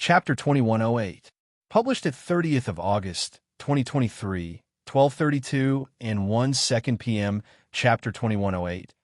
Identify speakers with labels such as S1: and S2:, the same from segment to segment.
S1: Chapter 2108. Published at 30th of August, 2023, 12:32 and 1 second p.m. Chapter 2108.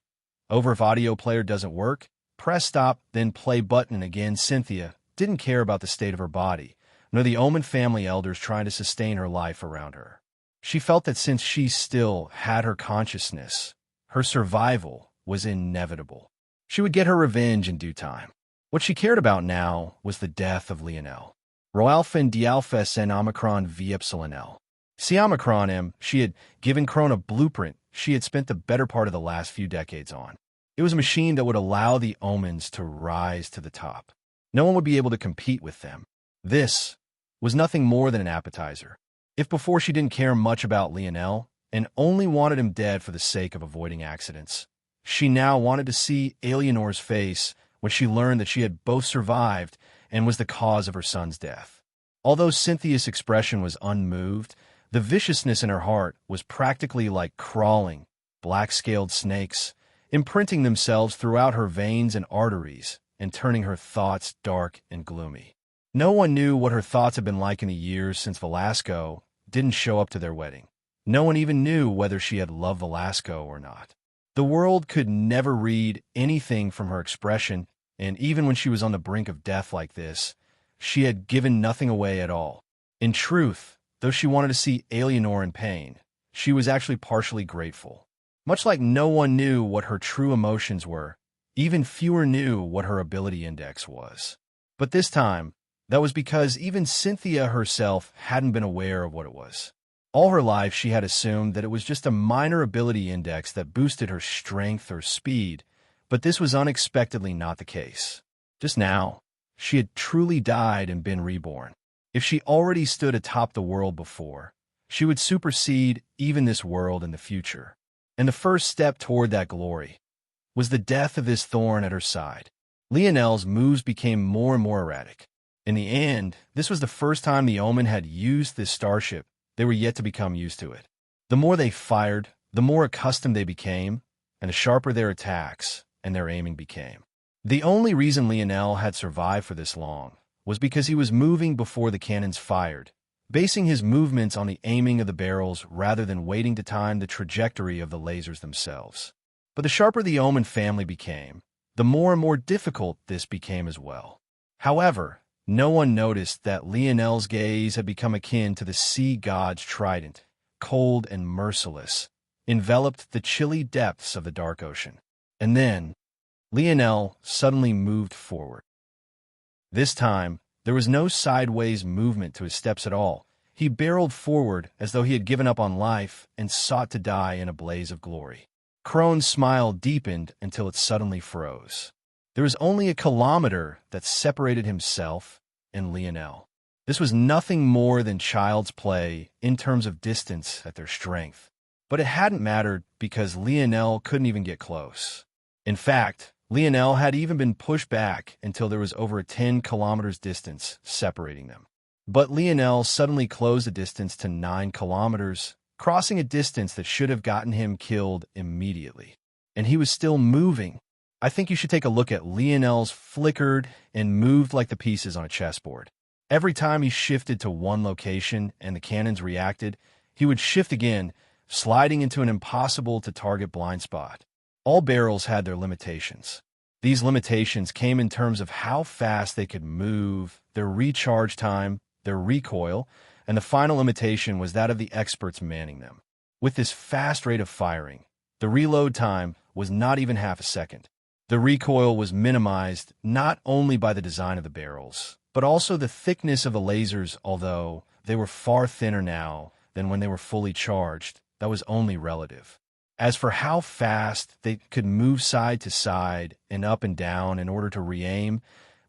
S1: Over if audio player doesn't work, press stop, then play button again. Cynthia didn't care about the state of her body, nor the Omen family elders trying to sustain her life around her. She felt that since she still had her consciousness, her survival was inevitable. She would get her revenge in due time. What she cared about now was the death of Lionel. Roalphen Dialphes en Omicron v Epsilon L. See Omicron M, she had given Crone a blueprint she had spent the better part of the last few decades on. It was a machine that would allow the Omens to rise to the top. No one would be able to compete with them. This was nothing more than an appetizer. If before she didn't care much about Lionel and only wanted him dead for the sake of avoiding accidents, she now wanted to see Eleanor's face when she learned that she had both survived and was the cause of her son's death. Although Cynthia's expression was unmoved, the viciousness in her heart was practically like crawling, black-scaled snakes, imprinting themselves throughout her veins and arteries and turning her thoughts dark and gloomy. No one knew what her thoughts had been like in the years since Velasco didn't show up to their wedding. No one even knew whether she had loved Velasco or not. The world could never read anything from her expression, and even when she was on the brink of death like this, she had given nothing away at all. In truth, though she wanted to see Eleanor in pain, she was actually partially grateful. Much like no one knew what her true emotions were, even fewer knew what her ability index was. But this time, that was because even Cynthia herself hadn't been aware of what it was. All her life, she had assumed that it was just a minor ability index that boosted her strength or speed, but this was unexpectedly not the case. Just now, she had truly died and been reborn. If she already stood atop the world before, she would supersede even this world in the future. And the first step toward that glory was the death of this thorn at her side. Lionel's moves became more and more erratic. In the end, this was the first time the Omen had used this starship. They were yet to become used to it. The more they fired, the more accustomed they became, and the sharper their attacks and their aiming became. The only reason Lionel had survived for this long was because he was moving before the cannons fired, basing his movements on the aiming of the barrels rather than waiting to time the trajectory of the lasers themselves. But the sharper the Omen family became, the more and more difficult this became as well. However, no one noticed that Lionel's gaze had become akin to the sea god's trident, cold and merciless, enveloped the chilly depths of the dark ocean. And then, Lionel suddenly moved forward. This time, there was no sideways movement to his steps at all. He barreled forward as though he had given up on life and sought to die in a blaze of glory. Crone's smile deepened until it suddenly froze. There was only a kilometer that separated himself and Lionel. This was nothing more than child's play in terms of distance at their strength. But it hadn't mattered because Lionel couldn't even get close. In fact, Lionel had even been pushed back until there was over a 10 kilometers distance separating them. But Lionel suddenly closed the distance to 9 kilometers, crossing a distance that should have gotten him killed immediately. And he was still moving. I think you should take a look at Lionel's flickered and moved like the pieces on a chessboard. Every time he shifted to one location and the cannons reacted, he would shift again, sliding into an impossible-to-target blind spot. All barrels had their limitations. These limitations came in terms of how fast they could move, their recharge time, their recoil, and the final limitation was that of the experts manning them. With this fast rate of firing, the reload time was not even half a second. The recoil was minimized not only by the design of the barrels, but also the thickness of the lasers, although they were far thinner now than when they were fully charged. That was only relative. As for how fast they could move side to side and up and down in order to re-aim,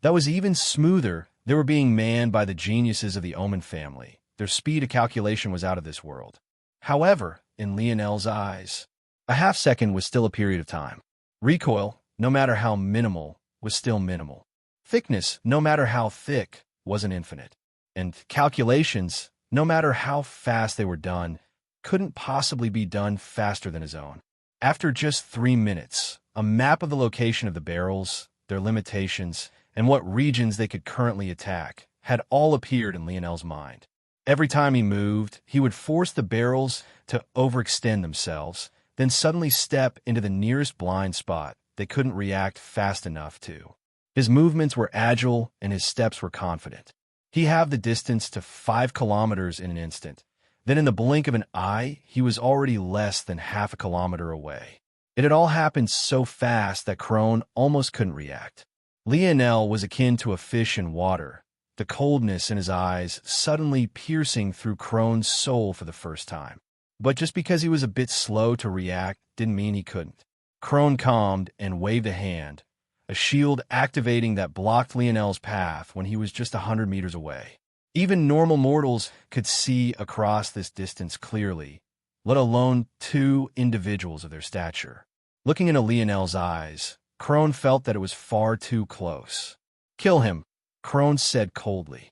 S1: that was even smoother. They were being manned by the geniuses of the Omen family. Their speed of calculation was out of this world. However, in Lionel's eyes, a half second was still a period of time. Recoil, no matter how minimal, was still minimal. Thickness, no matter how thick, wasn't infinite. And calculations, no matter how fast they were done, couldn't possibly be done faster than his own. After just 3 minutes, a map of the location of the barrels, their limitations, and what regions they could currently attack had all appeared in Lionel's mind. Every time he moved, he would force the barrels to overextend themselves, then suddenly step into the nearest blind spot they couldn't react fast enough to. His movements were agile and his steps were confident. He halved the distance to 5 kilometers in an instant. Then in the blink of an eye, he was already less than half a kilometer away. It had all happened so fast that Crone almost couldn't react. Lionel was akin to a fish in water, the coldness in his eyes suddenly piercing through Crone's soul for the first time. But just because he was a bit slow to react didn't mean he couldn't. Crone calmed and waved a hand, a shield activating that blocked Lionel's path when he was just 100 meters away. Even normal mortals could see across this distance clearly, let alone two individuals of their stature. Looking into Lionel's eyes, Crone felt that it was far too close. "Kill him," Crone said coldly.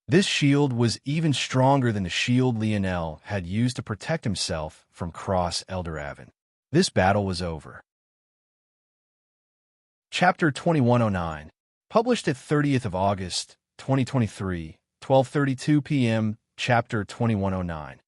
S1: This shield was even stronger than the shield Lionel had used to protect himself from Cross Eldraven. This battle was over. Chapter 2109, published at 30th of August, 2023, 12:32 p.m., Chapter 2109.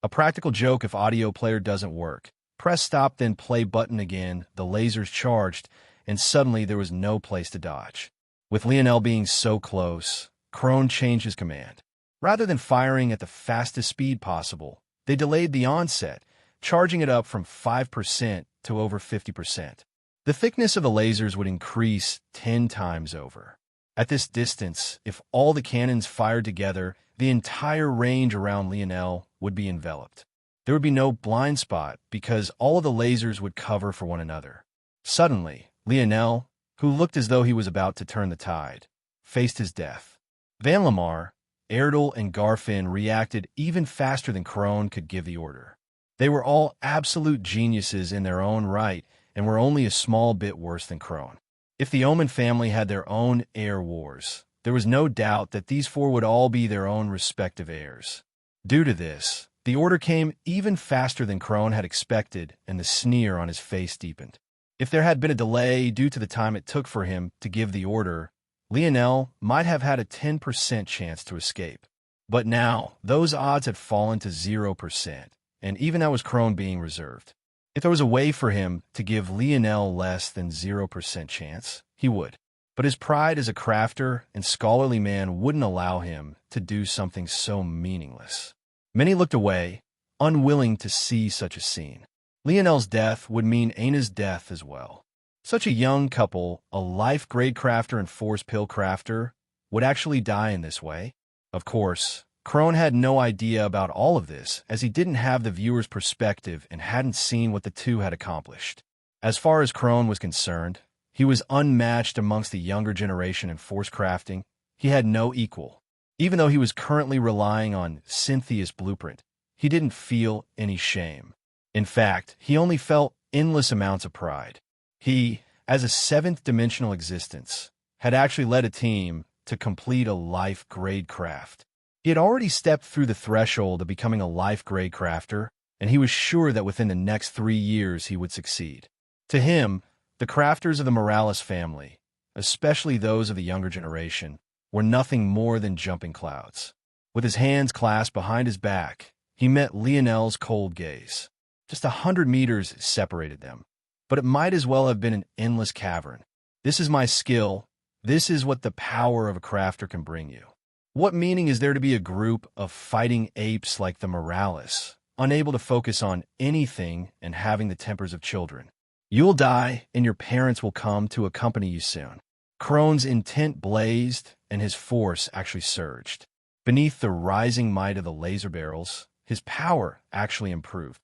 S1: A practical joke if audio player doesn't work. Press stop then play button again, the lasers charged, and suddenly there was no place to dodge. With Lionel being so close, Crone changed his command. Rather than firing at the fastest speed possible, they delayed the onset, charging it up from 5% to over 50%. The thickness of the lasers would increase 10 times over. At this distance, if all the cannons fired together, the entire range around Lionel would be enveloped. There would be no blind spot because all of the lasers would cover for one another. Suddenly, Lionel, who looked as though he was about to turn the tide, faced his death. Van Lamar, Erdal, and Garfin reacted even faster than Crone could give the order. They were all absolute geniuses in their own right and were only a small bit worse than Crone. If the Omen family had their own heir wars, there was no doubt that these four would all be their own respective heirs. Due to this, the order came even faster than Crone had expected, and the sneer on his face deepened. If there had been a delay due to the time it took for him to give the order, Lionel might have had a 10% chance to escape. But now, those odds had fallen to 0%, and even that was Crone being reserved. If there was a way for him to give Lionel less than 0% chance, he would. But his pride as a crafter and scholarly man wouldn't allow him to do something so meaningless. Many looked away, unwilling to see such a scene. Lionel's death would mean Aina's death as well. Such a young couple, a life-grade crafter and force pill crafter, would actually die in this way. Of course, Crone had no idea about all of this, as he didn't have the viewer's perspective and hadn't seen what the two had accomplished. As far as Crone was concerned, he was unmatched amongst the younger generation in force crafting. He had no equal. Even though he was currently relying on Cynthia's blueprint, he didn't feel any shame. In fact, he only felt endless amounts of pride. He, as a seventh-dimensional existence, had actually led a team to complete a life-grade craft. He had already stepped through the threshold of becoming a life-grade crafter, and he was sure that within the next 3 years he would succeed. To him, the crafters of the Morales family, especially those of the younger generation, were nothing more than jumping clouds. With his hands clasped behind his back, he met Lionel's cold gaze. Just 100 meters separated them, but it might as well have been an endless cavern. This is my skill. This is what the power of a crafter can bring you. What meaning is there to be a group of fighting apes like the Morales, unable to focus on anything and having the tempers of children? You'll die, and your parents will come to accompany you soon. Crone's intent blazed, and his force actually surged. Beneath the rising might of the laser barrels, his power actually improved.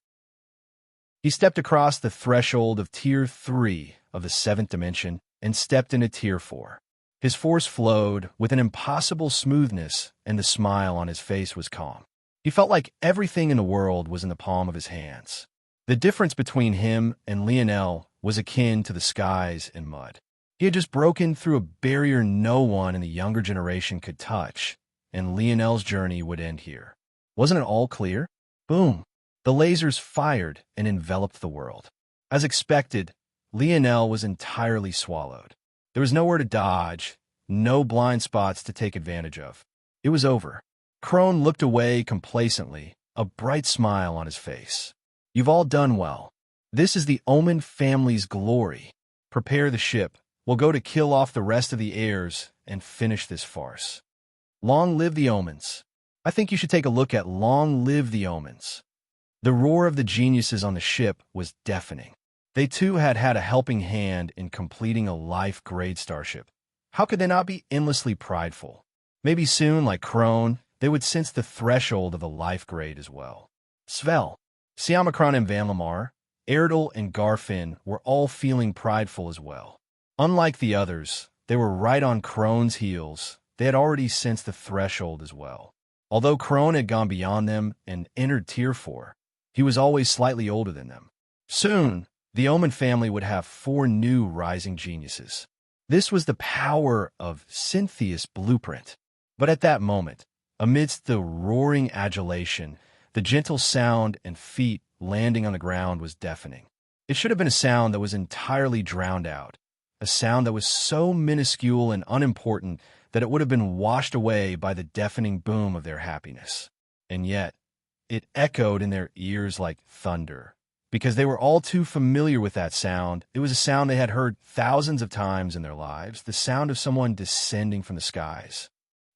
S1: He stepped across the threshold of Tier 3 of the 7th dimension and stepped into Tier 4. His force flowed with an impossible smoothness, and the smile on his face was calm. He felt like everything in the world was in the palm of his hands. The difference between him and Lionel was akin to the skies and mud. He had just broken through a barrier no one in the younger generation could touch, and Lionel's journey would end here. Wasn't it all clear? Boom! The lasers fired and enveloped the world. As expected, Lionel was entirely swallowed. There was nowhere to dodge, no blind spots to take advantage of. It was over. Crone looked away complacently, a bright smile on his face. You've all done well. This is the Omen family's glory. Prepare the ship. We'll go to kill off the rest of the heirs and finish this farce. Long live the Omens. I think you should take a look at Long Live the Omens. The roar of the geniuses on the ship was deafening. They too had had a helping hand in completing a life-grade starship. How could they not be endlessly prideful? Maybe soon, like Crone, they would sense the threshold of the life grade as well. Svel, Siamacron and Van Lamar, Erdal and Garfin were all feeling prideful as well. Unlike the others, they were right on Crone's heels. They had already sensed the threshold as well. Although Crone had gone beyond them and entered Tier 4, he was always slightly older than them. Soon, the Omen family would have 4 new rising geniuses. This was the power of Cynthia's blueprint. But at that moment, amidst the roaring adulation, the gentle sound and feet landing on the ground was deafening. It should have been a sound that was entirely drowned out, a sound that was so minuscule and unimportant that it would have been washed away by the deafening boom of their happiness. And yet, it echoed in their ears like thunder. Because they were all too familiar with that sound, it was a sound they had heard thousands of times in their lives, the sound of someone descending from the skies.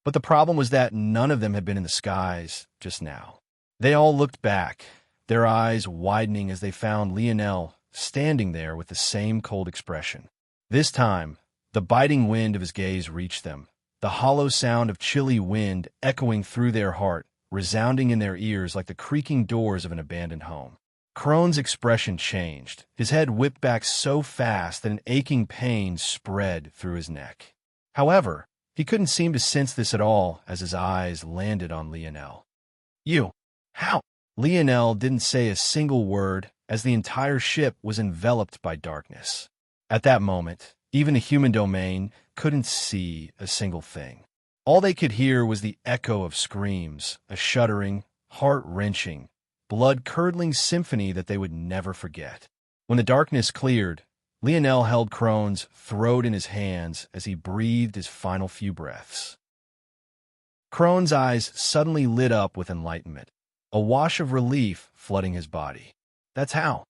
S1: But the problem was that none of them had been in the skies just now. They all looked back, their eyes widening as they found Lionel standing there with the same cold expression. This time, the biting wind of his gaze reached them, the hollow sound of chilly wind echoing through their heart, resounding in their ears like the creaking doors of an abandoned home. Crone's expression changed. His head whipped back so fast that an aching pain spread through his neck. However, he couldn't seem to sense this at all as his eyes landed on Lionel. You, how? Lionel didn't say a single word as the entire ship was enveloped by darkness. At that moment, even the human domain couldn't see a single thing. All they could hear was the echo of screams, a shuddering, heart-wrenching, blood-curdling symphony that they would never forget. When the darkness cleared, Lionel held Crone's throat in his hands as he breathed his final few breaths. Crone's eyes suddenly lit up with enlightenment, a wash of relief flooding his body. That's how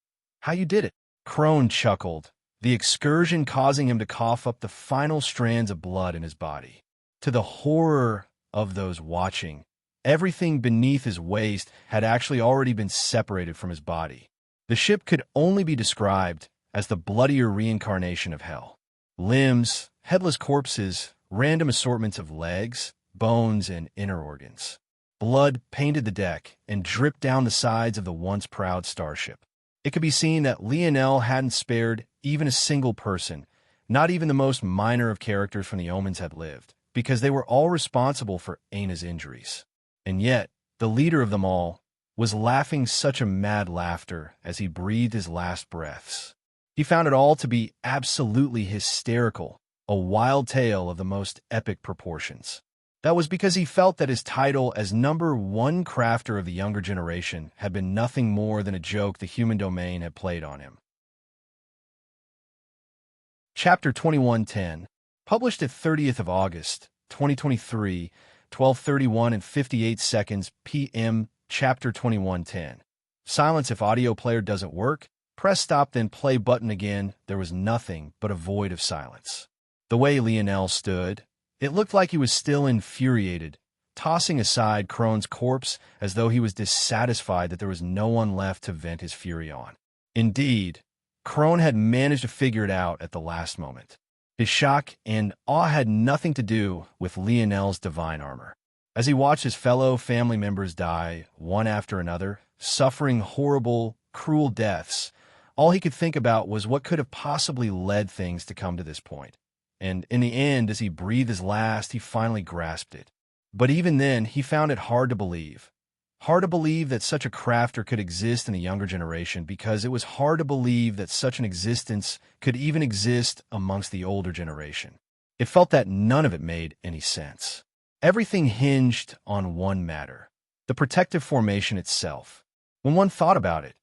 S1: you did it. Crone chuckled, the excursion causing him to cough up the final strands of blood in his body. To the horror of those watching, everything beneath his waist had actually already been separated from his body. The ship could only be described as the bloodier reincarnation of hell. Limbs, headless corpses, random assortments of legs, bones, and inner organs. Blood painted the deck and dripped down the sides of the once proud starship. It could be seen that Lionel hadn't spared even a single person, not even the most minor of characters from the Omens had lived, because they were all responsible for Aina's injuries. And yet, the leader of them all was laughing such a mad laughter as he breathed his last breaths. He found it all to be absolutely hysterical, a wild tale of the most epic proportions. That was because he felt that his title as #1 crafter of the younger generation had been nothing more than a joke the human domain had played on him. Chapter 2110, published at 30th of August, 2023, 12:31 and 58 seconds p.m. Chapter 2110. Silence if audio player doesn't work. Press stop then play button again. There was nothing but a void of silence. The way Lionel stood, it looked like he was still infuriated, tossing aside Crone's corpse as though he was dissatisfied that there was no one left to vent his fury on. Indeed, Crone had managed to figure it out at the last moment. His shock and awe had nothing to do with Lionel's divine armor. As he watched his fellow family members die, one after another, suffering horrible, cruel deaths, all he could think about was what could have possibly led things to come to this point. And in the end, as he breathed his last, he finally grasped it. But even then, he found it hard to believe. Hard to believe that such a crafter could exist in the younger generation, because it was hard to believe that such an existence could even exist amongst the older generation. It felt that none of it made any sense. Everything hinged on one matter: the protective formation itself. When one thought about it,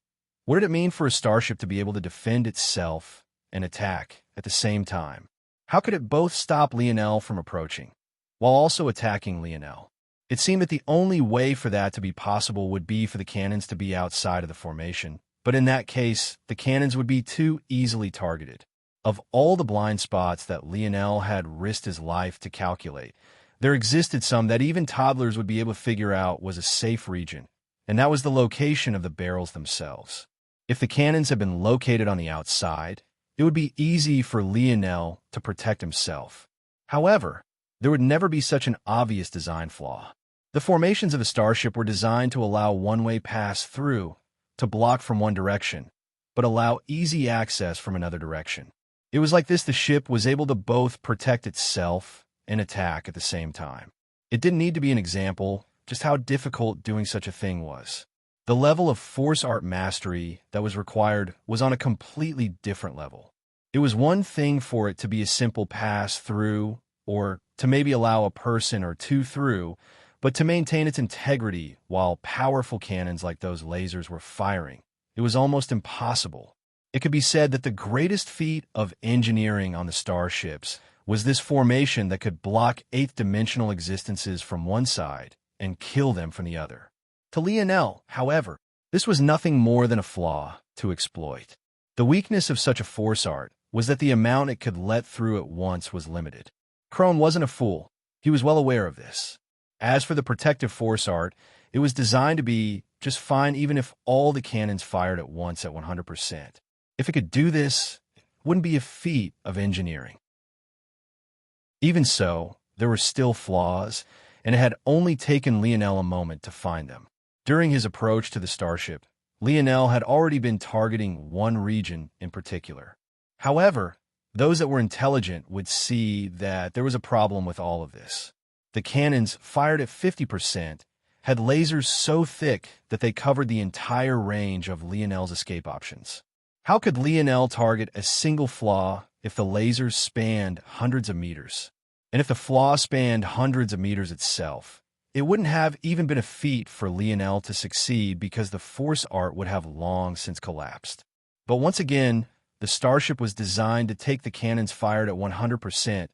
S1: what did it mean for a starship to be able to defend itself and attack at the same time? How could it both stop Lionel from approaching, while also attacking Lionel? It seemed that the only way for that to be possible would be for the cannons to be outside of the formation, but in that case, the cannons would be too easily targeted. Of all the blind spots that Lionel had risked his life to calculate, there existed some that even toddlers would be able to figure out was a safe region, and that was the location of the barrels themselves. If the cannons had been located on the outside, it would be easy for Lionel to protect himself. However, there would never be such an obvious design flaw. The formations of the starship were designed to allow one-way pass through, to block from one direction, but allow easy access from another direction. It was like this the ship was able to both protect itself and attack at the same time. It didn't need to be an example, just how difficult doing such a thing was. The level of force art mastery that was required was on a completely different level. It was one thing for it to be a simple pass through, or to maybe allow a person or two through, but to maintain its integrity while powerful cannons like those lasers were firing, it was almost impossible. It could be said that the greatest feat of engineering on the starships was this formation that could block eighth-dimensional existences from one side and kill them from the other. To Lionel, however, this was nothing more than a flaw to exploit. The weakness of such a force art was that the amount it could let through at once was limited. Krone wasn't a fool. He was well aware of this. As for the protective force art, it was designed to be just fine even if all the cannons fired at once at 100%. If it could do this, it wouldn't be a feat of engineering. Even so, there were still flaws, and it had only taken Lionel a moment to find them. During his approach to the starship, Lionel had already been targeting one region in particular. However, those that were intelligent would see that there was a problem with all of this. The cannons, fired at 50%, had lasers so thick that they covered the entire range of Lionel's escape options. How could Lionel target a single flaw if the lasers spanned hundreds of meters? And if the flaw spanned hundreds of meters itself, it wouldn't have even been a feat for Lionel to succeed because the force art would have long since collapsed. But once again, the starship was designed to take the cannons fired at 100%,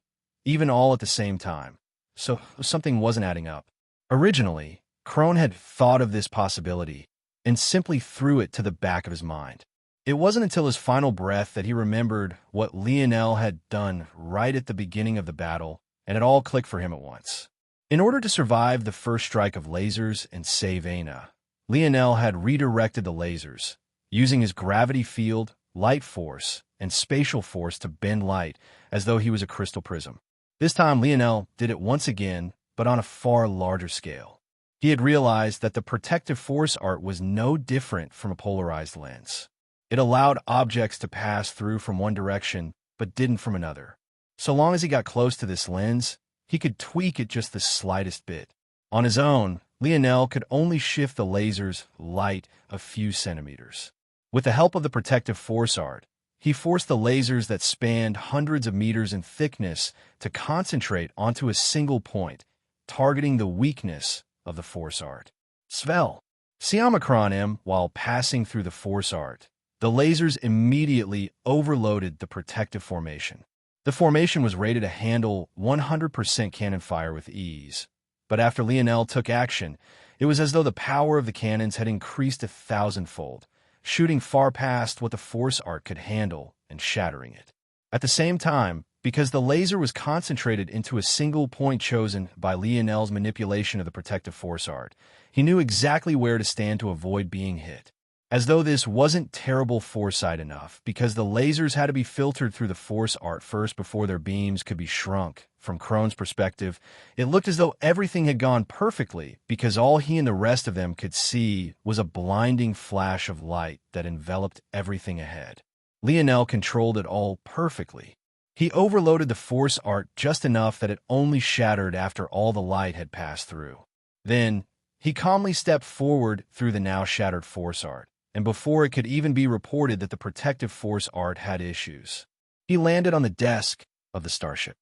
S1: even all at the same time. So something wasn't adding up. Originally, Krone had thought of this possibility and simply threw it to the back of his mind. It wasn't until his final breath that he remembered what Lionel had done right at the beginning of the battle, and it all clicked for him at once. In order to survive the first strike of lasers and save Aina, Lionel had redirected the lasers, using his gravity field, light force, and spatial force to bend light as though he was a crystal prism. This time, Lionel did it once again, but on a far larger scale. He had realized that the protective force art was no different from a polarized lens. It allowed objects to pass through from one direction, but didn't from another. So long as he got close to this lens, he could tweak it just the slightest bit. On his own, Lionel could only shift the laser's light a few centimeters. With the help of the protective force art, he forced the lasers that spanned hundreds of meters in thickness to concentrate onto a single point, targeting the weakness of the force art. Svel. Siomicron M, while passing through the force art, the lasers immediately overloaded the protective formation. The formation was rated to handle 100% cannon fire with ease, but after Lionel took action, it was as though the power of the cannons had increased 1,000-fold, shooting far past what the force art could handle and shattering it. At the same time, because the laser was concentrated into a single point chosen by Lionel's manipulation of the protective force art, he knew exactly where to stand to avoid being hit. As though this wasn't terrible foresight enough, because the lasers had to be filtered through the force art first before their beams could be shrunk. From Krone's perspective, it looked as though everything had gone perfectly, because all he and the rest of them could see was a blinding flash of light that enveloped everything ahead. Lionel controlled it all perfectly. He overloaded the force art just enough that it only shattered after all the light had passed through. Then, he calmly stepped forward through the now shattered force art, and before it could even be reported that the protective force art had issues, he landed on the desk of the starship.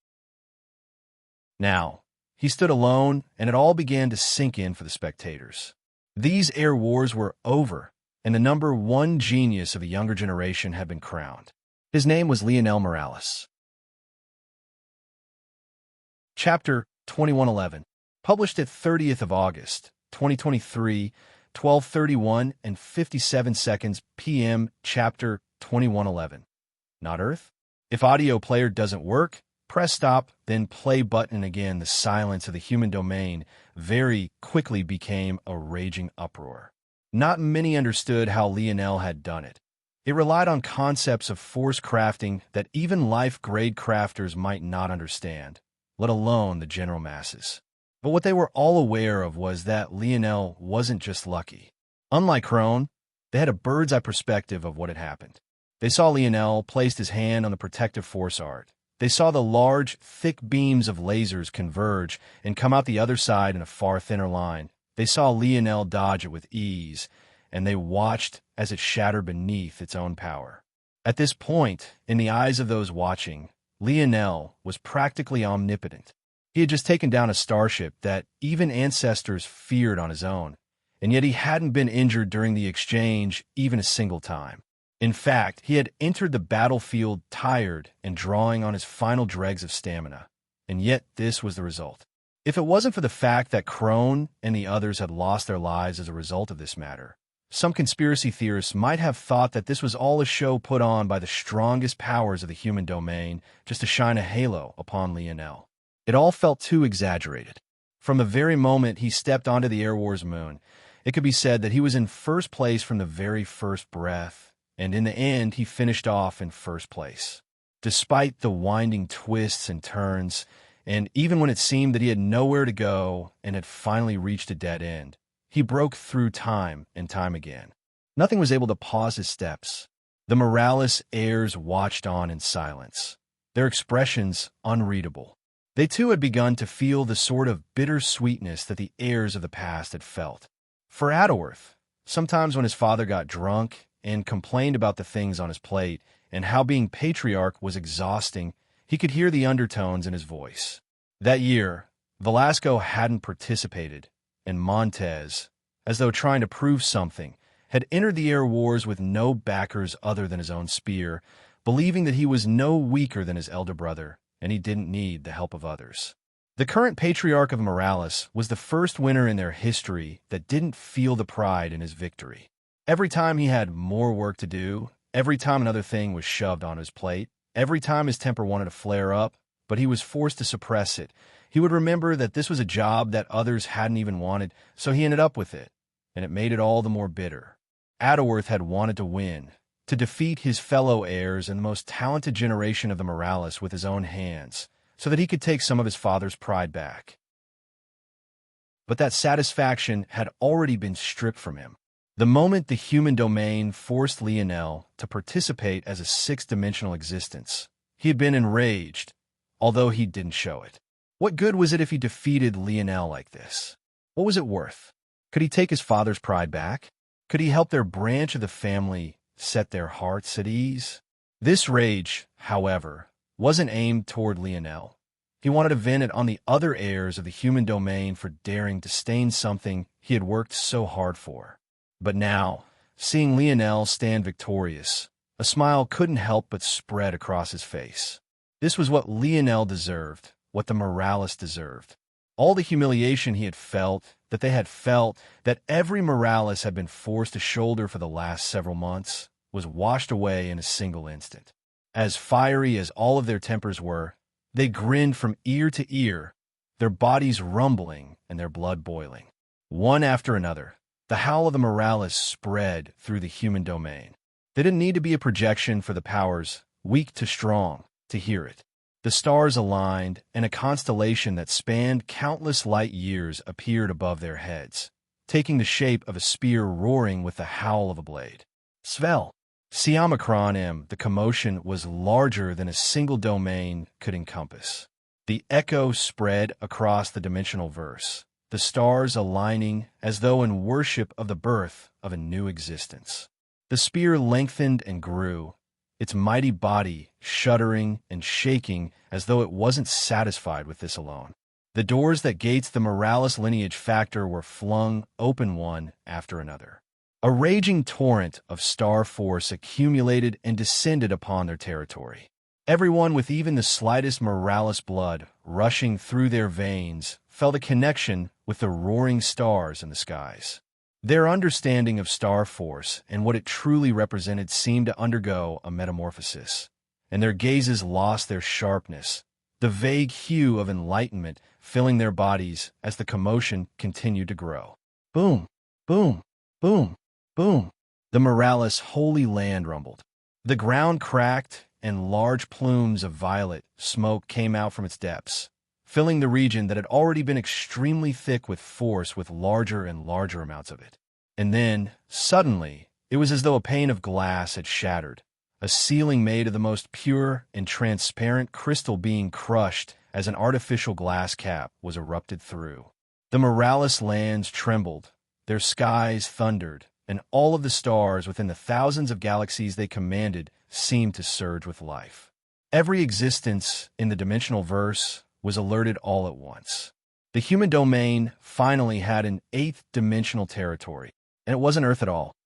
S1: Now, he stood alone, and it all began to sink in for the spectators. These air wars were over, and the number one genius of a younger generation had been crowned. His name was Lionel Morales. Chapter 2111. Published at 30th of August, 2023, 12:31 and 57 seconds p.m. Chapter 2111. Not Earth? If audio player doesn't work, press stop, then play button again. The silence of the human domain very quickly became a raging uproar. Not many understood how Lionel had done it. It relied on concepts of force crafting that even life-grade crafters might not understand, let alone the general masses. But what they were all aware of was that Lionel wasn't just lucky. Unlike Crone, they had a bird's-eye perspective of what had happened. They saw Lionel placed his hand on the protective force art. They saw the large, thick beams of lasers converge and come out the other side in a far thinner line. They saw Lionel dodge it with ease, and they watched as it shattered beneath its own power. At this point, in the eyes of those watching, Lionel was practically omnipotent. He had just taken down a starship that even ancestors feared on his own, and yet he hadn't been injured during the exchange even a single time. In fact, he had entered the battlefield tired and drawing on his final dregs of stamina, and yet this was the result. If it wasn't for the fact that Crone and the others had lost their lives as a result of this matter, some conspiracy theorists might have thought that this was all a show put on by the strongest powers of the human domain just to shine a halo upon Lionel. It all felt too exaggerated. From the very moment he stepped onto the Air Wars moon, it could be said that he was in first place from the very first breath, and in the end he finished off in first place. Despite the winding twists and turns, and even when it seemed that he had nowhere to go and had finally reached a dead end, he broke through time and time again. Nothing was able to pause his steps. The Morales heirs watched on in silence, their expressions unreadable. They too had begun to feel the sort of bitter sweetness that the heirs of the past had felt. For Adderworth, sometimes when his father got drunk and complained about the things on his plate and how being patriarch was exhausting, he could hear the undertones in his voice. That year, Velasco hadn't participated, and Montez, as though trying to prove something, had entered the Air Wars with no backers other than his own spear, believing that he was no weaker than his elder brother, and he didn't need the help of others. The current patriarch of Morales was the first winner in their history that didn't feel the pride in his victory. Every time he had more work to do, every time another thing was shoved on his plate, every time his temper wanted to flare up, but he was forced to suppress it, he would remember that this was a job that others hadn't even wanted, so he ended up with it, and it made it all the more bitter. Adderworth had wanted to win, to defeat his fellow heirs and the most talented generation of the Morales with his own hands, so that he could take some of his father's pride back. But that satisfaction had already been stripped from him. The moment the human domain forced Lionel to participate as a sixth-dimensional existence, he had been enraged, although he didn't show it. What good was it if he defeated Lionel like this? What was it worth? Could he take his father's pride back? Could he help their branch of the family set their hearts at ease? This rage, however, wasn't aimed toward Lionel. He wanted to vent it on the other heirs of the human domain for daring to stain something he had worked so hard for. But now, seeing Lionel stand victorious, a smile couldn't help but spread across his face. This was what Lionel deserved, what the Morales deserved. All the humiliation he had felt, that every Morales had been forced to shoulder for the last several months, was washed away in a single instant. As fiery as all of their tempers were, they grinned from ear to ear, their bodies rumbling and their blood boiling. One after another, the howl of the Morales spread through the human domain. They didn't need to be a projection for the powers, weak to strong, to hear it. The stars aligned, and a constellation that spanned countless light years appeared above their heads, taking the shape of a spear roaring with the howl of a blade. Svel. Siamacron M. The commotion was larger than a single domain could encompass. The echo spread across the dimensional verse, the stars aligning as though in worship of the birth of a new existence. The spear lengthened and grew, its mighty body shuddering and shaking as though it wasn't satisfied with this alone. The doors that gates the Morales lineage factor were flung open one after another. A raging torrent of star force accumulated and descended upon their territory. Everyone with even the slightest Morales blood rushing through their veins felt a connection with the roaring stars in the skies. Their understanding of star force and what it truly represented seemed to undergo a metamorphosis, and their gazes lost their sharpness, the vague hue of enlightenment filling their bodies as the commotion continued to grow. Boom, boom, boom, boom. The Morales holy land rumbled. The ground cracked, and large plumes of violet smoke came out from its depths, filling the region that had already been extremely thick with force with larger and larger amounts of it. And then, suddenly, it was as though a pane of glass had shattered, a ceiling made of the most pure and transparent crystal being crushed as an artificial glass cap was erupted through. The Morales lands trembled, their skies thundered, and all of the stars within the thousands of galaxies they commanded seemed to surge with life. Every existence in the dimensional verse was alerted all at once. The human domain finally had an eighth dimensional territory, and it wasn't Earth at all.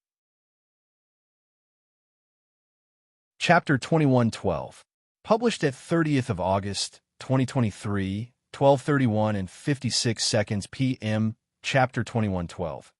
S1: Chapter 2112, published at 30th of August, 2023, 12:31 and 56 seconds p.m. Chapter 2112.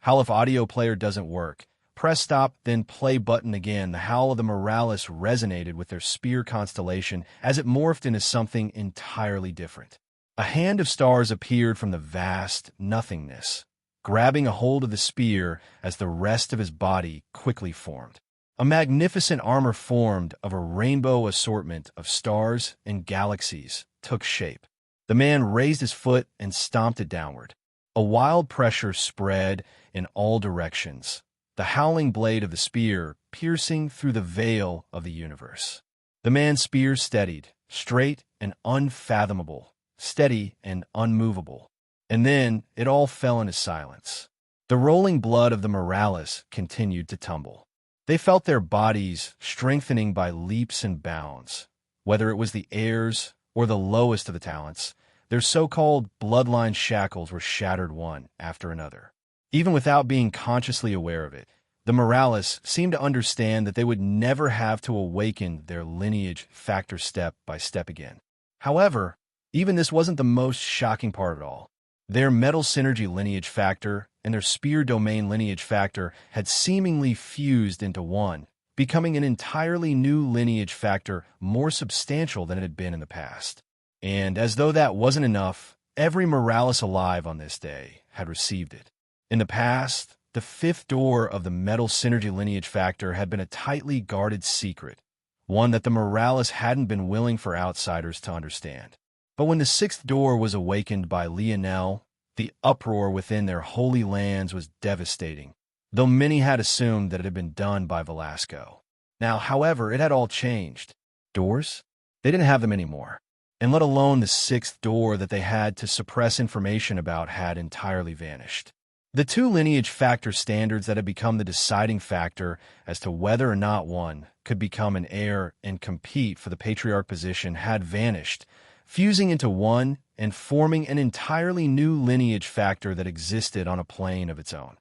S1: Howl if audio player doesn't work. Press stop, then play button again. The howl of the Morales resonated with their spear constellation as it morphed into something entirely different. A hand of stars appeared from the vast nothingness, grabbing a hold of the spear as the rest of his body quickly formed. A magnificent armor formed of a rainbow assortment of stars and galaxies took shape. The man raised his foot and stomped it downward. A wild pressure spread in all directions, the howling blade of the spear piercing through the veil of the universe. The man's spear steadied, straight and unfathomable, steady and unmovable. And then it all fell into silence. The rolling blood of the Morales continued to tumble. They felt their bodies strengthening by leaps and bounds. Whether it was the heirs or the lowest of the talents, their so-called bloodline shackles were shattered one after another. Even without being consciously aware of it, the Morales seemed to understand that they would never have to awaken their lineage factor step by step again. However, even this wasn't the most shocking part at all. Their metal synergy lineage factor and their spear domain lineage factor had seemingly fused into one, becoming an entirely new lineage factor more substantial than it had been in the past. And as though that wasn't enough, every Morales alive on this day had received it. In the past, the fifth door of the metal synergy lineage factor had been a tightly guarded secret, one that the Morales hadn't been willing for outsiders to understand. But when the sixth door was awakened by Lionel, the uproar within their holy lands was devastating, though many had assumed that it had been done by Velasco. Now, however, it had all changed. Doors? They didn't have them anymore. And let alone the sixth door that they had to suppress information about had entirely vanished. The two lineage factor standards that had become the deciding factor as to whether or not one could become an heir and compete for the patriarch position had vanished, fusing into one and forming an entirely new lineage factor that existed on a plane of its own,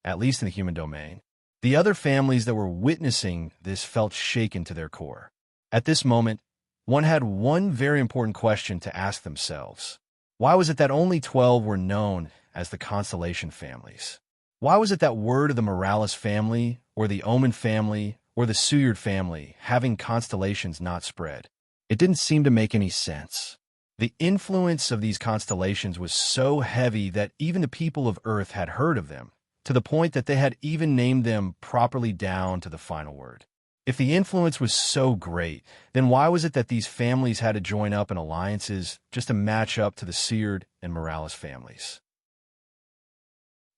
S1: at least in the human domain. The other families that were witnessing this felt shaken to their core. At this moment, one had one very important question to ask themselves. Why was it that only 12 were known as the constellation families? Why was it that word of the Morales family, or the Omen family, or the Suyard family having constellations not spread? It didn't seem to make any sense. The influence of these constellations was so heavy that even the people of Earth had heard of them, to the point that they had even named them properly down to the final word. If the influence was so great, then why was it that these families had to join up in alliances just to match up to the Suyard and Morales families?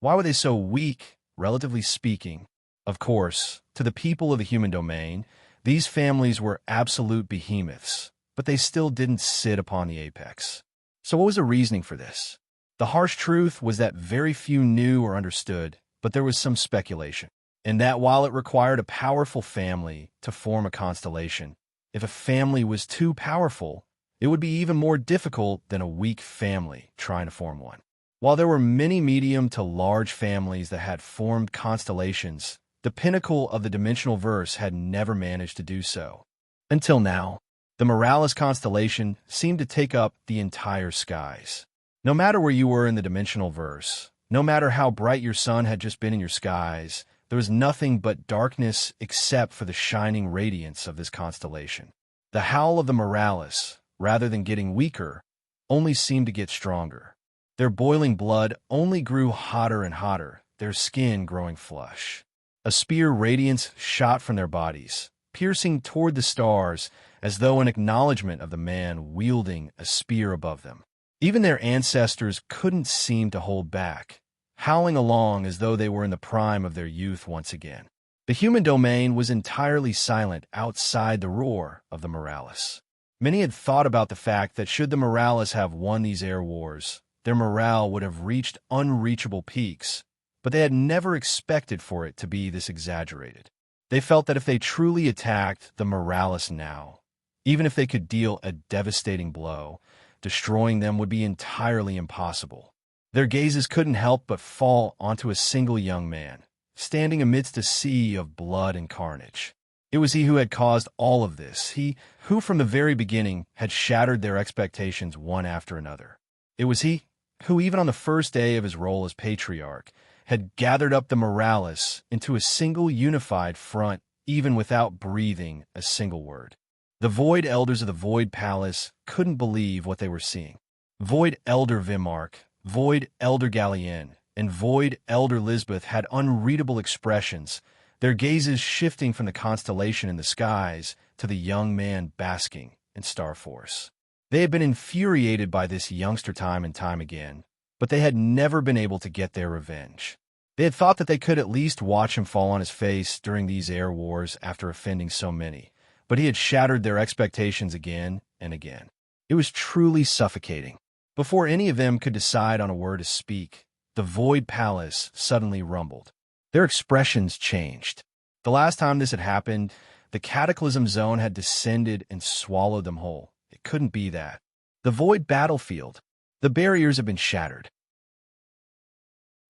S1: Why were they so weak, relatively speaking? Of course, to the people of the human domain, these families were absolute behemoths, but they still didn't sit upon the apex. So what was the reasoning for this? The harsh truth was that very few knew or understood, but there was some speculation. And that while it required a powerful family to form a constellation, if a family was too powerful, it would be even more difficult than a weak family trying to form one. While there were many medium to large families that had formed constellations, the pinnacle of the dimensional verse had never managed to do so. Until now. The Moralis constellation seemed to take up the entire skies. No matter where you were in the dimensional verse, no matter how bright your sun had just been in your skies, there was nothing but darkness except for the shining radiance of this constellation. The howl of the Moralis, rather than getting weaker, only seemed to get stronger. Their boiling blood only grew hotter and hotter, their skin growing flush. A spear radiance shot from their bodies, piercing toward the stars as though in acknowledgement of the man wielding a spear above them. Even their ancestors couldn't seem to hold back, howling along as though they were in the prime of their youth once again. The human domain was entirely silent outside the roar of the Moralis. Many had thought about the fact that should the Moralis have won these air wars, their morale would have reached unreachable peaks, but they had never expected for it to be this exaggerated. They felt that if they truly attacked the Moralis now, even if they could deal a devastating blow, destroying them would be entirely impossible. Their gazes couldn't help but fall onto a single young man, standing amidst a sea of blood and carnage. It was he who had caused all of this, he who from the very beginning had shattered their expectations one after another. It was he who, even on the first day of his role as patriarch, had gathered up the Moralis into a single unified front, even without breathing a single word. The Void Elders of the Void Palace couldn't believe what they were seeing. Void Elder Vimark, Void Elder Galien, and Void Elder Lisbeth had unreadable expressions, their gazes shifting from the constellation in the skies to the young man basking in Starforce. They had been infuriated by this youngster time and time again, but they had never been able to get their revenge. They had thought that they could at least watch him fall on his face during these air wars after offending so many, but he had shattered their expectations again and again. It was truly suffocating. Before any of them could decide on a word to speak, the Void Palace suddenly rumbled. Their expressions changed. The last time this had happened, the Cataclysm Zone had descended and swallowed them whole. It couldn't be that. The Void Battlefield. The barriers had been shattered.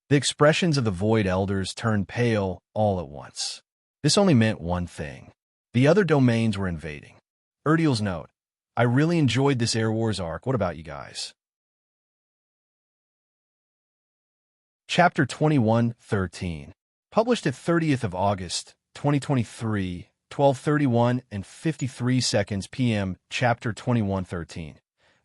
S1: The expressions of the Void Elders turned pale all at once. This only meant one thing. The other domains were invading. Erdiel's note. I really enjoyed this Air Wars arc. What about you guys? Chapter 21:13. Published at 30th of August, 2023, 12:31 and 53 seconds p.m. Chapter 21:13.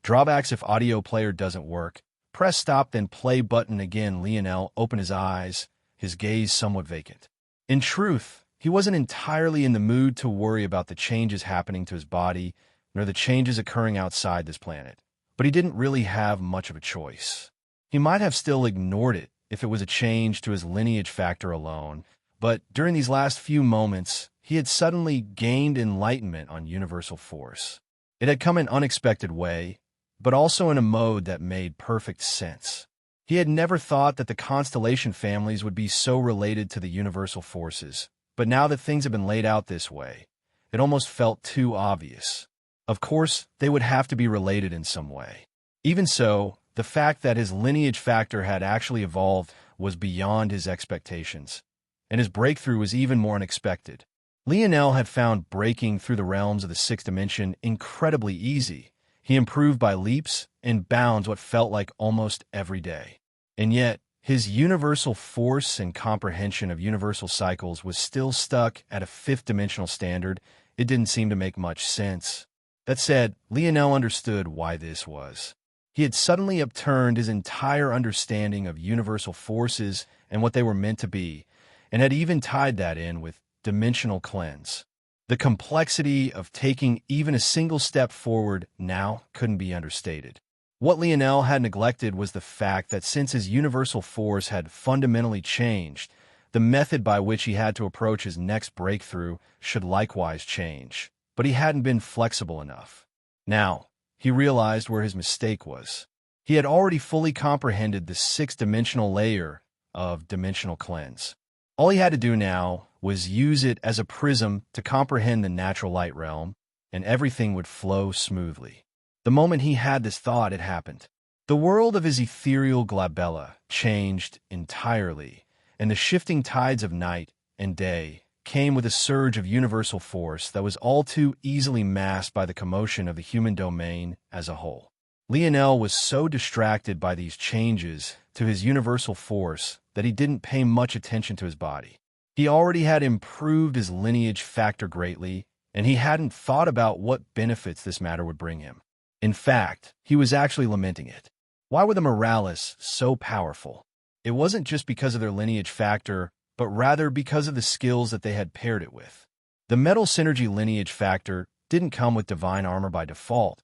S1: Drawbacks if audio player doesn't work. Press stop then play button again. Lionel opened his eyes, his gaze somewhat vacant. In truth, he wasn't entirely in the mood to worry about the changes happening to his body, nor the changes occurring outside this planet. But he didn't really have much of a choice. He might have still ignored it if it was a change to his lineage factor alone, but during these last few moments, he had suddenly gained enlightenment on universal force. It had come in an unexpected way, but also in a mode that made perfect sense. He had never thought that the constellation families would be so related to the universal forces, but now that things have been laid out this way, it almost felt too obvious. Of course, they would have to be related in some way. Even so, the fact that his lineage factor had actually evolved was beyond his expectations, and his breakthrough was even more unexpected. Lionel had found breaking through the realms of the sixth dimension incredibly easy. He improved by leaps and bounds what felt like almost every day. And yet, his universal force and comprehension of universal cycles was still stuck at a fifth-dimensional standard. It didn't seem to make much sense. That said, Lionel understood why this was. He had suddenly upturned his entire understanding of universal forces and what they were meant to be, and had even tied that in with dimensional cleanse. The complexity of taking even a single step forward now couldn't be understated. What Lionel had neglected was the fact that since his universal force had fundamentally changed, the method by which he had to approach his next breakthrough should likewise change. But he hadn't been flexible enough. Now, he realized where his mistake was. He had already fully comprehended the sixth-dimensional layer of dimensional cleanse. All he had to do now was use it as a prism to comprehend the natural light realm, and everything would flow smoothly. The moment he had this thought, it happened. The world of his ethereal glabella changed entirely, and the shifting tides of night and day came with a surge of universal force that was all too easily masked by the commotion of the human domain as a whole. Lionel was so distracted by these changes to his universal force that he didn't pay much attention to his body. He already had improved his lineage factor greatly, and he hadn't thought about what benefits this matter would bring him. In fact, he was actually lamenting it. Why were the Morales so powerful? It wasn't just because of their lineage factor, but rather because of the skills that they had paired it with. The metal synergy lineage factor didn't come with divine armor by default.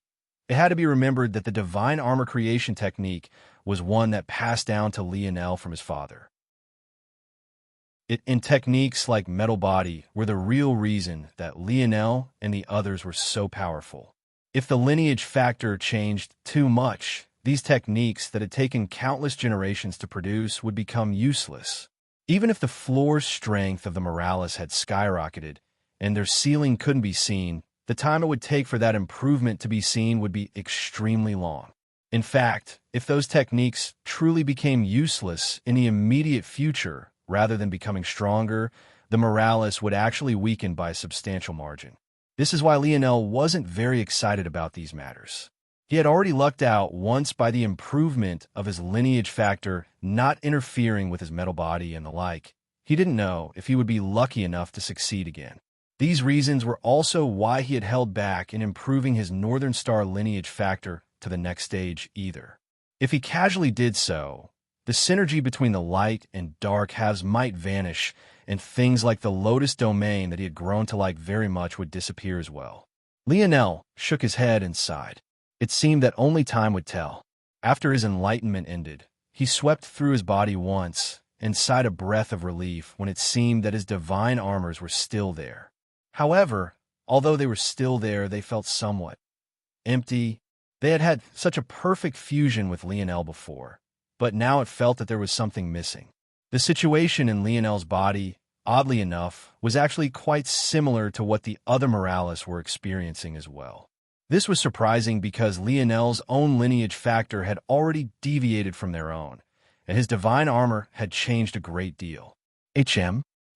S1: It had to be remembered that the divine armor creation technique was one that passed down to Lionel from his father. And techniques like metal body were the real reason that Lionel and the others were so powerful. If the lineage factor changed too much, these techniques that had taken countless generations to produce would become useless. Even if the floor strength of the Morales had skyrocketed and their ceiling couldn't be seen, the time it would take for that improvement to be seen would be extremely long. In fact, if those techniques truly became useless in the immediate future rather than becoming stronger, the Morales would actually weaken by a substantial margin. This is why Lionel wasn't very excited about these matters. He had already lucked out once by the improvement of his lineage factor not interfering with his metal body and the like. He didn't know if he would be lucky enough to succeed again. These reasons were also why he had held back in improving his Northern Star lineage factor to the next stage either. If he casually did so, the synergy between the light and dark halves might vanish, and things like the Lotus domain that he had grown to like very much would disappear as well. Lionel shook his head and sighed. It seemed that only time would tell. After his enlightenment ended, he swept through his body once and sighed a breath of relief when it seemed that his divine armors were still there. However, although they were still there, they felt somewhat empty. They had had such a perfect fusion with Lionel before, but now it felt that there was something missing. The situation in Lionel's body, oddly enough, was actually quite similar to what the other Morales were experiencing as well. This was surprising because Lionel's own lineage factor had already deviated from their own, and his divine armor had changed a great deal.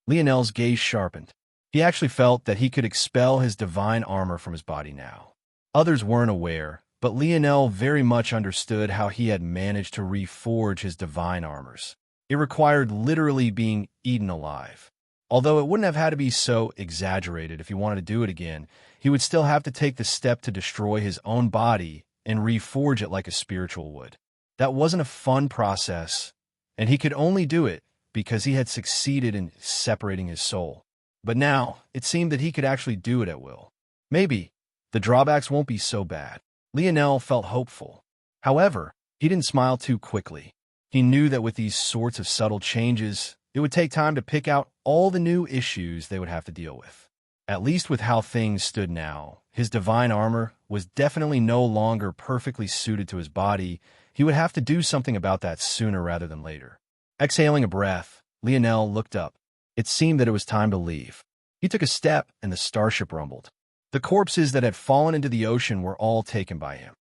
S1: Lionel's gaze sharpened. He actually felt that he could expel his divine armor from his body now. Others weren't aware, but Lionel very much understood how he had managed to reforge his divine armors. It required literally being eaten alive. Although it wouldn't have had to be so exaggerated if he wanted to do it again, he would still have to take the step to destroy his own body and reforge it like a spiritual would. That wasn't a fun process, and he could only do it because he had succeeded in separating his soul. But now, it seemed that he could actually do it at will. Maybe the drawbacks won't be so bad. Lionel felt hopeful. However, he didn't smile too quickly. He knew that with these sorts of subtle changes, it would take time to pick out all the new issues they would have to deal with. At least with how things stood now, his divine armor was definitely no longer perfectly suited to his body. He would have to do something about that sooner rather than later. Exhaling a breath, Lionel looked up. It seemed that it was time to leave. He took a step and the starship rumbled. The corpses that had fallen into the ocean were all taken by him.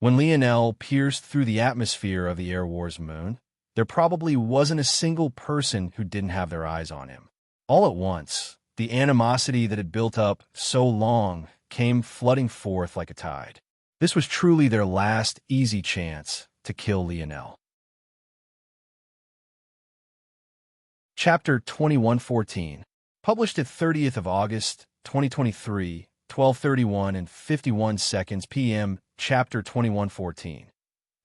S1: When Lionel pierced through the atmosphere of the Air Wars moon, there probably wasn't a single person who didn't have their eyes on him. All at once, the animosity that had built up so long came flooding forth like a tide. This was truly their last easy chance to kill Lionel. Chapter 2114, published at 30th of August, 2023, 12:31 and 51 seconds p.m. Chapter 2114.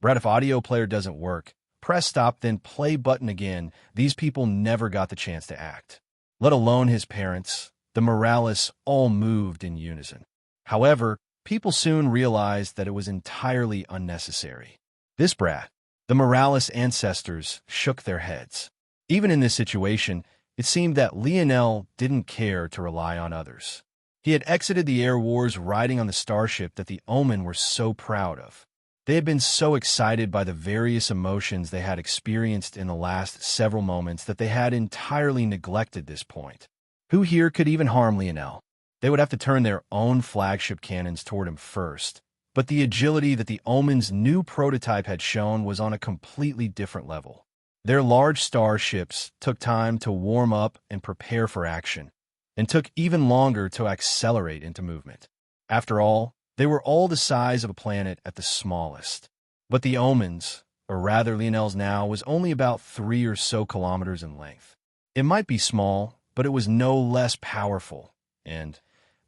S1: Brad, if audio player doesn't work, press stop, then play button again. These people never got the chance to act. Let alone his parents. The Morales all moved in unison. However, people soon realized that it was entirely unnecessary. This brat, the Morales ancestors, shook their heads. Even in this situation, it seemed that Lionel didn't care to rely on others. He had exited the Air Wars riding on the starship that the Omen were so proud of. They had been so excited by the various emotions they had experienced in the last several moments that they had entirely neglected this point. Who here could even harm Lionel? They would have to turn their own flagship cannons toward him first, but the agility that the Omen's new prototype had shown was on a completely different level. Their large starships took time to warm up and prepare for action, and took even longer to accelerate into movement. After all, they were all the size of a planet at the smallest. But the Omens, or rather Lionel's now, was only about 3 or so kilometers in length. It might be small, but it was no less powerful, and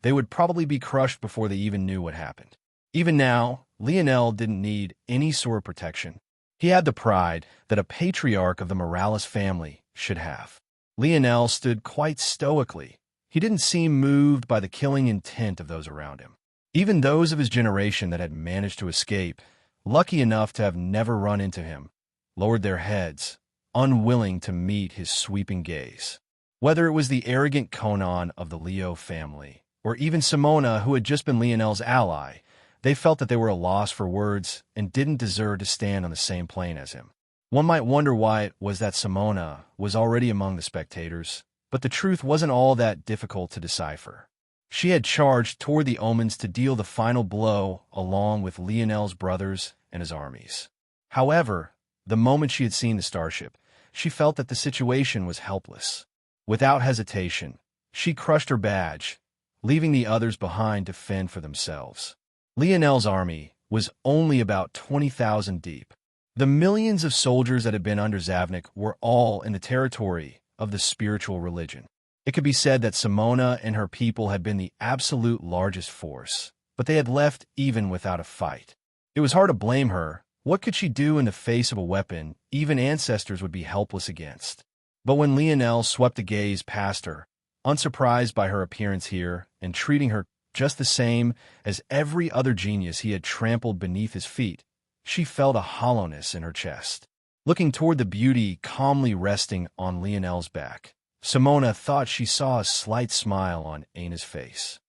S1: they would probably be crushed before they even knew what happened. Even now, Lionel didn't need any sort of protection. He had the pride that a patriarch of the Morales family should have. Lionel stood quite stoically. He didn't seem moved by the killing intent of those around him. Even those of his generation that had managed to escape, lucky enough to have never run into him, lowered their heads, unwilling to meet his sweeping gaze. Whether it was the arrogant Conan of the Leo family, or even Simona, who had just been Lionel's ally, they felt that they were a loss for words and didn't deserve to stand on the same plane as him. One might wonder why it was that Simona was already among the spectators, but the truth wasn't all that difficult to decipher. She had charged toward the Omens to deal the final blow along with Lionel's brothers and his armies. However, the moment she had seen the starship, she felt that the situation was helpless. Without hesitation, she crushed her badge, leaving the others behind to fend for themselves. Lionel's army was only about 20,000 deep. The millions of soldiers that had been under Zavnik were all in the territory of the spiritual religion. It could be said that Simona and her people had been the absolute largest force, but they had left even without a fight. It was hard to blame her. What could she do in the face of a weapon even ancestors would be helpless against? But when Lionel swept a gaze past her, unsurprised by her appearance here and treating her just the same as every other genius he had trampled beneath his feet, she felt a hollowness in her chest. Looking toward the beauty calmly resting on Lionel's back, Simona thought she saw a slight smile on Aina's face.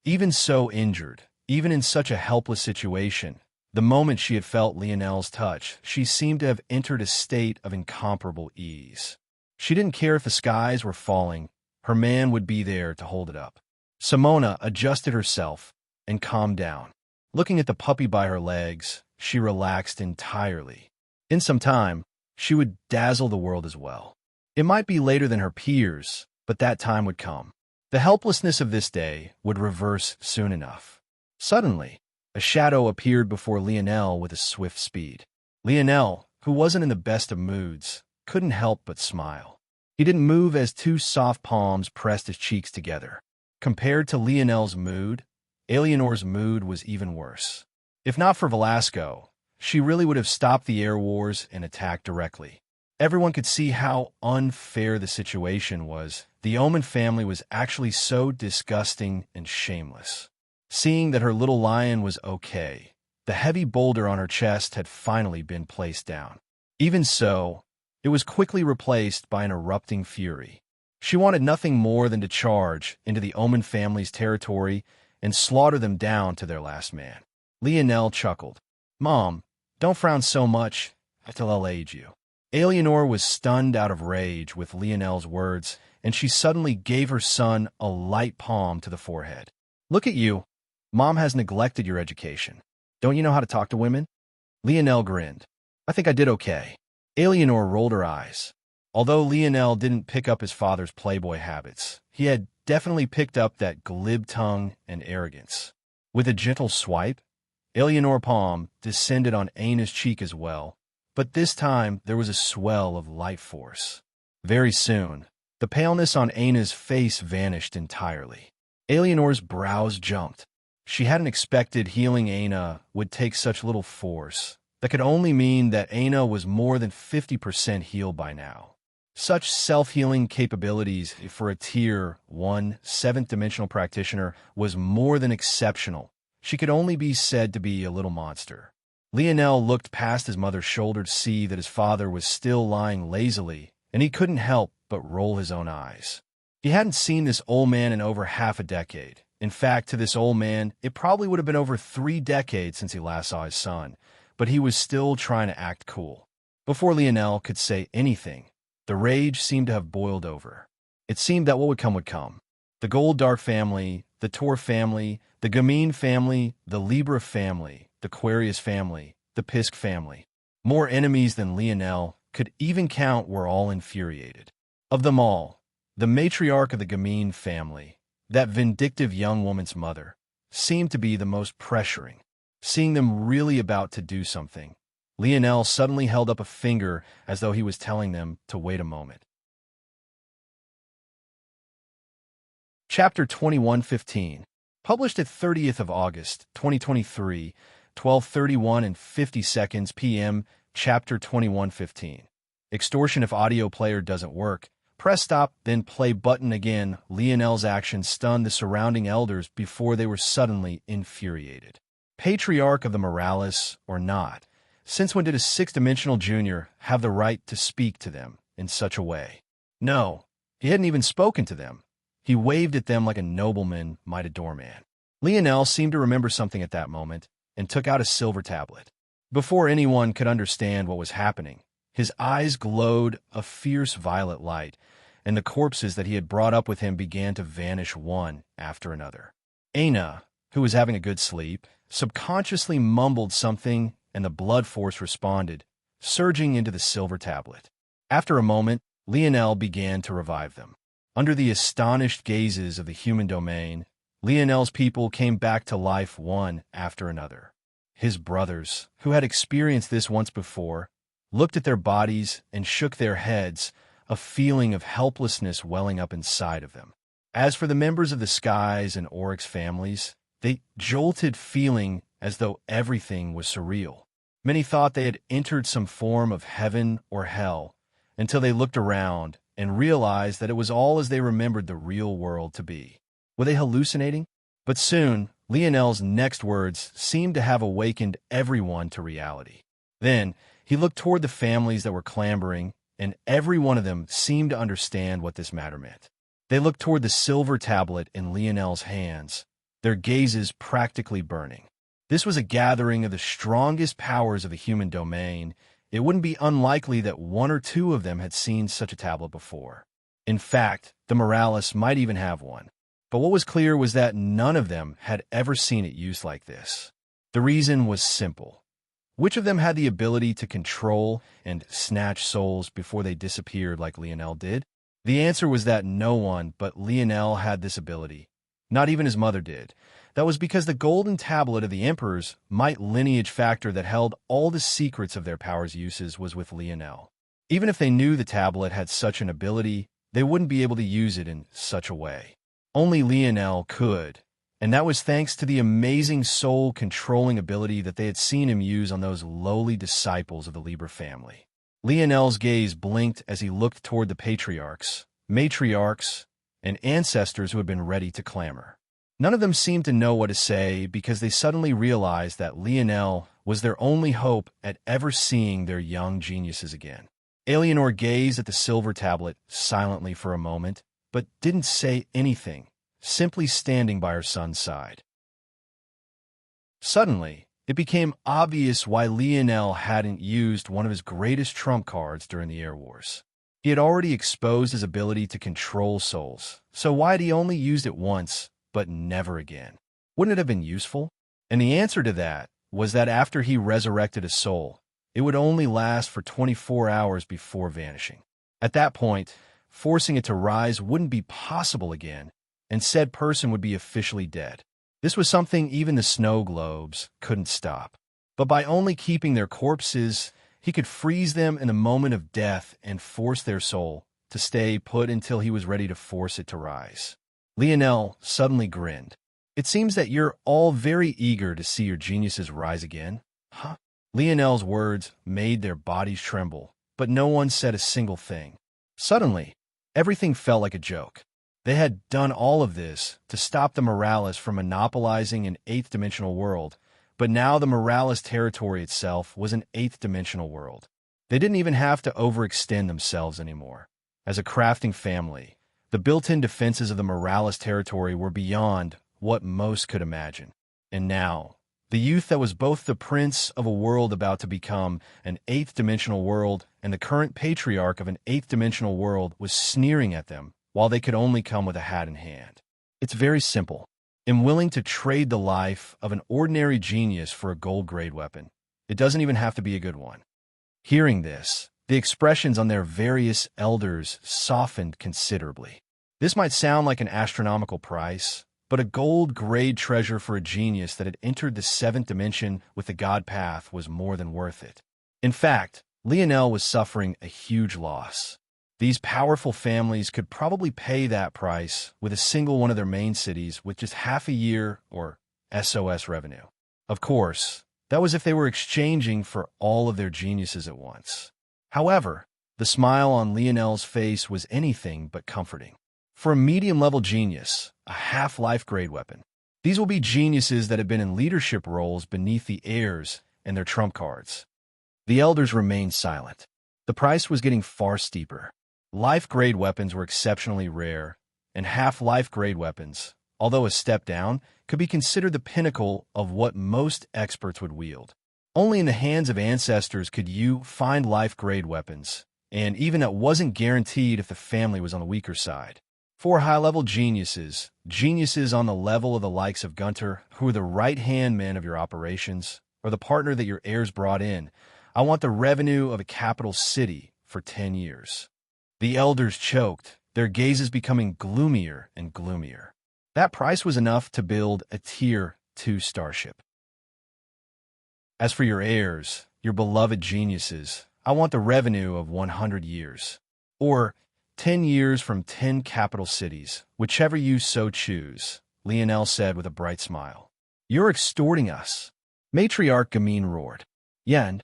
S1: Even so injured, even in such a helpless situation, the moment she had felt Lionel's touch, she seemed to have entered a state of incomparable ease. She didn't care if the skies were falling, her man would be there to hold it up. Simona adjusted herself and calmed down. Looking at the puppy by her legs, she relaxed entirely. In some time, she would dazzle the world as well. It might be later than her peers, but that time would come. The helplessness of this day would reverse soon enough. Suddenly, a shadow appeared before Lionel with a swift speed. Lionel, who wasn't in the best of moods, couldn't help but smile. He didn't move as two soft palms pressed his cheeks together. Compared to Lionel's mood, Eleanor's mood was even worse. If not for Velasco, she really would have stopped the air wars and attacked directly. Everyone could see how unfair the situation was. The Omen family was actually so disgusting and shameless. Seeing that her little lion was okay, the heavy boulder on her chest had finally been placed down. Even so, it was quickly replaced by an erupting fury. She wanted nothing more than to charge into the Omen family's territory and slaughter them down to their last man. Lionel chuckled. "Mom, don't frown so much, I'll aid you." Eleanor was stunned out of rage with Lionel's words, and she suddenly gave her son a light palm to the forehead. "Look at you. Mom has neglected your education. Don't you know how to talk to women?" Lionel grinned. "I think I did okay." Eleanor rolled her eyes. Although Lionel didn't pick up his father's playboy habits, he had definitely picked up that glib tongue and arrogance. With a gentle swipe, Eleanor's palm descended on Aina's cheek as well, but this time there was a swell of life force. Very soon, the paleness on Aina's face vanished entirely. Eleanor's brows jumped. She hadn't expected healing Aina would take such little force. That could only mean that Aina was more than 50% healed by now. Such self-healing capabilities for a Tier 1 7th-dimensional practitioner was more than exceptional. She could only be said to be a little monster. Lionel looked past his mother's shoulder to see that his father was still lying lazily, and he couldn't help but roll his own eyes. He hadn't seen this old man in over half a decade. In fact, to this old man, it probably would have been over 3 decades since he last saw his son, but he was still trying to act cool. Before Lionel could say anything, the rage seemed to have boiled over. It seemed that what would come would come. The Gold-Dark family, the Tor family, the Gamine family, the Libra family, the Aquarius family, the Pisk family. More enemies than Lionel could even count were all infuriated. Of them all, the matriarch of the Gamine family, that vindictive young woman's mother, seemed to be the most pressuring. Seeing them really about to do something, Lionel suddenly held up a finger as though he was telling them to wait a moment. Chapter 2115, published at 30th of August, 2023, 12:31 and 50 seconds p.m., Chapter 2115. Extortion if audio player doesn't work. Press stop, then play button again. Lionel's actions stunned the surrounding elders before they were suddenly infuriated. Patriarch of the Morales or not, since when did a six-dimensional junior have the right to speak to them in such a way? No, he hadn't even spoken to them. He waved at them like a nobleman might a doorman. Lionel seemed to remember something at that moment and took out a silver tablet. Before anyone could understand what was happening, his eyes glowed a fierce violet light, and the corpses that he had brought up with him began to vanish one after another. Aina, who was having a good sleep, subconsciously mumbled something, and the blood force responded, surging into the silver tablet. After a moment, Lionel began to revive them. Under the astonished gazes of the human domain, Lionel's people came back to life one after another. His brothers, who had experienced this once before, looked at their bodies and shook their heads, a feeling of helplessness welling up inside of them. As for the members of the Skies and Oryx families, they jolted, feeling as though everything was surreal. Many thought they had entered some form of heaven or hell, until they looked around and realized that it was all as they remembered the real world to be. Were they hallucinating? But soon, Lionel's next words seemed to have awakened everyone to reality. Then, he looked toward the families that were clambering, and every one of them seemed to understand what this matter meant. They looked toward the silver tablet in Lionel's hands, their gazes practically burning. This was a gathering of the strongest powers of the human domain. It wouldn't be unlikely that one or two of them had seen such a tablet before. In fact, the Morales might even have one. But what was clear was that none of them had ever seen it used like this. The reason was simple. Which of them had the ability to control and snatch souls before they disappeared like Lionel did? The answer was that no one but Lionel had this ability. Not even his mother did. That was because the golden tablet of the Emperor's might lineage factor that held all the secrets of their power's uses was with Lionel. Even if they knew the tablet had such an ability, they wouldn't be able to use it in such a way. Only Lionel could, and that was thanks to the amazing soul-controlling ability that they had seen him use on those lowly disciples of the Libra family. Lionel's gaze blinked as he looked toward the patriarchs, matriarchs, and ancestors who had been ready to clamor. None of them seemed to know what to say because they suddenly realized that Lionel was their only hope at ever seeing their young geniuses again. Eleanor gazed at the silver tablet silently for a moment, but didn't say anything, simply standing by her son's side. Suddenly, it became obvious why Lionel hadn't used one of his greatest trump cards during the Air Wars. He had already exposed his ability to control souls, so why had he only used it once, but never again? Wouldn't it have been useful? And the answer to that was that after he resurrected a soul, it would only last for 24 hours before vanishing. At that point, forcing it to rise wouldn't be possible again, and said person would be officially dead. This was something even the snow globes couldn't stop. But by only keeping their corpses, he could freeze them in a moment of death and force their soul to stay put until he was ready to force it to rise. Lionel suddenly grinned. It seems that you're all very eager to see your geniuses rise again, huh? Lionel's words made their bodies tremble, but no one said a single thing. Suddenly, everything felt like a joke. They had done all of this to stop the Morales from monopolizing an eighth-dimensional world, but now the Morales territory itself was an eighth-dimensional world. They didn't even have to overextend themselves anymore. As a crafting family, the built-in defenses of the Morales territory were beyond what most could imagine. And now, the youth that was both the prince of a world about to become an eighth-dimensional world and the current patriarch of an eighth-dimensional world was sneering at them while they could only come with a hat in hand. It's very simple. I'm willing to trade the life of an ordinary genius for a gold-grade weapon. It doesn't even have to be a good one. Hearing this, the expressions on their various elders softened considerably. This might sound like an astronomical price, but a gold-grade treasure for a genius that had entered the seventh dimension with the God Path was more than worth it. In fact, Lionel was suffering a huge loss. These powerful families could probably pay that price with a single one of their main cities with just half a year or SOS revenue. Of course, that was if they were exchanging for all of their geniuses at once. However, the smile on Lionel's face was anything but comforting. For a medium-level genius, a half-life grade weapon. These will be geniuses that have been in leadership roles beneath the heirs and their trump cards. The elders remained silent. The price was getting far steeper. Life-grade weapons were exceptionally rare, and half-life grade weapons, although a step down, could be considered the pinnacle of what most experts would wield. Only in the hands of ancestors could you find life-grade weapons, and even that wasn't guaranteed if the family was on the weaker side. For high-level geniuses, geniuses on the level of the likes of Gunter, who are the right-hand men of your operations, or the partner that your heirs brought in, I want the revenue of a capital city for 10 years. The elders choked, their gazes becoming gloomier and gloomier. That price was enough to build a Tier 2 starship. As for your heirs, your beloved geniuses, I want the revenue of 100 years. Or 10 years from 10 capital cities, whichever you so choose, Lionel said with a bright smile. You're extorting us. Matriarch Gamine roared. Yen?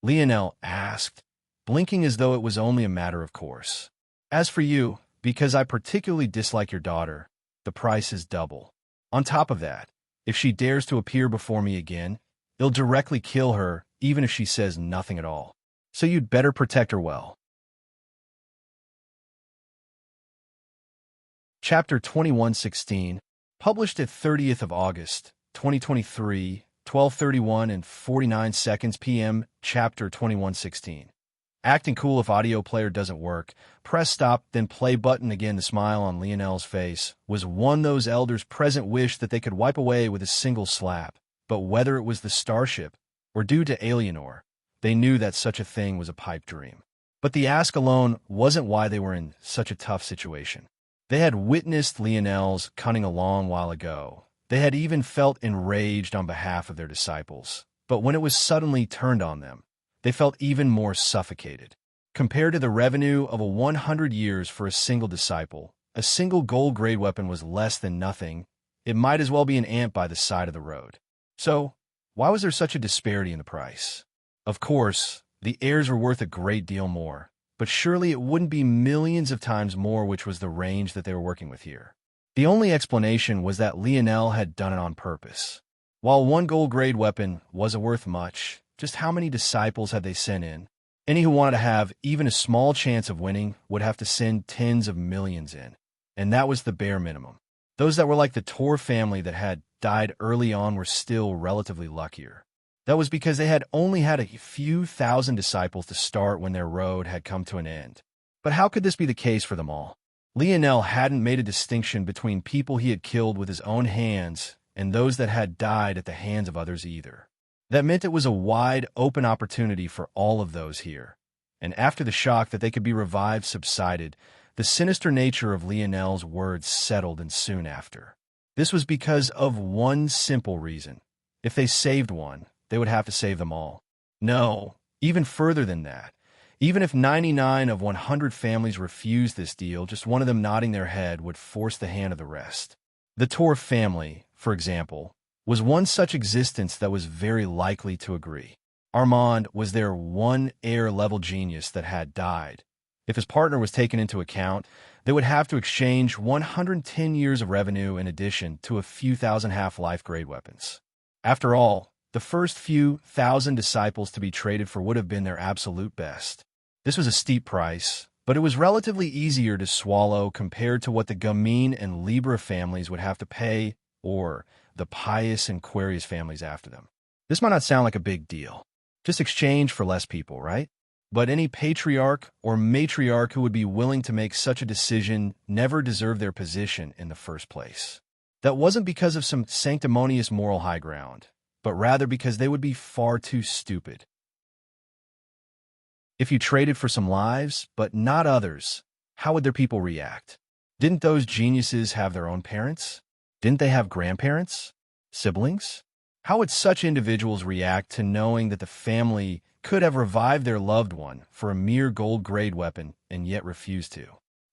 S1: Lionel asked, blinking as though it was only a matter of course. As for you, because I particularly dislike your daughter, the price is double. On top of that, if she dares to appear before me again, I'll directly kill her, even if she says nothing at all. So you'd better protect her well. Chapter 2116, published at 30th of August, 2023, 12:31 and 49 seconds p.m. Chapter 2116. Acting cool if audio player doesn't work. Press stop, then play button again. The smile on Lionel's face was one those elders present wished that they could wipe away with a single slap. But whether it was the starship or due to Alienor, they knew that such a thing was a pipe dream. But the ask alone wasn't why they were in such a tough situation. They had witnessed Lionel's cunning a long while ago. They had even felt enraged on behalf of their disciples. But when it was suddenly turned on them, they felt even more suffocated. Compared to the revenue of 100 years for a single disciple, a single gold-grade weapon was less than nothing. It might as well be an ant by the side of the road. So, why was there such a disparity in the price? Of course, the heirs were worth a great deal more, but surely it wouldn't be millions of times more, which was the range that they were working with here. The only explanation was that Lionel had done it on purpose. While one gold-grade weapon wasn't worth much, just how many disciples had they sent in? Any who wanted to have even a small chance of winning would have to send tens of millions in, and that was the bare minimum. Those that were like the Tor family that had died early on were still relatively luckier. That was because they had only had a few thousand disciples to start when their road had come to an end. But how could this be the case for them all? Lionel hadn't made a distinction between people he had killed with his own hands and those that had died at the hands of others either. That meant it was a wide, open opportunity for all of those here. And after the shock that they could be revived subsided, the sinister nature of Lionel's words settled in soon after. This was because of one simple reason. If they saved one, they would have to save them all. No, even further than that. Even if 99 of 100 families refused this deal, just one of them nodding their head would force the hand of the rest. The Tor family, for example, was one such existence that was very likely to agree. Armand was their one heir-level genius that had died. If his partner was taken into account, they would have to exchange 110 years of revenue in addition to a few thousand half-life grade weapons. After all, the first few thousand disciples to be traded for would have been their absolute best. This was a steep price, but it was relatively easier to swallow compared to what the Gamine and Libra families would have to pay, or the Pius and Quarius families after them. This might not sound like a big deal. Just exchange for less people, right? But any patriarch or matriarch who would be willing to make such a decision never deserved their position in the first place. That wasn't because of some sanctimonious moral high ground, but rather because they would be far too stupid. If you traded for some lives, but not others, how would their people react? Didn't those geniuses have their own parents? Didn't they have grandparents? Siblings? How would such individuals react to knowing that the family could have revived their loved one for a mere gold-grade weapon and yet refused to?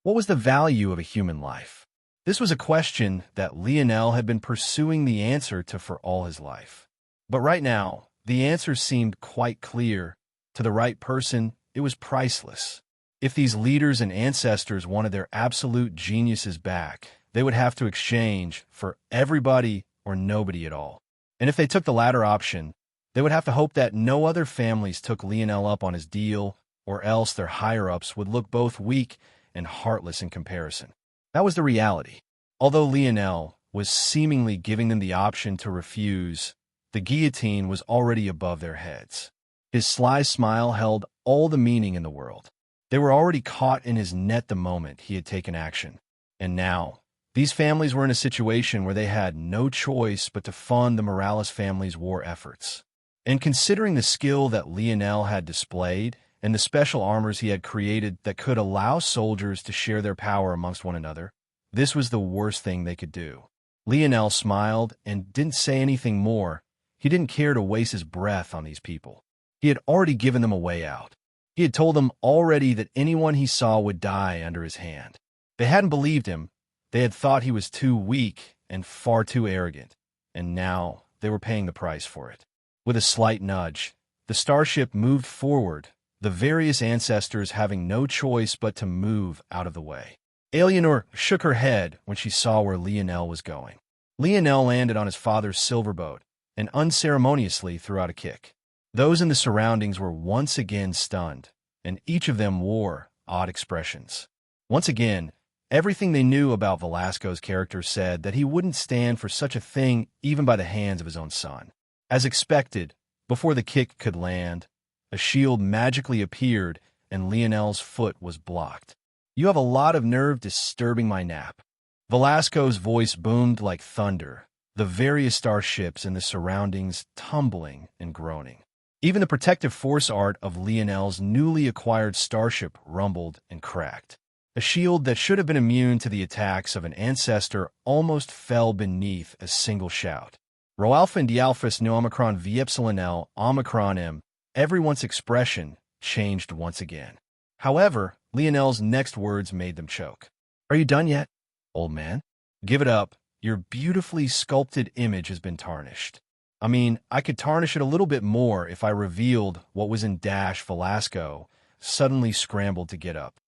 S1: What was the value of a human life? This was a question that Lionel had been pursuing the answer to for all his life. But right now, the answer seemed quite clear. To the right person, it was priceless. If these leaders and ancestors wanted their absolute geniuses back, they would have to exchange for everybody or nobody at all. And if they took the latter option, they would have to hope that no other families took Lionel up on his deal, or else their higher-ups would look both weak and heartless in comparison. That was the reality. Although Lionel was seemingly giving them the option to refuse, the guillotine was already above their heads. His sly smile held all the meaning in the world. They were already caught in his net the moment he had taken action. And now, these families were in a situation where they had no choice but to fund the Morales family's war efforts. And considering the skill that Lionel had displayed and the special armors he had created that could allow soldiers to share their power amongst one another, this was the worst thing they could do. Lionel smiled and didn't say anything more. He didn't care to waste his breath on these people. He had already given them a way out. He had told them already that anyone he saw would die under his hand. They hadn't believed him. They had thought he was too weak and far too arrogant, and now they were paying the price for it. With a slight nudge, the starship moved forward, the various ancestors having no choice but to move out of the way. Eleanor shook her head when she saw where Lionel was going. Lionel landed on his father's silver boat and unceremoniously threw out a kick. Those in the surroundings were once again stunned, and each of them wore odd expressions. Once again, everything they knew about Velasco's character said that he wouldn't stand for such a thing even by the hands of his own son. As expected, before the kick could land, a shield magically appeared and Lionel's foot was blocked. "You have a lot of nerve disturbing my nap." Velasco's voice boomed like thunder, the various starships in the surroundings tumbling and groaning. Even the protective force art of Lionel's newly acquired starship rumbled and cracked. A shield that should have been immune to the attacks of an ancestor almost fell beneath a single shout. Rho Alpha and Dialphus Nu Omicron V Epsilon L Omicron M. Everyone's expression changed once again. However, Lionel's next words made them choke. "Are you done yet, old man? Give it up. Your beautifully sculpted image has been tarnished. I mean, I could tarnish it a little bit more if I revealed what was in dash." Velasco suddenly scrambled to get up.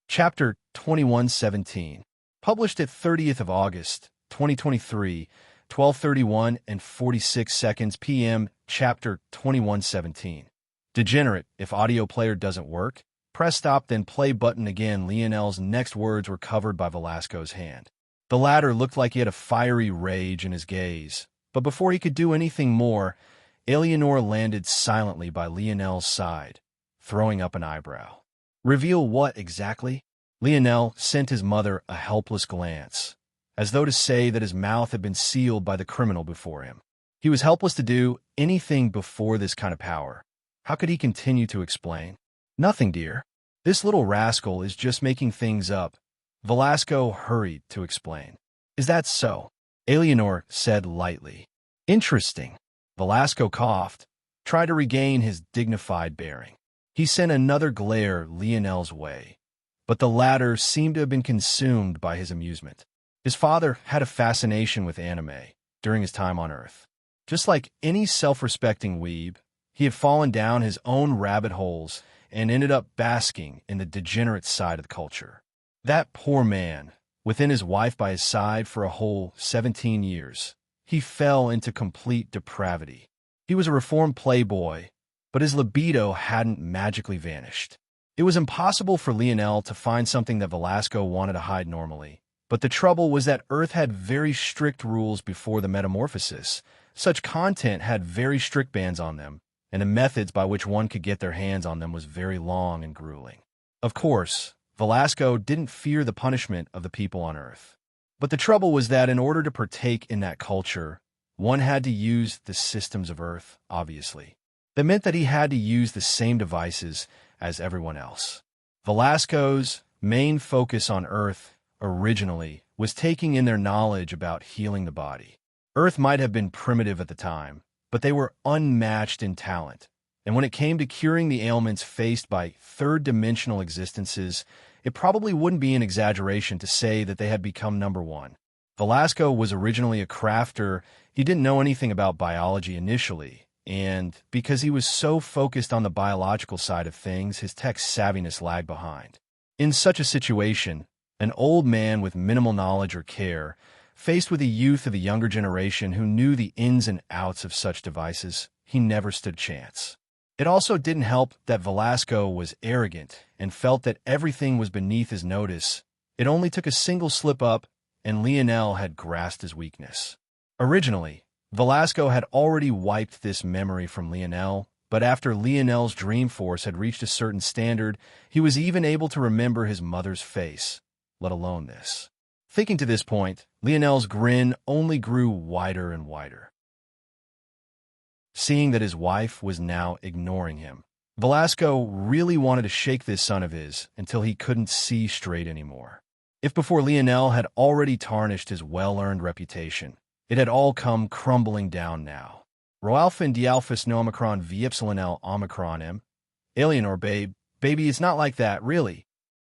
S1: Chapter 2117. Published at 30th of August, 2023, 12:31 and 46 seconds p.m. Chapter 2117. Degenerate, if audio player doesn't work, press stop then play button again. Lionel's next words were covered by Velasco's hand. The latter looked like he had a fiery rage in his gaze, but before he could do anything more, Eleanor landed silently by Lionel's side, throwing up an eyebrow. "Reveal what exactly?" Lionel sent his mother a helpless glance, as though to say that his mouth had been sealed by the criminal before him. He was helpless to do anything before this kind of power. How could he continue to explain? "Nothing, dear. This little rascal is just making things up." Velasco hurried to explain. "Is that so?" Eleanor said lightly. "Interesting." Velasco coughed, tried to regain his dignified bearing. He sent another glare Lionel's way, but the latter seemed to have been consumed by his amusement. His father had a fascination with anime during his time on Earth. Just like any self-respecting weeb, he had fallen down his own rabbit holes and ended up basking in the degenerate side of the culture. That poor man, within his wife by his side for a whole 17 years, he fell into complete depravity. He was a reformed playboy, but his libido hadn't magically vanished. It was impossible for Lionel to find something that Velasco wanted to hide normally. But the trouble was that Earth had very strict rules before the metamorphosis. Such content had very strict bans on them, and the methods by which one could get their hands on them was very long and grueling. Of course, Velasco didn't fear the punishment of the people on Earth. But the trouble was that in order to partake in that culture, one had to use the systems of Earth, obviously. That meant that he had to use the same devices as everyone else. Velasco's main focus on Earth originally was taking in their knowledge about healing the body. Earth might have been primitive at the time, but they were unmatched in talent. And when it came to curing the ailments faced by third-dimensional existences, it probably wouldn't be an exaggeration to say that they had become number one. Velasco was originally a crafter. He didn't know anything about biology initially, and because he was so focused on the biological side of things, his tech savviness lagged behind. In such a situation, an old man with minimal knowledge or care, faced with a youth of the younger generation who knew the ins and outs of such devices, he never stood a chance. It also didn't help that Velasco was arrogant and felt that everything was beneath his notice. It only took a single slip-up, and Lionel had grasped his weakness. Originally, Velasco had already wiped this memory from Lionel, but after Lionel's dream force had reached a certain standard, he was even able to remember his mother's face, let alone this. Thinking to this point, Lionel's grin only grew wider and wider. Seeing that his wife was now ignoring him, Velasco really wanted to shake this son of his until he couldn't see straight anymore. If before Lionel had already tarnished his well-earned reputation, it had all come crumbling down now. Roalphin Dialphus no Omicron V Epsilon L Omicron M. Alienor, baby, it's not like that, really.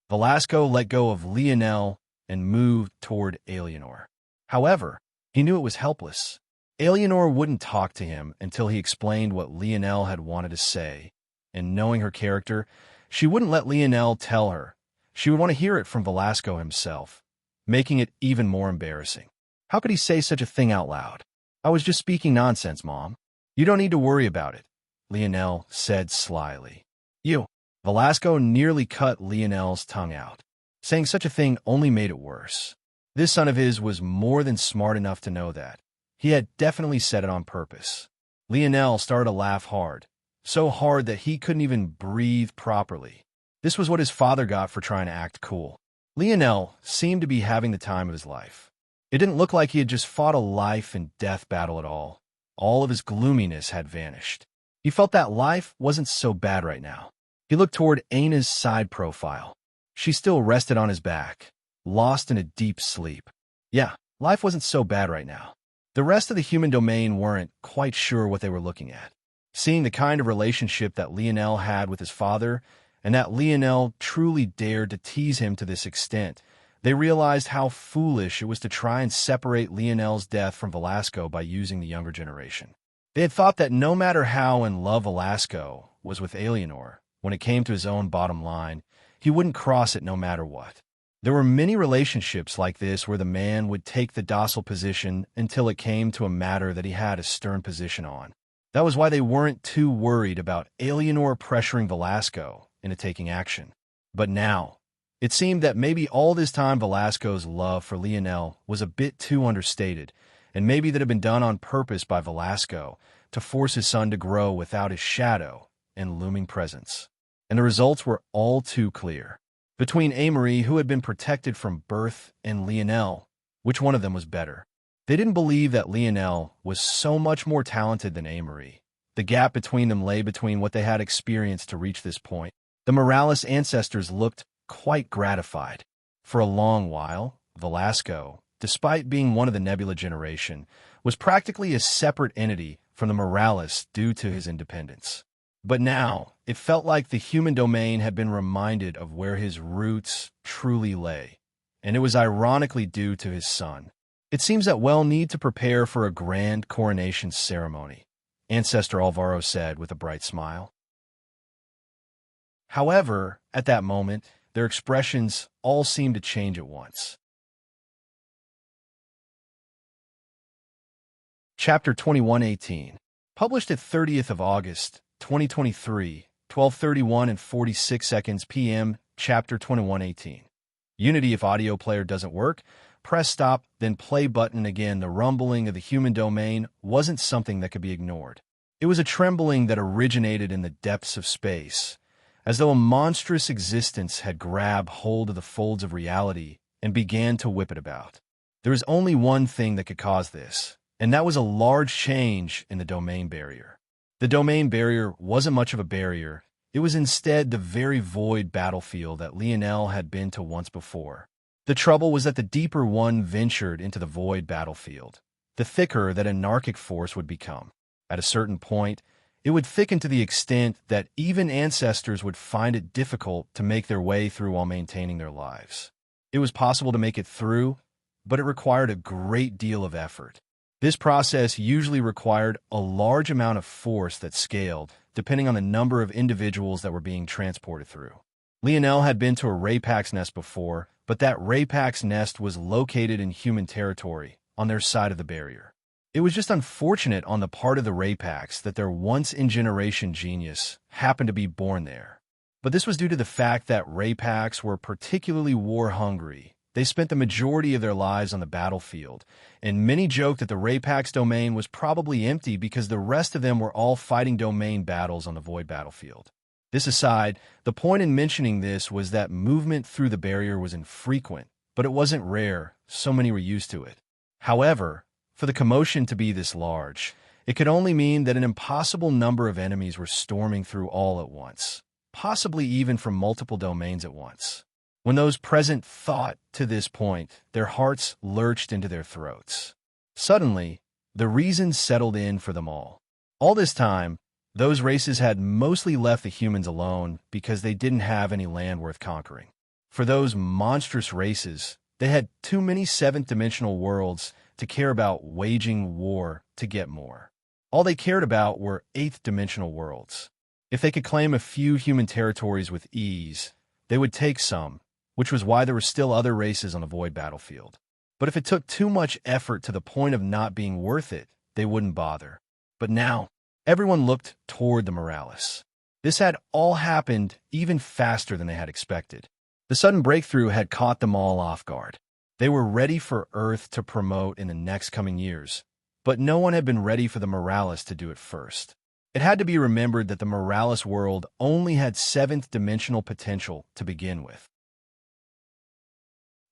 S1: Velasco let go of Lionel and moved toward Alienor. However, he knew it was helpless. Alienor wouldn't talk to him until he explained what Lionel had wanted to say, and knowing her character, she wouldn't let Lionel tell her. She would want to hear it from Velasco himself, making it even more embarrassing. How could he say such a thing out loud? I was just speaking nonsense, Mom. You don't need to worry about it, Lionel said slyly. You. Velasco nearly cut Lionel's tongue out. Saying such a thing only made it worse. This son of his was more than smart enough to know that. He had definitely said it on purpose. Lionel started to laugh hard, so hard that he couldn't even breathe properly. This was what his father got for trying to act cool. Lionel seemed to be having the time of his life. It didn't look like he had just fought a life and death battle at all. All of his gloominess had vanished. He felt that life wasn't so bad right now. He looked toward Aina's side profile. She still rested on his back, lost in a deep sleep. Yeah, life wasn't so bad right now. The rest of the human domain weren't quite sure what they were looking at. Seeing the kind of relationship that Lionel had with his father, and that Lionel truly dared to tease him to this extent, they realized how foolish it was to try and separate Lionel's death from Velasco by using the younger generation. They had thought that no matter how in love Velasco was with Alienor, when it came to his own bottom line, he wouldn't cross it no matter what. There were many relationships like this where the man would take the docile position until it came to a matter that he had a stern position on. That was why they weren't too worried about Alienor pressuring Velasco into taking action. But now, it seemed that maybe all this time Velasco's love for Lionel was a bit too understated, and maybe that had been done on purpose by Velasco to force his son to grow without his shadow and looming presence. And the results were all too clear. Between Amory, who had been protected from birth, and Lionel, which one of them was better? They didn't believe that Lionel was so much more talented than Amory. The gap between them lay between what they had experienced to reach this point. The Morales ancestors looked quite gratified. For a long while, Velasco, despite being one of the Nebula generation, was practically a separate entity from the Morales due to his independence. But now, it felt like the human domain had been reminded of where his roots truly lay, and it was ironically due to his son. It seems that we'll need to prepare for a grand coronation ceremony, Ancestor Alvaro said with a bright smile. However, at that moment, their expressions all seemed to change at once. Chapter 2118, published at 30th of August, 2023, 12:31 and 46 seconds p.m., Chapter 2118. Unity if audio player doesn't work, press stop, then play button again. The rumbling of the human domain wasn't something that could be ignored. It was a trembling that originated in the depths of space, as though a monstrous existence had grabbed hold of the folds of reality and began to whip it about. There was only one thing that could cause this, and that was a large change in the domain barrier. The domain barrier wasn't much of a barrier. It was instead the very void battlefield that Lionel had been to once before. The trouble was that the deeper one ventured into the void battlefield, the thicker that anarchic force would become. At a certain point, it would thicken to the extent that even ancestors would find it difficult to make their way through while maintaining their lives. It was possible to make it through, but it required a great deal of effort. This process usually required a large amount of force that scaled, depending on the number of individuals that were being transported through. Lionel had been to a Raypax nest before, but that Raypax nest was located in human territory, on their side of the barrier. It was just unfortunate on the part of the Raypax that their once-in-generation genius happened to be born there. But this was due to the fact that Raypax were particularly war-hungry. They spent the majority of their lives on the battlefield, and many joked that the Raypax domain was probably empty because the rest of them were all fighting domain battles on the void battlefield. This aside, the point in mentioning this was that movement through the barrier was infrequent, but it wasn't rare, so many were used to it. However, for the commotion to be this large, it could only mean that an impossible number of enemies were storming through all at once, possibly even from multiple domains at once. When those present thought to this point, their hearts lurched into their throats. Suddenly, the reason settled in for them all. All this time, those races had mostly left the humans alone because they didn't have any land worth conquering. For those monstrous races, they had too many seventh-dimensional worlds to care about waging war to get more. All they cared about were eighth-dimensional worlds. If they could claim a few human territories with ease, they would take some, which was why there were still other races on the void battlefield. But if it took too much effort to the point of not being worth it, they wouldn't bother. But now, everyone looked toward the Morales. This had all happened even faster than they had expected. The sudden breakthrough had caught them all off guard. They were ready for Earth to promote in the next coming years, but no one had been ready for the Morales to do it first. It had to be remembered that the Morales world only had seventh-dimensional potential to begin with.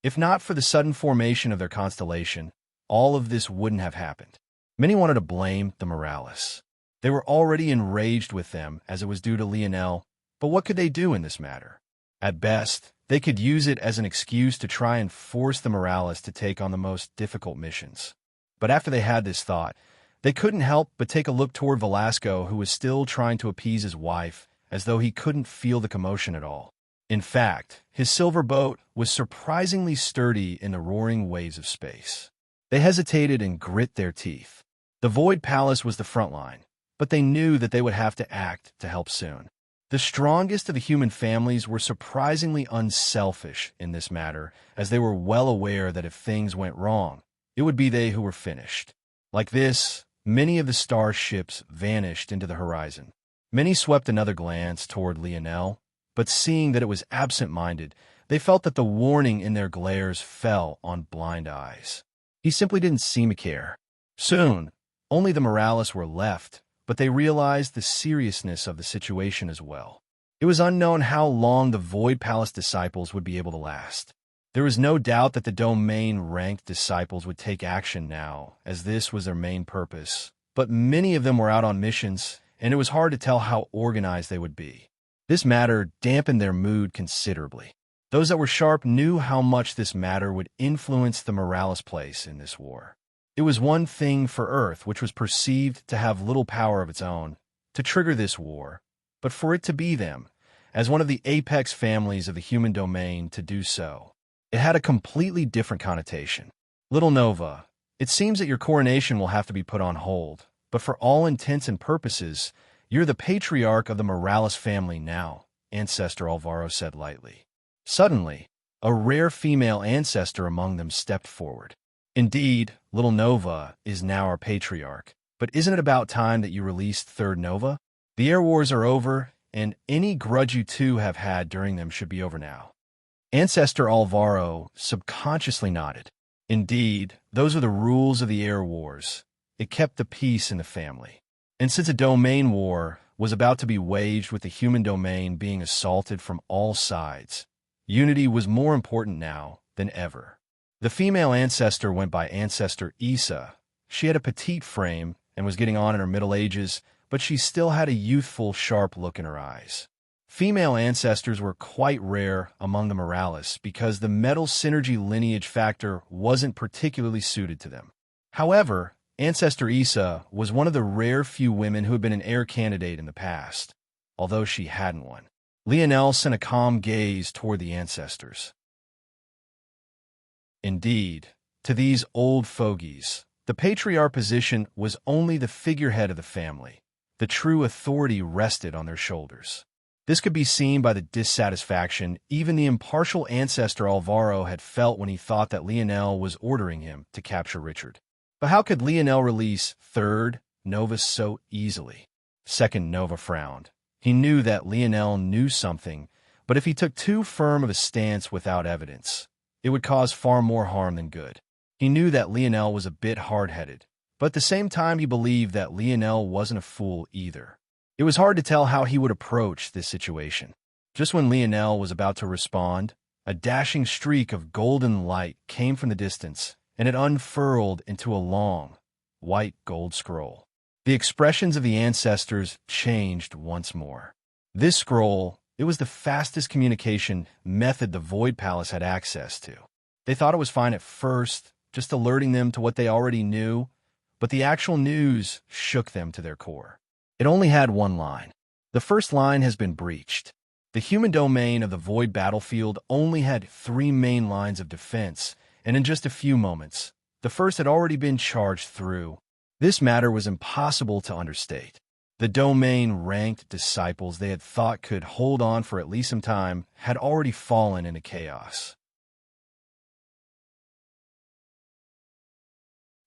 S1: If not for the sudden formation of their constellation, all of this wouldn't have happened. Many wanted to blame the Morales. They were already enraged with them, as it was due to Lionel, but what could they do in this matter? At best, they could use it as an excuse to try and force the Morales to take on the most difficult missions. But after they had this thought, they couldn't help but take a look toward Velasco, who was still trying to appease his wife, as though he couldn't feel the commotion at all. In fact, his silver boat was surprisingly sturdy in the roaring waves of space. They hesitated and grit their teeth. The Void Palace was the front line, but they knew that they would have to act to help soon. The strongest of the human families were surprisingly unselfish in this matter, as they were well aware that if things went wrong, it would be they who were finished. Like this, many of the star ships vanished into the horizon. Many swept another glance toward Lionel, but seeing that it was absent-minded, they felt that the warning in their glares fell on blind eyes. He simply didn't seem to care. Soon, only the Morales were left, but they realized the seriousness of the situation as well. It was unknown how long the Void Palace disciples would be able to last. There was no doubt that the domain-ranked disciples would take action now, as this was their main purpose, but many of them were out on missions, and it was hard to tell how organized they would be. This matter dampened their mood considerably. Those that were sharp knew how much this matter would influence the Morales place in this war. It was one thing for Earth, which was perceived to have little power of its own, to trigger this war, but for it to be them, as one of the apex families of the human domain, to do so. It had a completely different connotation. Little Nova, it seems that your coronation will have to be put on hold, but for all intents and purposes, you're the patriarch of the Morales family now, Ancestor Alvaro said lightly. Suddenly, a rare female ancestor among them stepped forward. Indeed, Little Nova is now our patriarch, but isn't it about time that you released Third Nova? The air wars are over, and any grudge you two have had during them should be over now. Ancestor Alvaro subconsciously nodded. Indeed, those are the rules of the air wars. It kept the peace in the family. And since a domain war was about to be waged with the human domain being assaulted from all sides, unity was more important now than ever. The female ancestor went by Ancestor Issa. She had a petite frame and was getting on in her middle ages, but she still had a youthful, sharp look in her eyes. Female ancestors were quite rare among the Morales because the metal synergy lineage factor wasn't particularly suited to them. However, Ancestor Issa was one of the rare few women who had been an heir candidate in the past, although she hadn't one. Lionel sent a calm gaze toward the ancestors. Indeed, to these old fogies, the patriarch position was only the figurehead of the family. The true authority rested on their shoulders. This could be seen by the dissatisfaction even the impartial ancestor Alvaro had felt when he thought that Lionel was ordering him to capture Richard. But how could Lionel release third Nova so easily? Second Nova frowned. He knew that Lionel knew something, but if he took too firm of a stance without evidence, it would cause far more harm than good. He knew that Lionel was a bit hard-headed, but at the same time he believed that Lionel wasn't a fool either. It was hard to tell how he would approach this situation. Just when Lionel was about to respond, a dashing streak of golden light came from the distance, and it unfurled into a long, white gold scroll. The expressions of the ancestors changed once more. This scroll, it was the fastest communication method the Void Palace had access to. They thought it was fine at first, just alerting them to what they already knew, but the actual news shook them to their core. It only had one line. The first line has been breached. The human domain of the Void battlefield only had 3 main lines of defense, and in just a few moments, the first had already been charged through. This matter was impossible to understate. The domain-ranked disciples they had thought could hold on for at least some time had already fallen into chaos.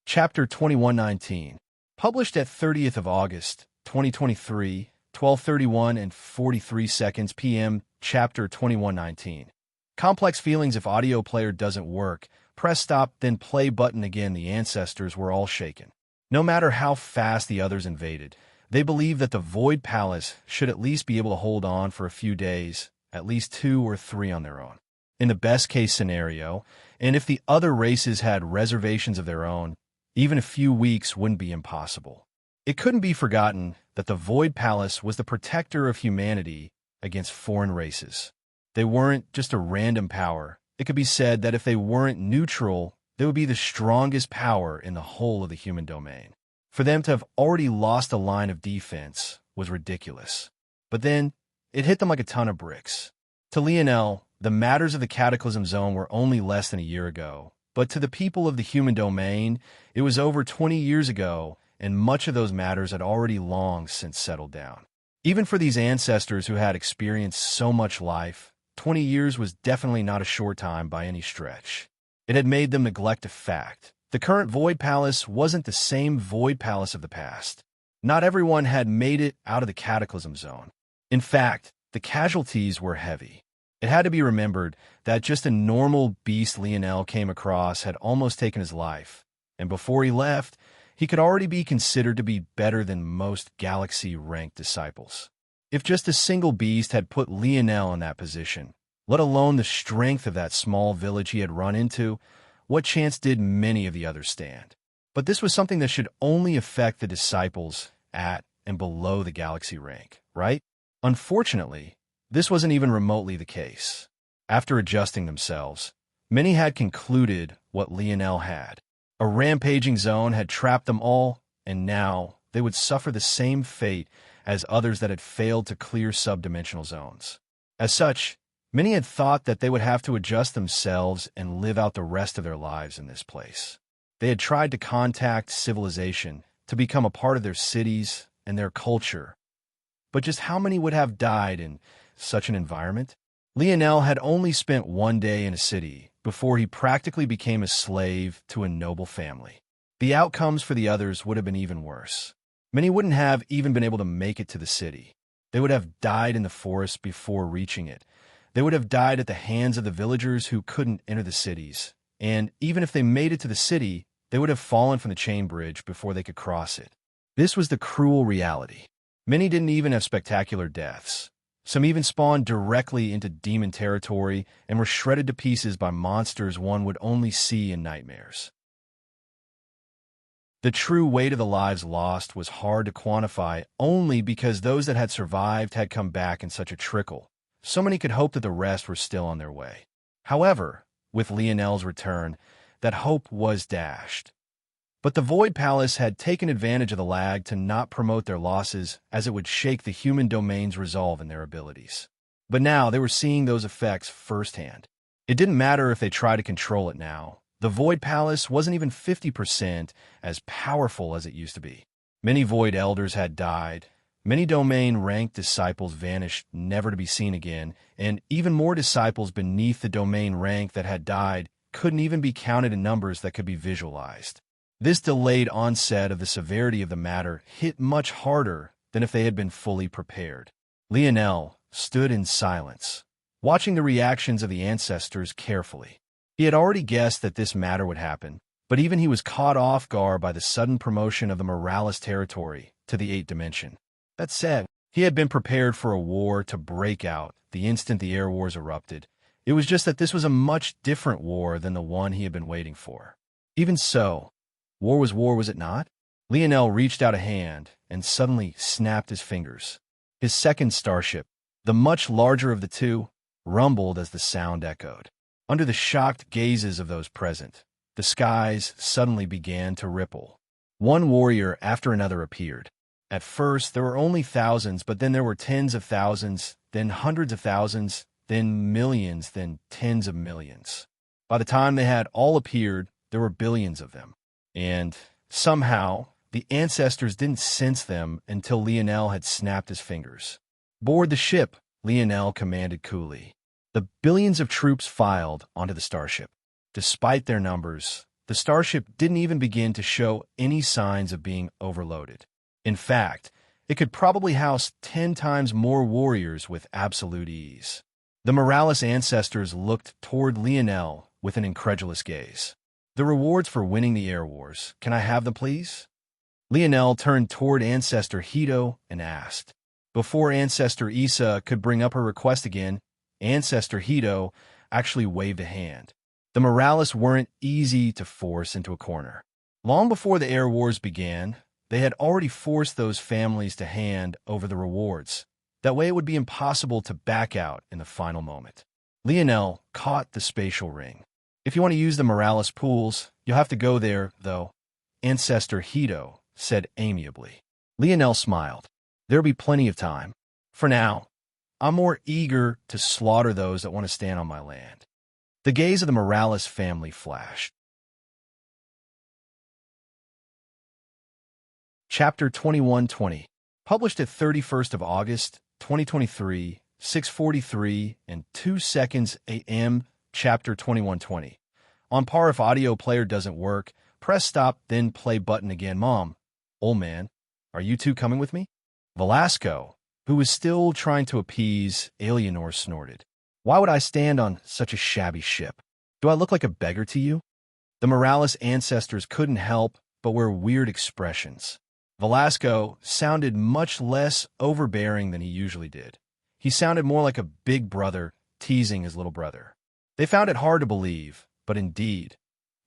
S1: Chapter 2119, published at 30th of August, 2023, 12:31 and 43 seconds p.m. Chapter 2119. Complex feelings if audio player doesn't work. Press stop, then play button again. The ancestors were all shaken. No matter how fast the others invaded, they believed that the Void Palace should at least be able to hold on for a few days, at least 2 or 3 on their own. In the best-case scenario, and if the other races had reservations of their own, even a few weeks wouldn't be impossible. It couldn't be forgotten that the Void Palace was the protector of humanity against foreign races. They weren't just a random power. It could be said that if they weren't neutral, they would be the strongest power in the whole of the human domain. For them to have already lost a line of defense was ridiculous. But then, it hit them like a ton of bricks. To Lionel, the matters of the Cataclysm Zone were only less than a year ago. But to the people of the human domain, it was over 20 years ago, and much of those matters had already long since settled down. Even for these ancestors who had experienced so much life, 20 years was definitely not a short time by any stretch. It had made them neglect a fact. The current Void Palace wasn't the same Void Palace of the past. Not everyone had made it out of the Cataclysm Zone. In fact, the casualties were heavy. It had to be remembered that just a normal beast Lionel came across had almost taken his life, and before he left, he could already be considered to be better than most galaxy-ranked disciples. If just a single beast had put Lionel in that position, let alone the strength of that small village he had run into, what chance did many of the others stand? But this was something that should only affect the disciples at and below the galaxy rank, right? Unfortunately, this wasn't even remotely the case. After adjusting themselves, many had concluded what Lionel had. A rampaging zone had trapped them all, and now they would suffer the same fate as others that had failed to clear subdimensional zones. As such, many had thought that they would have to adjust themselves and live out the rest of their lives in this place. They had tried to contact civilization to become a part of their cities and their culture. But just how many would have died in such an environment? Lionel had only spent 1 day in a city before he practically became a slave to a noble family. The outcomes for the others would have been even worse. Many wouldn't have even been able to make it to the city. They would have died in the forest before reaching it. They would have died at the hands of the villagers who couldn't enter the cities. And even if they made it to the city, they would have fallen from the chain bridge before they could cross it. This was the cruel reality. Many didn't even have spectacular deaths. Some even spawned directly into demon territory and were shredded to pieces by monsters one would only see in nightmares. The true weight of the lives lost was hard to quantify only because those that had survived had come back in such a trickle. So many could hope that the rest were still on their way. However, with Lionel's return, that hope was dashed. But the Void Palace had taken advantage of the lag to not promote their losses, as it would shake the human domain's resolve in their abilities. But now they were seeing those effects firsthand. It didn't matter if they tried to control it now. The Void Palace wasn't even 50% as powerful as it used to be. Many Void Elders had died. Many domain-ranked disciples vanished, never to be seen again, and even more disciples beneath the domain rank that had died couldn't even be counted in numbers that could be visualized. This delayed onset of the severity of the matter hit much harder than if they had been fully prepared. Lionel stood in silence, watching the reactions of the ancestors carefully. He had already guessed that this matter would happen, but even he was caught off guard by the sudden promotion of the Moralis territory to the 8th dimension. That said, he had been prepared for a war to break out the instant the air wars erupted. It was just that this was a much different war than the one he had been waiting for. Even so, war, was it not? Lionel reached out a hand and suddenly snapped his fingers. His second starship, the much larger of the two, rumbled as the sound echoed. Under the shocked gazes of those present, the skies suddenly began to ripple. One warrior after another appeared. At first, there were only thousands, but then there were tens of thousands, then hundreds of thousands, then millions, then tens of millions. By the time they had all appeared, there were billions of them. And somehow, the ancestors didn't sense them until Lionel had snapped his fingers. "Board the ship," Lionel commanded coolly. The billions of troops filed onto the starship. Despite their numbers, the starship didn't even begin to show any signs of being overloaded. In fact, it could probably house 10 times more warriors with absolute ease. The Moralis ancestors looked toward Lionel with an incredulous gaze. "The rewards for winning the air wars, can I have them, please?" Lionel turned toward Ancestor Hito and asked. Before Ancestor Issa could bring up her request again, Ancestor Hito actually waved a hand. The Moralis weren't easy to force into a corner. Long before the air wars began, they had already forced those families to hand over the rewards. That way it would be impossible to back out in the final moment. Lionel caught the spatial ring. "If you want to use the Moralis pools, you'll have to go there, though," Ancestor Hito said amiably. Lionel smiled. "There'll be plenty of time. For now, I'm more eager to slaughter those that want to stand on my land." The gaze of the Moralis family flashed. Chapter 2120, published at 31st of August, 2023, 6:43 and 2 seconds a.m. Chapter 2120. On par if audio player doesn't work, press stop, then play button again. "Mom, old man, are you two coming with me?" Velasco, who was still trying to appease Eleanor, snorted. "Why would I stand on such a shabby ship? Do I look like a beggar to you?" The Moralis ancestors couldn't help but wear weird expressions. Velasco sounded much less overbearing than he usually did. He sounded more like a big brother teasing his little brother. They found it hard to believe, but indeed,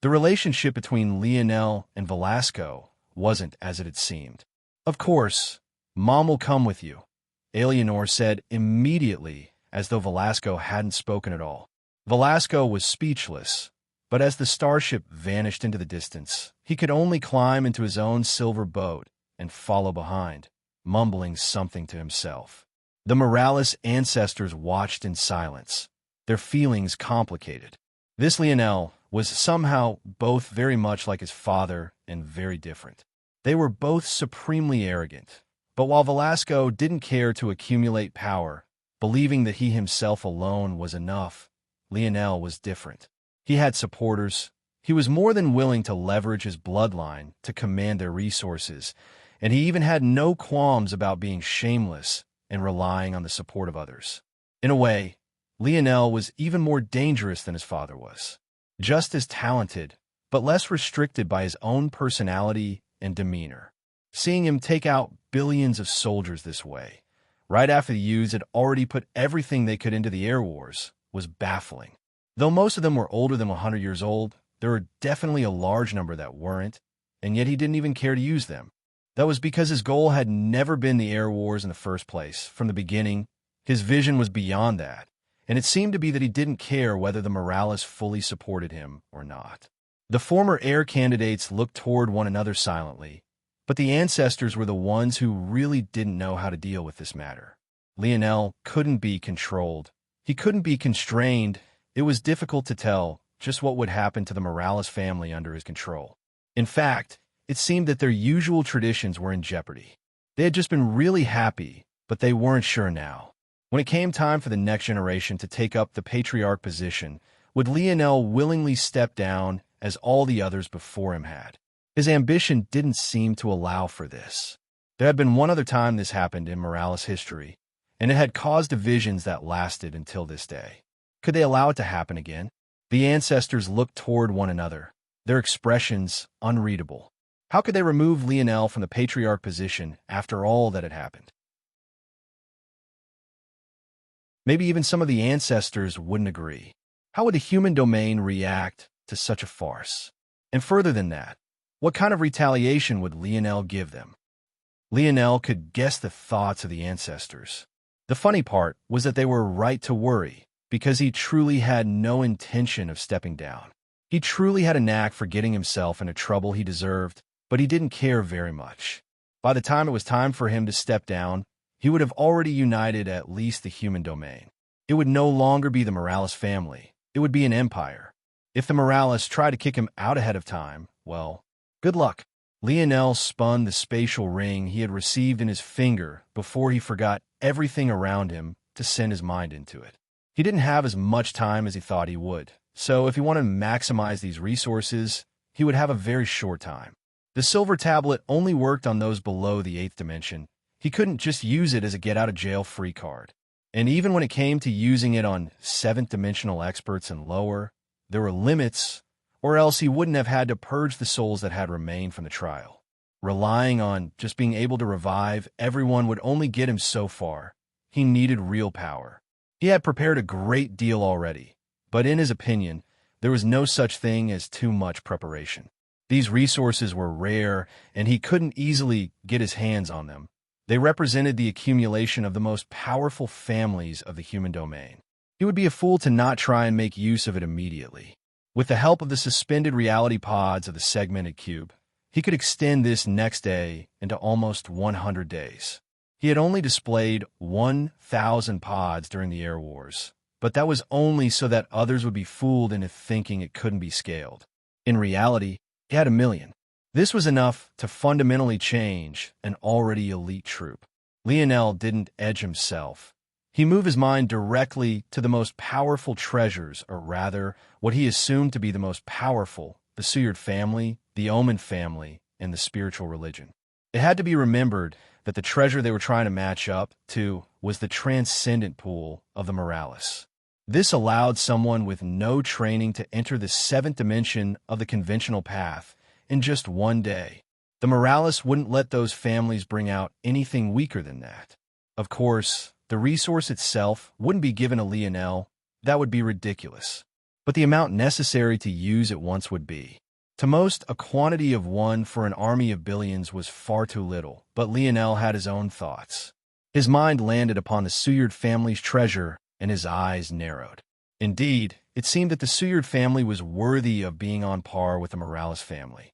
S1: the relationship between Lionel and Velasco wasn't as it had seemed. "Of course, Mom will come with you," Eleanor said immediately, as though Velasco hadn't spoken at all. Velasco was speechless, but as the starship vanished into the distance, he could only climb into his own silver boat and follow behind, mumbling something to himself. The Moralis ancestors watched in silence, their feelings complicated. This Lionel was somehow both very much like his father and very different. They were both supremely arrogant, but while Velasco didn't care to accumulate power, believing that he himself alone was enough, Lionel was different. He had supporters. He was more than willing to leverage his bloodline to command their resources, and he even had no qualms about being shameless and relying on the support of others. In a way, Lionel was even more dangerous than his father was. Just as talented, but less restricted by his own personality and demeanor. Seeing him take out billions of soldiers this way, right after the youths had already put everything they could into the air wars, was baffling. Though most of them were older than 100 years old, there were definitely a large number that weren't, and yet he didn't even care to use them. That was because his goal had never been the air wars in the first place. From the beginning, his vision was beyond that, and it seemed to be that he didn't care whether the Morales fully supported him or not. The former heir candidates looked toward one another silently, but the ancestors were the ones who really didn't know how to deal with this matter. Lionel couldn't be controlled. He couldn't be constrained. It was difficult to tell just what would happen to the Morales family under his control. In fact, it seemed that their usual traditions were in jeopardy. They had just been really happy, but they weren't sure now. When it came time for the next generation to take up the patriarch position, would Lionel willingly step down as all the others before him had? His ambition didn't seem to allow for this. There had been one other time this happened in Morales history, and it had caused divisions that lasted until this day. Could they allow it to happen again? The ancestors looked toward one another, their expressions unreadable. How could they remove Lionel from the patriarch position after all that had happened? Maybe even some of the ancestors wouldn't agree. How would the human domain react to such a farce? And further than that, what kind of retaliation would Lionel give them? Lionel could guess the thoughts of the ancestors. The funny part was that they were right to worry, because he truly had no intention of stepping down. He truly had a knack for getting himself into trouble he deserved, but he didn't care very much. By the time it was time for him to step down, he would have already united at least the human domain. It would no longer be the Morales family. It would be an empire. If the Morales tried to kick him out ahead of time, well, good luck. Lionel spun the spatial ring he had received in his finger before he forgot everything around him to send his mind into it. He didn't have as much time as he thought he would, so if he wanted to maximize these resources, he would have a very short time. The silver tablet only worked on those below the 8th dimension. He couldn't just use it as a get-out-of-jail-free card. And even when it came to using it on 7th-dimensional experts and lower, there were limits, or else he wouldn't have had to purge the souls that had remained from the trial. Relying on just being able to revive everyone would only get him so far. He needed real power. He had prepared a great deal already, but in his opinion, there was no such thing as too much preparation. These resources were rare, and he couldn't easily get his hands on them. They represented the accumulation of the most powerful families of the human domain. He would be a fool to not try and make use of it immediately. With the help of the suspended reality pods of the segmented cube, he could extend this next day into almost 100 days. He had only displayed 1,000 pods during the Air Wars, but that was only so that others would be fooled into thinking it couldn't be scaled. In reality, he had 1,000,000. This was enough to fundamentally change an already elite troop. Lionel didn't edge himself. He moved his mind directly to the most powerful treasures, or rather, what he assumed to be the most powerful, the Suyard family, the Omen family, and the spiritual religion. It had to be remembered that the treasure they were trying to match up to was the transcendent pool of the Morales. This allowed someone with no training to enter the 7th dimension of the conventional path in just one day. The Morales wouldn't let those families bring out anything weaker than that. Of course, the resource itself wouldn't be given to Lionel. That would be ridiculous. But the amount necessary to use at once would be. To most, a quantity of one for an army of billions was far too little, but Lionel had his own thoughts. His mind landed upon the Suyard family's treasure, and his eyes narrowed. Indeed, it seemed that the Suyard family was worthy of being on par with the Morales family.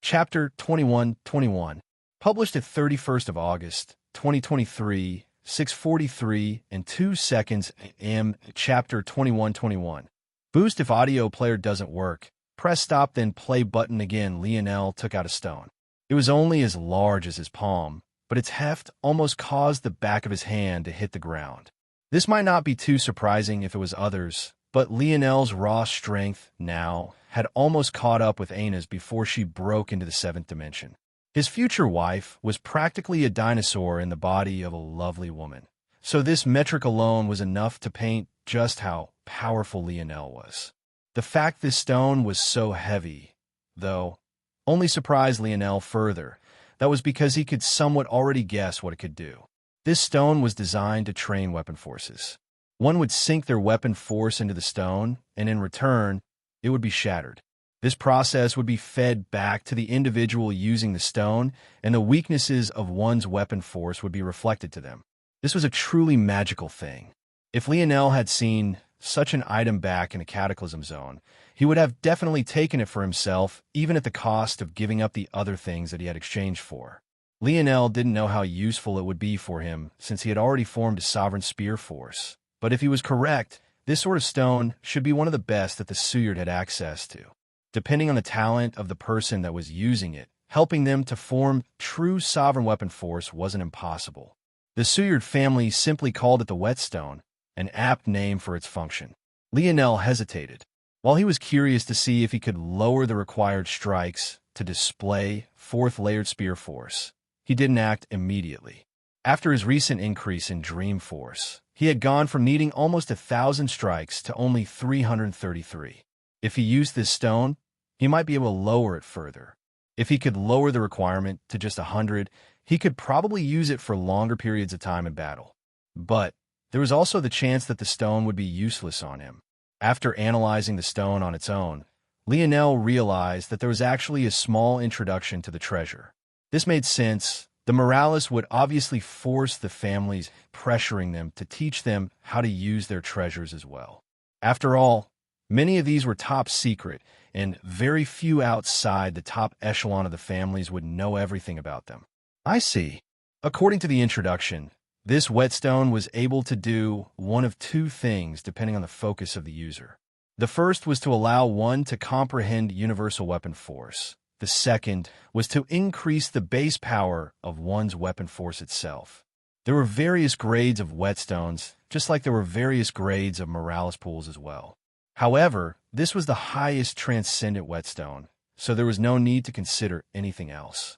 S1: Chapter 2121, published at 31st of August, 2023, 6:43 and 2 seconds a.m. Chapter 2121. Boost if audio player doesn't work. Press stop then play button again. Lionel took out a stone. It was only as large as his palm, but its heft almost caused the back of his hand to hit the ground. This might not be too surprising if it was others, but Lionel's raw strength now had almost caught up with Anna's before she broke into the 7th dimension. His future wife was practically a dinosaur in the body of a lovely woman, so this metric alone was enough to paint just how powerful Lionel was. The fact this stone was so heavy, though, only surprised Lionel further. That was because he could somewhat already guess what it could do. This stone was designed to train weapon forces. One would sink their weapon force into the stone, and in return, it would be shattered. This process would be fed back to the individual using the stone, and the weaknesses of one's weapon force would be reflected to them. This was a truly magical thing. If Lionel had seen such an item back in a Cataclysm zone, he would have definitely taken it for himself, even at the cost of giving up the other things that he had exchanged for. Lionel didn't know how useful it would be for him, since he had already formed a sovereign spear force. But if he was correct, this sort of stone should be one of the best that the Suyard had access to. Depending on the talent of the person that was using it, helping them to form true sovereign weapon force wasn't impossible. The Suyard family simply called it the whetstone, an apt name for its function. Lionel hesitated. While he was curious to see if he could lower the required strikes to display fourth layered spear force, he didn't act immediately. After his recent increase in dream force, he had gone from needing almost 1,000 strikes to only 333. If he used this stone, he might be able to lower it further. If he could lower the requirement to just 100, he could probably use it for longer periods of time in battle. But there was also the chance that the stone would be useless on him. After analyzing the stone on its own, Lionel realized that there was actually a small introduction to the treasure. This made sense. The Morales would obviously force the families, pressuring them to teach them how to use their treasures as well. After all, many of these were top secret, and very few outside the top echelon of the families would know everything about them. I see. According to the introduction, this whetstone was able to do one of two things depending on the focus of the user. The first was to allow one to comprehend universal weapon force. The second was to increase the base power of one's weapon force itself. There were various grades of whetstones, just like there were various grades of Morales pools as well. However, this was the highest transcendent whetstone, so there was no need to consider anything else.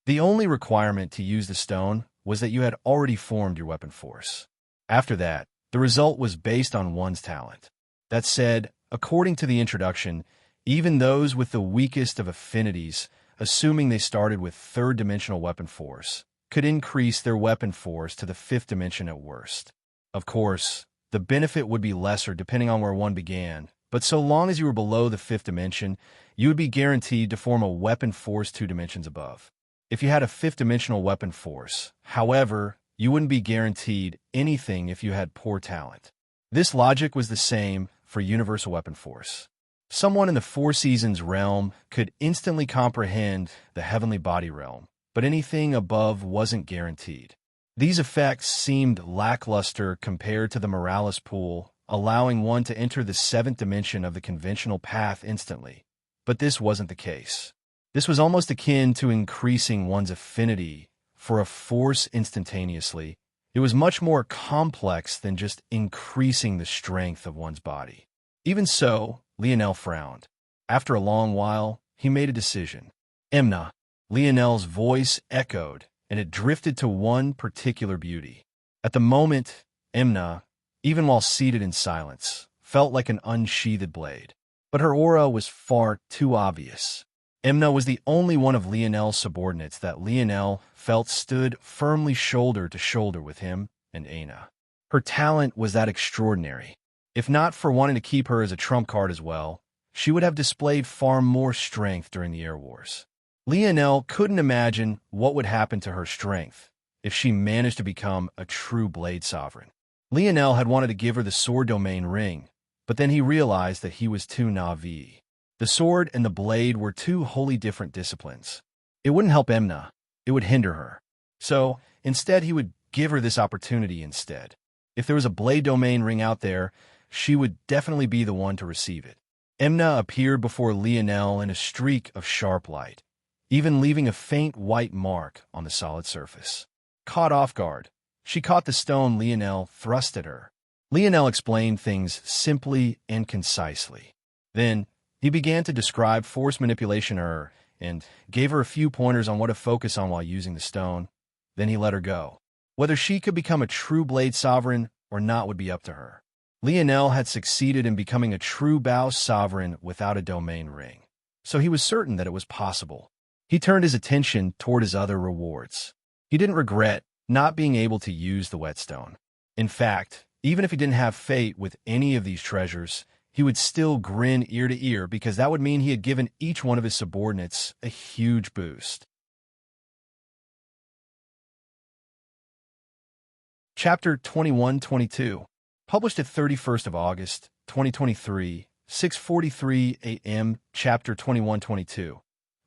S1: The only requirement to use the stone was that you had already formed your weapon force. After that, the result was based on one's talent. That said, according to the introduction, even those with the weakest of affinities, assuming they started with third-dimensional weapon force, could increase their weapon force to the fifth dimension at worst. Of course, the benefit would be lesser depending on where one began, but so long as you were below the fifth dimension, you would be guaranteed to form a weapon force 2 dimensions above. If you had a fifth-dimensional weapon force, however, you wouldn't be guaranteed anything if you had poor talent. This logic was the same for universal weapon force. Someone in the Four Seasons realm could instantly comprehend the heavenly body realm, but anything above wasn't guaranteed. These effects seemed lackluster compared to the Morales pool, allowing one to enter the seventh dimension of the conventional path instantly. But this wasn't the case. This was almost akin to increasing one's affinity for a force instantaneously. It was much more complex than just increasing the strength of one's body. Even so, Lionel frowned. After a long while, he made a decision. Emna. Lionel's voice echoed, and it drifted to one particular beauty. At the moment, Emna, even while seated in silence, felt like an unsheathed blade. But her aura was far too obvious. Emna was the only one of Lionel's subordinates that Lionel felt stood firmly shoulder to shoulder with him and Aina. Her talent was that extraordinary. If not for wanting to keep her as a trump card as well, she would have displayed far more strength during the Air Wars. Lionel couldn't imagine what would happen to her strength if she managed to become a true Blade Sovereign. Lionel had wanted to give her the Sword Domain ring, but then he realized that he was too naive. The sword and the blade were two wholly different disciplines. It wouldn't help Emna. It would hinder her. So, instead, he would give her this opportunity instead. If there was a Blade Domain ring out there, she would definitely be the one to receive it. Emna appeared before Lionel in a streak of sharp light, even leaving a faint white mark on the solid surface. Caught off guard, she caught the stone Lionel thrust at her. Lionel explained things simply and concisely. Then, he began to describe force manipulation to her and gave her a few pointers on what to focus on while using the stone. Then he let her go. Whether she could become a true Blade Sovereign or not would be up to her. Lionel had succeeded in becoming a true Bow Sovereign without a domain ring, so he was certain that it was possible. He turned his attention toward his other rewards. He didn't regret not being able to use the whetstone. In fact, even if he didn't have fate with any of these treasures, he would still grin ear to ear because that would mean he had given each one of his subordinates a huge boost. Chapter 2122, published at 31st of August, 2023, 6:43 a.m. Chapter 2122.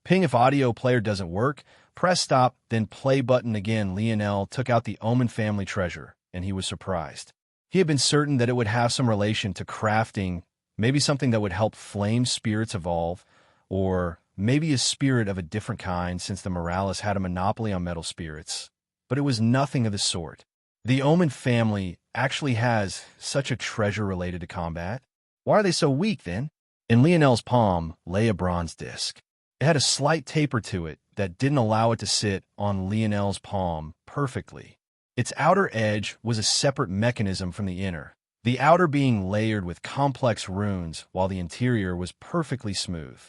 S1: Ping if audio player doesn't work, press stop, then play button again. Lionel took out the Omen family treasure, and he was surprised. He had been certain that it would have some relation to crafting, maybe something that would help flame spirits evolve, or maybe a spirit of a different kind since the Morales had a monopoly on metal spirits. But it was nothing of the sort. The Omen family actually has such a treasure related to combat. Why are they so weak, then? In Lionel's palm lay a bronze disc. It had a slight taper to it that didn't allow it to sit on Lionel's palm perfectly. Its outer edge was a separate mechanism from the inner, the outer being layered with complex runes while the interior was perfectly smooth.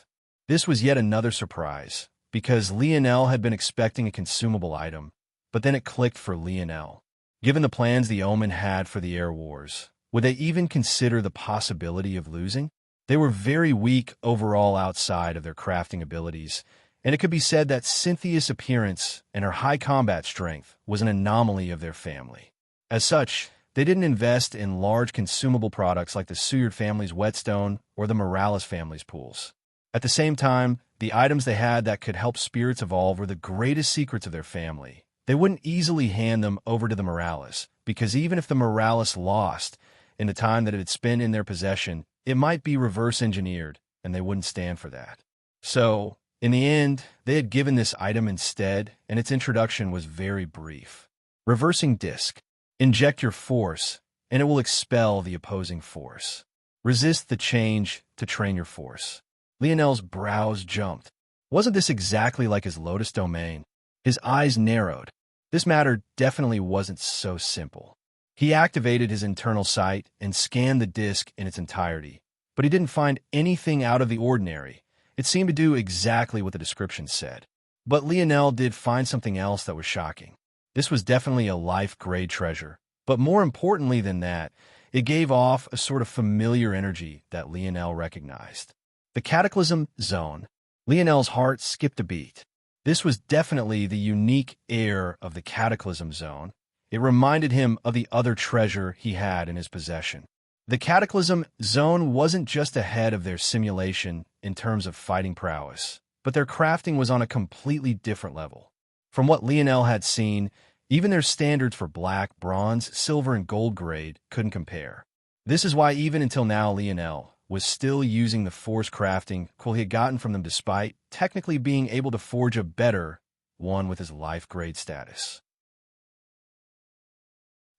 S1: This was yet another surprise, because Lionel had been expecting a consumable item, but then it clicked for Lionel. Given the plans the Omen had for the Air Wars, would they even consider the possibility of losing? They were very weak overall outside of their crafting abilities, and it could be said that Cynthia's appearance and her high combat strength was an anomaly of their family. As such, they didn't invest in large consumable products like the Seward family's whetstone or the Morales family's pools. At the same time, the items they had that could help spirits evolve were the greatest secrets of their family. They wouldn't easily hand them over to the Morales, because even if the Morales lost in the time that it had spent in their possession, it might be reverse engineered, and they wouldn't stand for that. So, in the end, they had given this item instead, and its introduction was very brief. Reversing disc. Inject your force, and it will expel the opposing force. Resist the change to train your force. Lionel's brows jumped. Wasn't this exactly like his Lotus domain? His eyes narrowed. This matter definitely wasn't so simple. He activated his internal sight and scanned the disc in its entirety, but he didn't find anything out of the ordinary. It seemed to do exactly what the description said. But Lionel did find something else that was shocking. This was definitely a life-grade treasure, but more importantly than that, it gave off a sort of familiar energy that Lionel recognized. The Cataclysm Zone. Lionel's heart skipped a beat. This was definitely the unique air of the Cataclysm Zone. It reminded him of the other treasure he had in his possession. The Cataclysm Zone wasn't just ahead of their simulation in terms of fighting prowess, but their crafting was on a completely different level. From what Lionel had seen, even their standards for black, bronze, silver, and gold grade couldn't compare. This is why even until now Lionel was still using the force crafting he had gotten from them despite technically being able to forge a better one with his life grade status.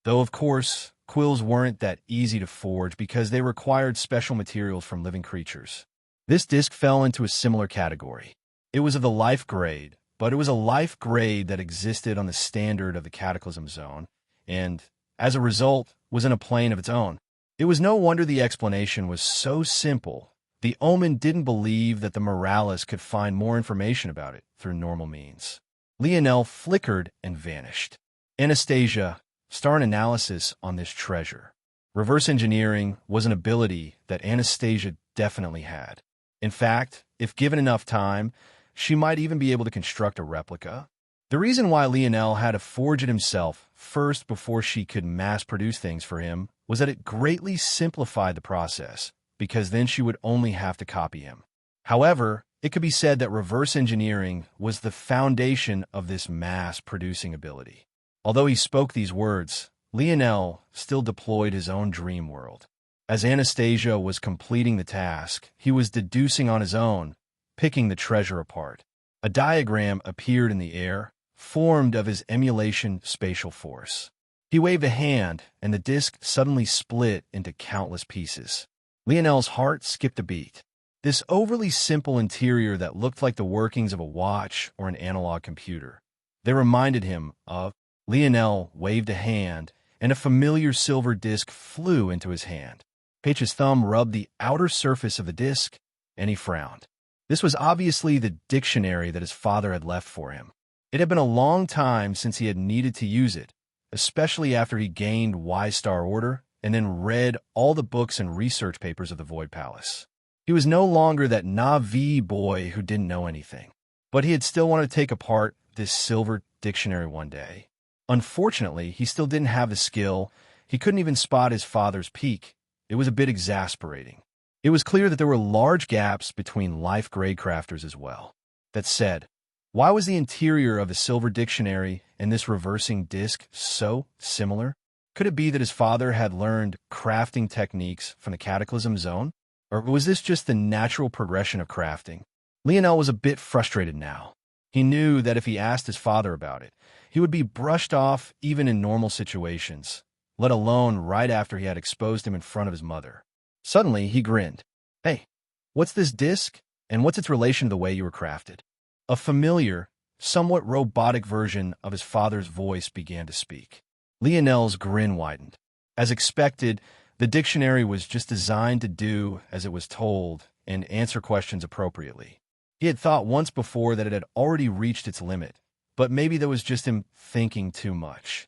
S1: Though, of course, quills weren't that easy to forge because they required special materials from living creatures. This disc fell into a similar category. It was of the life grade, but it was a life grade that existed on the standard of the Cataclysm Zone, and, as a result, was in a plane of its own. It was no wonder the explanation was so simple. The Omen didn't believe that the Morales could find more information about it through normal means. Lionel flickered and vanished. Anastasia, start an analysis on this treasure. Reverse engineering was an ability that Anastasia definitely had. In fact, if given enough time, she might even be able to construct a replica. The reason why Lionel had to forge it himself first before she could mass-produce things for him was that it greatly simplified the process, because then she would only have to copy him. However, it could be said that reverse engineering was the foundation of this mass-producing ability. Although he spoke these words, Lionel still deployed his own dream world. As Anastasia was completing the task, he was deducing on his own, picking the treasure apart. A diagram appeared in the air, formed of his emulation spatial force. He waved a hand, and the disc suddenly split into countless pieces. Lionel's heart skipped a beat. This overly simple interior that looked like the workings of a watch or an analog computer. They reminded him of. Lionel waved a hand, and a familiar silver disc flew into his hand. Page's thumb rubbed the outer surface of the disc, and he frowned. This was obviously the dictionary that his father had left for him. It had been a long time since he had needed to use it, especially after he gained Y-Star Order and then read all the books and research papers of the Void Palace. He was no longer that Na'vi boy who didn't know anything, but he had still wanted to take apart this silver dictionary one day. Unfortunately, he still didn't have the skill. He couldn't even spot his father's peak. It was a bit exasperating. It was clear that there were large gaps between life-grade crafters as well. That said, why was the interior of a silver dictionary and this reversing disc so similar? Could it be that his father had learned crafting techniques from the Cataclysm Zone? Or was this just the natural progression of crafting? Lionel was a bit frustrated now. He knew that if he asked his father about it, he would be brushed off even in normal situations, let alone right after he had exposed him in front of his mother. Suddenly, he grinned. "Hey, what's this disc, and what's its relation to the way you were crafted?" A familiar, somewhat robotic version of his father's voice began to speak. Lionel's grin widened. As expected, the dictionary was just designed to do as it was told and answer questions appropriately. He had thought once before that it had already reached its limit, but maybe that was just him thinking too much.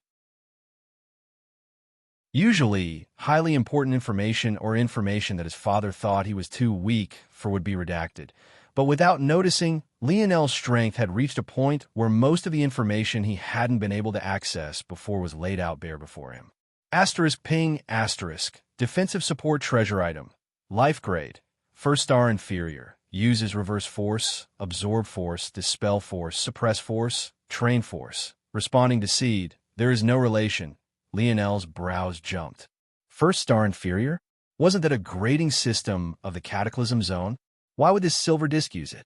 S1: Usually, highly important information or information that his father thought he was too weak for would be redacted. But without noticing, Lionel's strength had reached a point where most of the information he hadn't been able to access before was laid out bare before him. *ping***, defensive support treasure item, life grade, 1st star inferior, uses reverse force, absorb force, dispel force, suppress force, train force, responding to seed, there is no relation. Lionel's brows jumped. 1st star inferior? Wasn't that a grading system of the Cataclysm Zone? Why would this silver disc use it?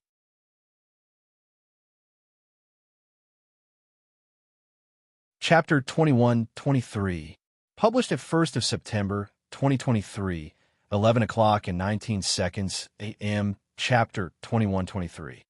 S1: Chapter 21-23. Published at 1st of September, 2023, 11 o'clock and 19 seconds a.m., Chapter 21-23.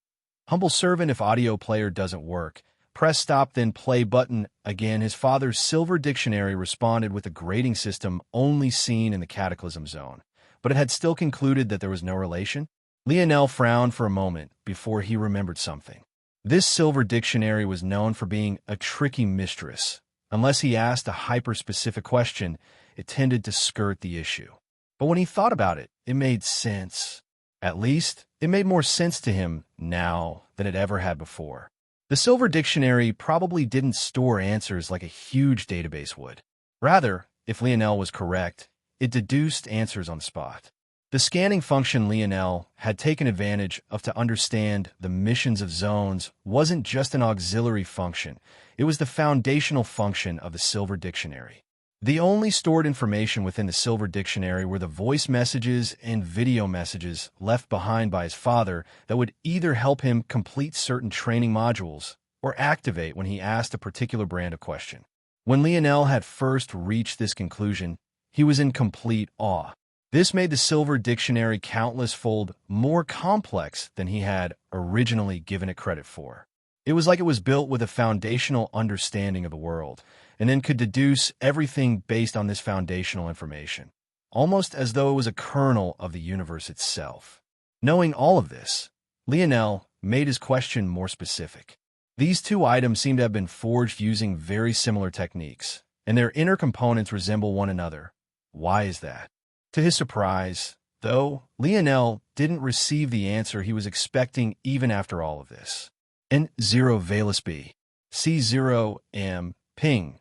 S1: Humble servant, if audio player doesn't work, press stop then play button. Again, his father's silver dictionary responded with a grading system only seen in the Cataclysm Zone, but it had still concluded that there was no relation. Lionel frowned for a moment before he remembered something. This silver dictionary was known for being a tricky mistress. Unless he asked a hyper-specific question, it tended to skirt the issue. But when he thought about it, it made sense. At least, it made more sense to him now than it ever had before. The silver dictionary probably didn't store answers like a huge database would. Rather, if Lionel was correct, it deduced answers on the spot. The scanning function Lionel had taken advantage of to understand the missions of zones wasn't just an auxiliary function, it was the foundational function of the Silver Dictionary. The only stored information within the Silver Dictionary were the voice messages and video messages left behind by his father that would either help him complete certain training modules or activate when he asked a particular brand of question. When Lionel had first reached this conclusion, he was in complete awe. This made the Silver Dictionary countless-fold more complex than he had originally given it credit for. It was like it was built with a foundational understanding of the world, and then could deduce everything based on this foundational information, almost as though it was a kernel of the universe itself. Knowing all of this, Lionel made his question more specific. These two items seem to have been forged using very similar techniques, and their inner components resemble one another. Why is that? To his surprise, though, Lionel didn't receive the answer he was expecting even after all of this. N0 Valus B. C0M Ping.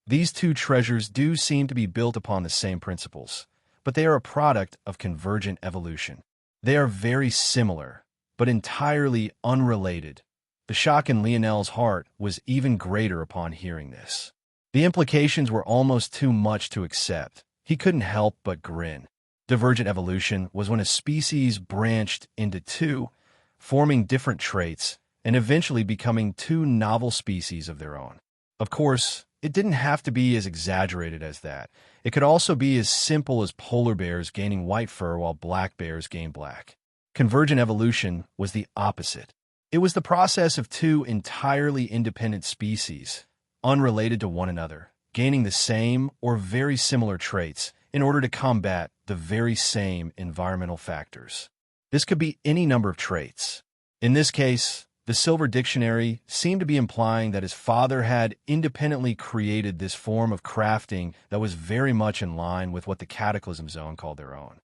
S1: These two treasures do seem to be built upon the same principles, but they are a product of convergent evolution. They are very similar, but entirely unrelated. The shock in Lionel's heart was even greater upon hearing this. The implications were almost too much to accept. He couldn't help but grin. Divergent evolution was when a species branched into two, forming different traits, and eventually becoming two novel species of their own. Of course, it didn't have to be as exaggerated as that. It could also be as simple as polar bears gaining white fur while black bears gain black. Convergent evolution was the opposite. It was the process of two entirely independent species, unrelated to one another, gaining the same or very similar traits in order to combat the very same environmental factors. This could be any number of traits. In this case, The Silver Dictionary seemed to be implying that his father had independently created this form of crafting that was very much in line with what the Cataclysm Zone called their own.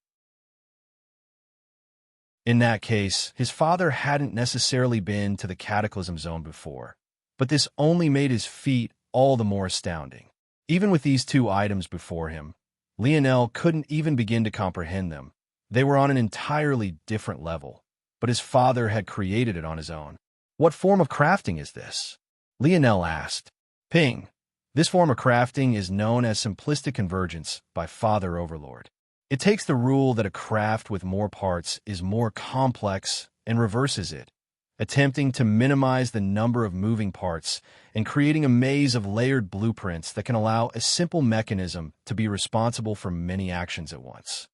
S1: In that case, his father hadn't necessarily been to the Cataclysm Zone before, but this only made his feat all the more astounding. Even with these two items before him, Lionel couldn't even begin to comprehend them. They were on an entirely different level, but his father had created it on his own. What form of crafting is this? Lionel asked. Ping. This form of crafting is known as simplistic convergence by Father Overlord. It takes the rule that a craft with more parts is more complex and reverses it, attempting to minimize the number of moving parts and creating a maze of layered blueprints that can allow a simple mechanism to be responsible for many actions at once.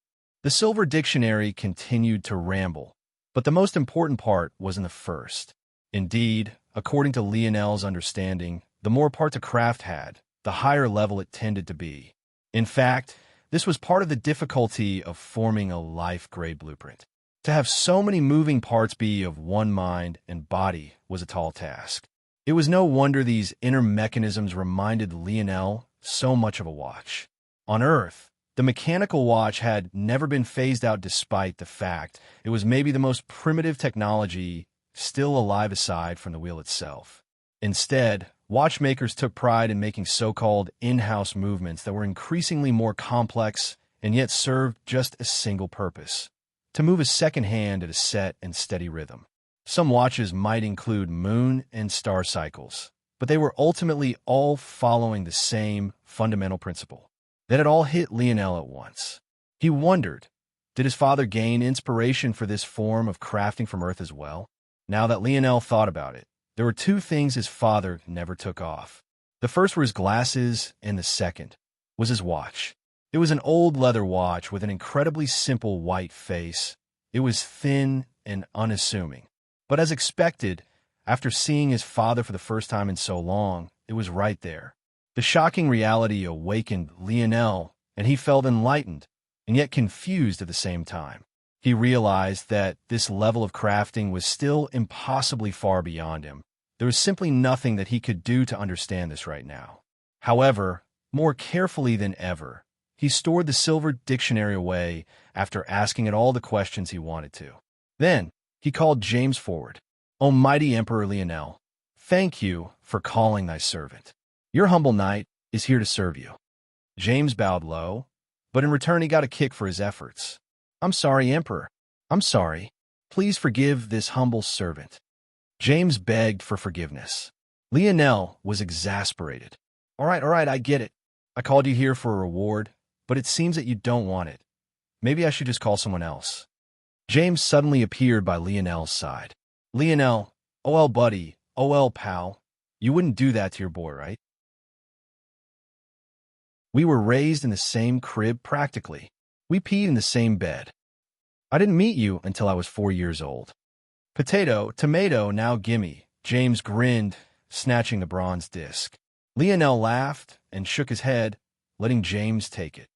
S1: The Silver Dictionary continued to ramble, but the most important part was in the first. Indeed, according to Lionel's understanding, the more parts a craft had, the higher level it tended to be. In fact, this was part of the difficulty of forming a life-grade blueprint. To have so many moving parts be of one mind and body was a tall task. It was no wonder these inner mechanisms reminded Lionel so much of a watch. On Earth, the mechanical watch had never been phased out despite the fact it was maybe the most primitive technology still alive aside from the wheel itself. Instead, watchmakers took pride in making so-called in-house movements that were increasingly more complex and yet served just a single purpose: to move a second hand at a set and steady rhythm. Some watches might include moon and star cycles, but they were ultimately all following the same fundamental principle. That it all hit Lionel at once. He wondered, did his father gain inspiration for this form of crafting from Earth as well? Now that Lionel thought about it, there were two things his father never took off. The first were his glasses, and the second was his watch. It was an old leather watch with an incredibly simple white face. It was thin and unassuming. But as expected, after seeing his father for the first time in so long, it was right there. The shocking reality awakened Lionel, and he felt enlightened, and yet confused at the same time. He realized that this level of crafting was still impossibly far beyond him. There was simply nothing that he could do to understand this right now. However, more carefully than ever, he stored the Silver Dictionary away after asking it all the questions he wanted to. Then, he called James forward. "O mighty Emperor Lionel, thank you for calling thy servant. Your humble knight is here to serve you." James bowed low, but in return he got a kick for his efforts. "I'm sorry, Emperor. I'm sorry. Please forgive this humble servant." James begged for forgiveness. Lionel was exasperated. All right, I get it. I called you here for a reward, but it seems that you don't want it. Maybe I should just call someone else." James suddenly appeared by Lionel's side. "Lionel, OL buddy, OL pal, you wouldn't do that to your boy, right? We were raised in the same crib practically. We peed in the same bed. I didn't meet you until I was 4 years old. Potato, tomato, now gimme." James grinned, snatching the bronze disc. Lionel laughed and shook his head, letting James take it.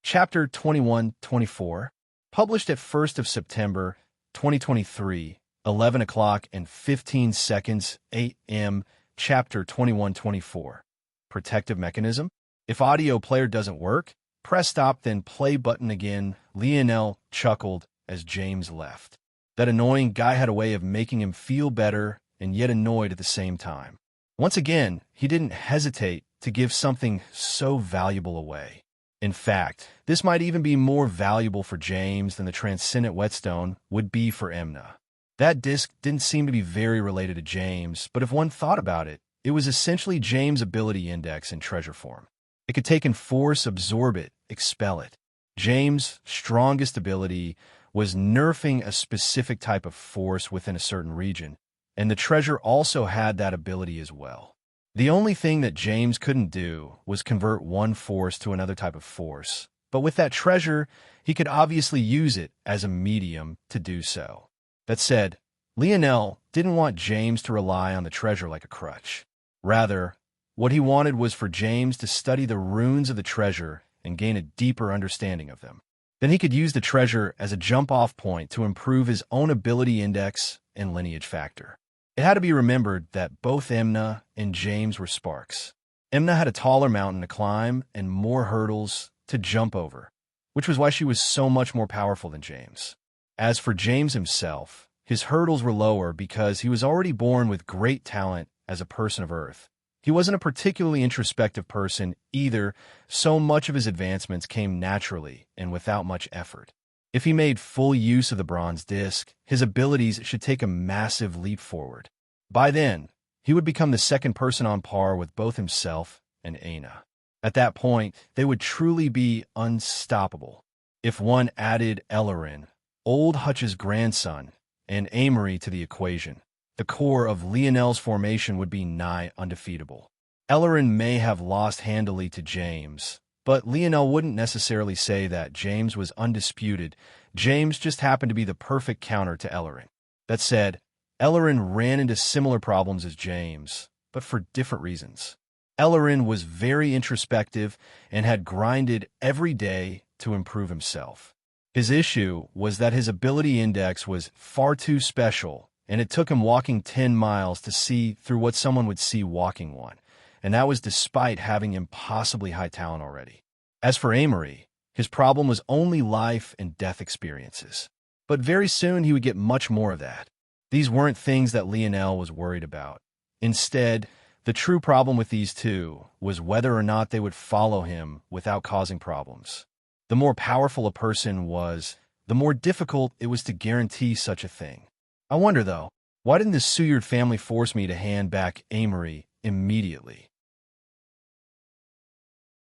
S1: Chapter 21-24, published at 1st of September, 2023, 11 o'clock and 15 seconds, 8 m. Chapter 21-24. Protective mechanism? If audio player doesn't work, press stop then play button again. Lionel chuckled as James left. That annoying guy had a way of making him feel better and yet annoyed at the same time. Once again, he didn't hesitate to give something so valuable away. In fact, this might even be more valuable for James than the transcendent whetstone would be for Emna. That disc didn't seem to be very related to James, but if one thought about it, it was essentially James' ability index in treasure form. It could take in force, absorb it, expel it. James' strongest ability was nerfing a specific type of force within a certain region, and the treasure also had that ability as well. The only thing that James couldn't do was convert one force to another type of force, but with that treasure, he could obviously use it as a medium to do so. That said, Lionel didn't want James to rely on the treasure like a crutch. Rather, what he wanted was for James to study the runes of the treasure and gain a deeper understanding of them. Then he could use the treasure as a jump-off point to improve his own ability index and lineage factor. It had to be remembered that both Imna and James were sparks. Imna had a taller mountain to climb and more hurdles to jump over, which was why she was so much more powerful than James. As for James himself, his hurdles were lower because he was already born with great talent as a person of Earth. He wasn't a particularly introspective person either, so much of his advancements came naturally and without much effort. If he made full use of the bronze disc, his abilities should take a massive leap forward. By then, he would become the second person on par with both himself and Aina. At that point, they would truly be unstoppable. If one added Ellerin, old Hutch's grandson, and Amory to the equation, the core of Lionel's formation would be nigh undefeatable. Ellerin may have lost handily to James, but Lionel wouldn't necessarily say that James was undisputed. James just happened to be the perfect counter to Ellerin. That said, Ellerin ran into similar problems as James, but for different reasons. Ellerin was very introspective and had grinded every day to improve himself. His issue was that his ability index was far too special, and it took him walking 10 miles to see through what someone would see walking one, and that was despite having impossibly high talent already. As for Amory, his problem was only life and death experiences. But very soon he would get much more of that. These weren't things that Lionel was worried about. Instead, the true problem with these two was whether or not they would follow him without causing problems. The more powerful a person was, the more difficult it was to guarantee such a thing. I wonder, though, why didn't the Suyard family force me to hand back Amory immediately?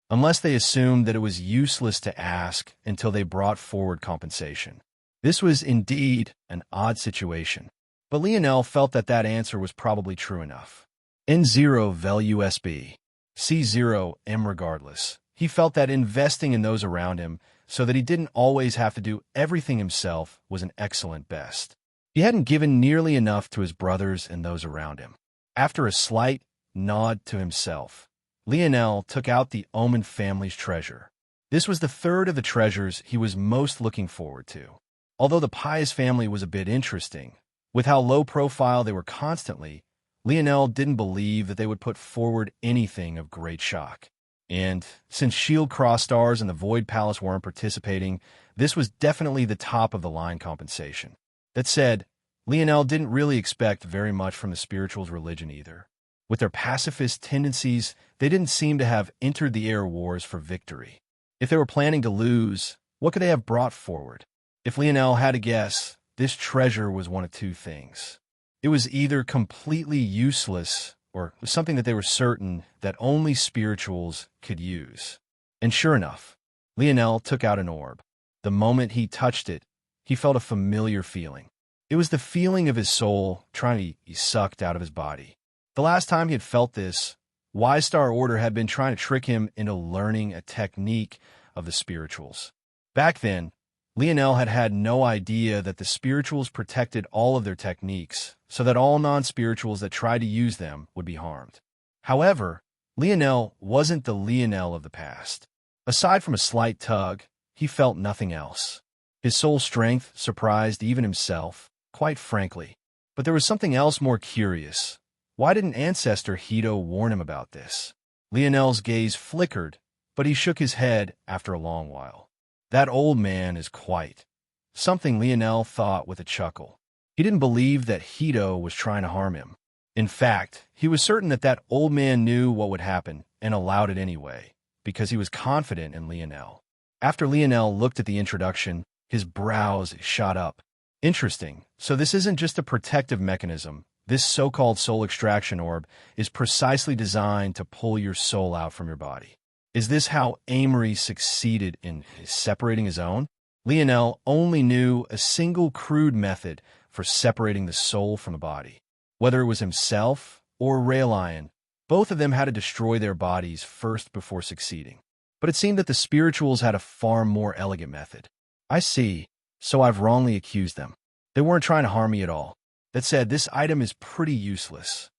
S1: Unless they assumed that it was useless to ask until they brought forward compensation. This was indeed an odd situation, but Lionel felt that that answer was probably true enough. N0 vel USB, C0 M regardless. He felt that investing in those around him so that he didn't always have to do everything himself was an excellent best. He hadn't given nearly enough to his brothers and those around him. After a slight nod to himself, Lionel took out the Omen family's treasure. This was the third of the treasures he was most looking forward to. Although the Pius family was a bit interesting, with how low profile they were constantly, Lionel didn't believe that they would put forward anything of great shock. And since Shield Cross Stars and the Void Palace weren't participating, this was definitely the top of the line compensation. That said, Lionel didn't really expect very much from the spirituals' religion either. With their pacifist tendencies, they didn't seem to have entered the air wars for victory. If they were planning to lose, what could they have brought forward? If Lionel had to guess, this treasure was one of two things. It was either completely useless or something that they were certain that only spirituals could use. And sure enough, Lionel took out an orb. The moment he touched it, he felt a familiar feeling. It was the feeling of his soul trying to be sucked out of his body. The last time he had felt this, Wise Star Order had been trying to trick him into learning a technique of the spirituals. Back then, Lionel had had no idea that the spirituals protected all of their techniques, so that all non-spirituals that tried to use them would be harmed. However, Lionel wasn't the Lionel of the past. Aside from a slight tug, he felt nothing else. His soul strength surprised even himself, quite frankly. But there was something else more curious. Why didn't Ancestor Hito warn him about this? Lionel's gaze flickered, but he shook his head after a long while. That old man is quite something, Lionel thought with a chuckle. He didn't believe that Hito was trying to harm him. In fact, he was certain that that old man knew what would happen and allowed it anyway, because he was confident in Lionel. After Lionel looked at the introduction, his brows shot up. Interesting. So this isn't just a protective mechanism. This so-called soul extraction orb is precisely designed to pull your soul out from your body. Is this how Amory succeeded in separating his own? Lionel only knew a single crude method for separating the soul from the body. Whether it was himself or Raelion, both of them had to destroy their bodies first before succeeding. But it seemed that the spirituals had a far more elegant method. I see, so I've wrongly accused them. They weren't trying to harm me at all. That said, this item is pretty useless.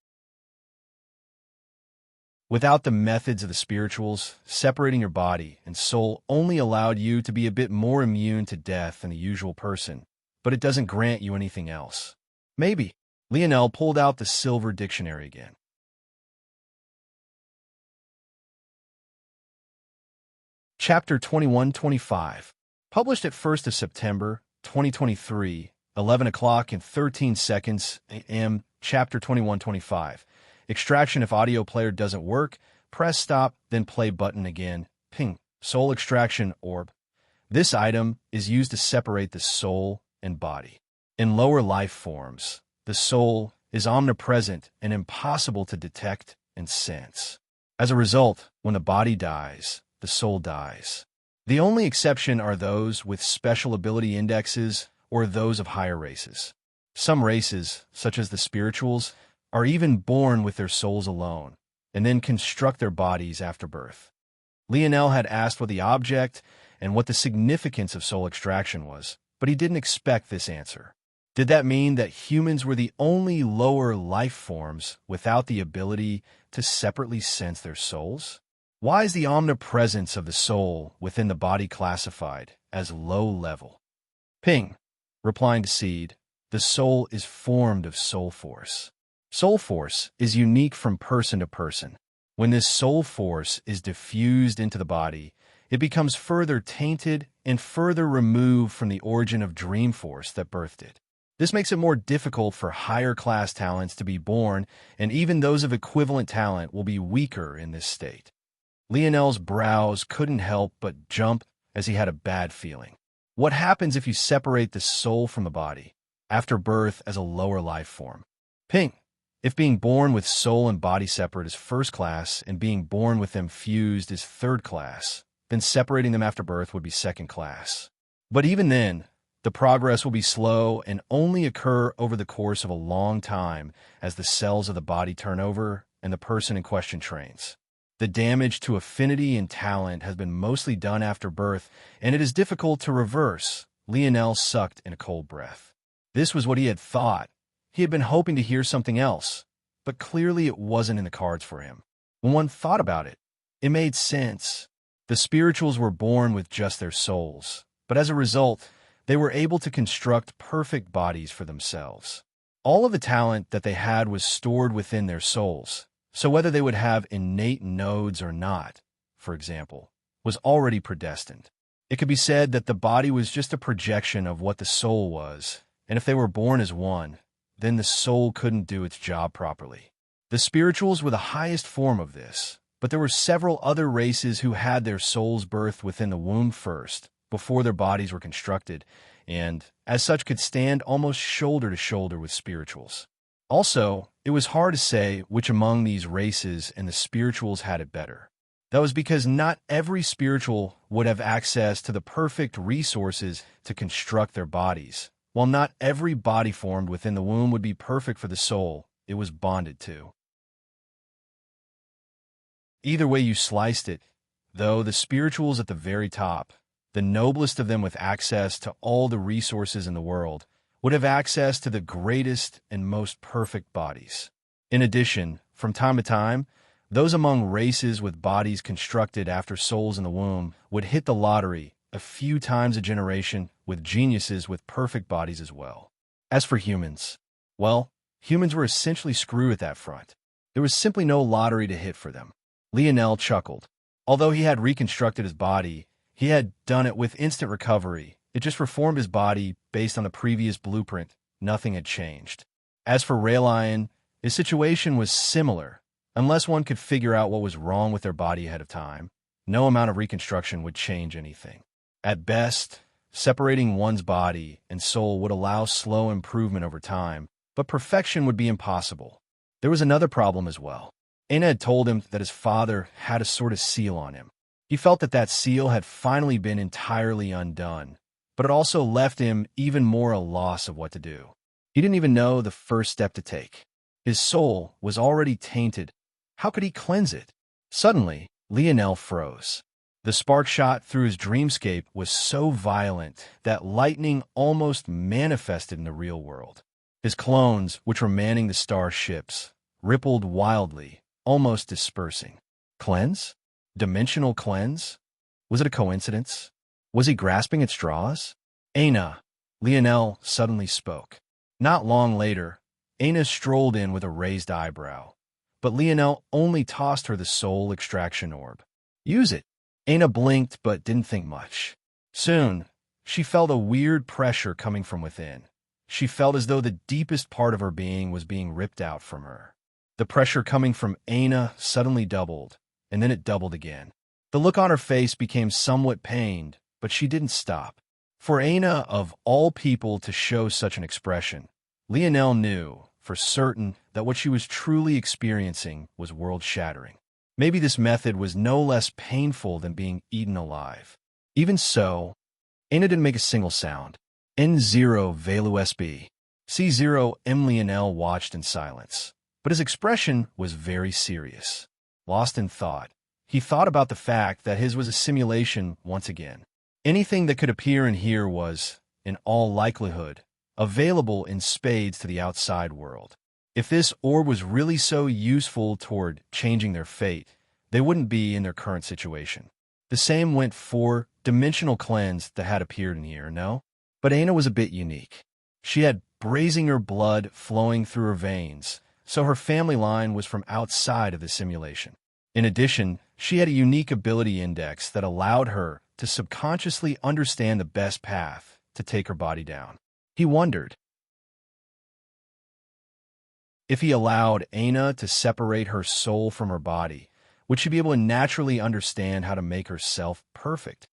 S1: Without the methods of the spirituals, separating your body and soul only allowed you to be a bit more immune to death than the usual person, but it doesn't grant you anything else. Maybe. Lionel pulled out the silver dictionary again. Chapter 2125. Published at 1st of September, 2023, 11 o'clock and 13 seconds a.m. Chapter 2125. Extraction if audio player doesn't work, press stop, then play button again. Ping. Soul extraction orb. This item is used to separate the soul and body. In lower life forms, the soul is omnipresent and impossible to detect and sense. As a result, when the body dies, the soul dies. The only exception are those with special ability indexes or those of higher races. Some races, such as the spirituals, are even born with their souls alone, and then construct their bodies after birth. Lionel had asked what the object and what the significance of soul extraction was, but he didn't expect this answer. Did that mean that humans were the only lower life forms without the ability to separately sense their souls? Why is the omnipresence of the soul within the body classified as low level? Ping. Replying to Seed, the soul is formed of soul force. Soul force is unique from person to person. When this soul force is diffused into the body, it becomes further tainted and further removed from the origin of dream force that birthed it. This makes it more difficult for higher class talents to be born, and even those of equivalent talent will be weaker in this state. Lionel's brows couldn't help but jump as he had a bad feeling. What happens if you separate the soul from the body after birth as a lower life form? Ping. If being born with soul and body separate is first class and being born with them fused is third class, then separating them after birth would be second class. But even then, the progress will be slow and only occur over the course of a long time as the cells of the body turn over and the person in question trains. The damage to affinity and talent has been mostly done after birth, and it is difficult to reverse. Lionel sucked in a cold breath. This was what he had thought. He had been hoping to hear something else, but clearly it wasn't in the cards for him. When one thought about it, it made sense. The spirituals were born with just their souls, but as a result, they were able to construct perfect bodies for themselves. All of the talent that they had was stored within their souls, so whether they would have innate nodes or not, for example, was already predestined. It could be said that the body was just a projection of what the soul was, and if they were born as one, then the soul couldn't do its job properly. The spirituals were the highest form of this, but there were several other races who had their souls birthed within the womb first, before their bodies were constructed, and, as such, could stand almost shoulder to shoulder with spirituals. Also, it was hard to say which among these races and the spirituals had it better. That was because not every spiritual would have access to the perfect resources to construct their bodies. While not every body formed within the womb would be perfect for the soul it was bonded to. Either way you sliced it, though, the spirituals at the very top, the noblest of them with access to all the resources in the world, would have access to the greatest and most perfect bodies. In addition, from time to time, those among races with bodies constructed after souls in the womb would hit the lottery a few times a generation with geniuses with perfect bodies as well. As for humans, well, humans were essentially screwed at that front. There was simply no lottery to hit for them. Lionel chuckled. Although he had reconstructed his body, he had done it with instant recovery. It just reformed his body based on the previous blueprint. Nothing had changed. As for Raelion, his situation was similar. Unless one could figure out what was wrong with their body ahead of time, no amount of reconstruction would change anything. At best, separating one's body and soul would allow slow improvement over time, but perfection would be impossible. There was another problem as well. Aina had told him that his father had a sort of seal on him. He felt that that seal had finally been entirely undone, but it also left him even more a loss of what to do. He didn't even know the first step to take. His soul was already tainted. How could he cleanse it? Suddenly, Lionel froze. The spark shot through his dreamscape was so violent that lightning almost manifested in the real world. His clones, which were manning the star ships, rippled wildly, almost dispersing. Cleanse? Dimensional cleanse? Was it a coincidence? Was he grasping at straws? Aina, Lionel suddenly spoke. Not long later, Aina strolled in with a raised eyebrow, but Lionel only tossed her the soul extraction orb. Use it. Aina blinked but didn't think much. Soon, she felt a weird pressure coming from within. She felt as though the deepest part of her being was being ripped out from her. The pressure coming from Aina suddenly doubled, and then it doubled again. The look on her face became somewhat pained, but she didn't stop. For Aina, of all people to show such an expression, Lionel knew, for certain, that what she was truly experiencing was world-shattering. Maybe this method was no less painful than being eaten alive. Even so, Aina didn't make a single sound. N0 Velu SB. C0 M. Lionel watched in silence, but his expression was very serious. Lost in thought, he thought about the fact that his was a simulation once again. Anything that could appear in here was, in all likelihood, available in spades to the outside world. If this orb was really so useful toward changing their fate, they wouldn't be in their current situation. The same went for dimensional cleanse that had appeared in here, no? But Aina was a bit unique. She had Brazinger blood flowing through her veins, so her family line was from outside of the simulation. In addition, she had a unique ability index that allowed her to subconsciously understand the best path to take her body down. He wondered if he allowed Aina to separate her soul from her body, would she be able to naturally understand how to make herself perfect?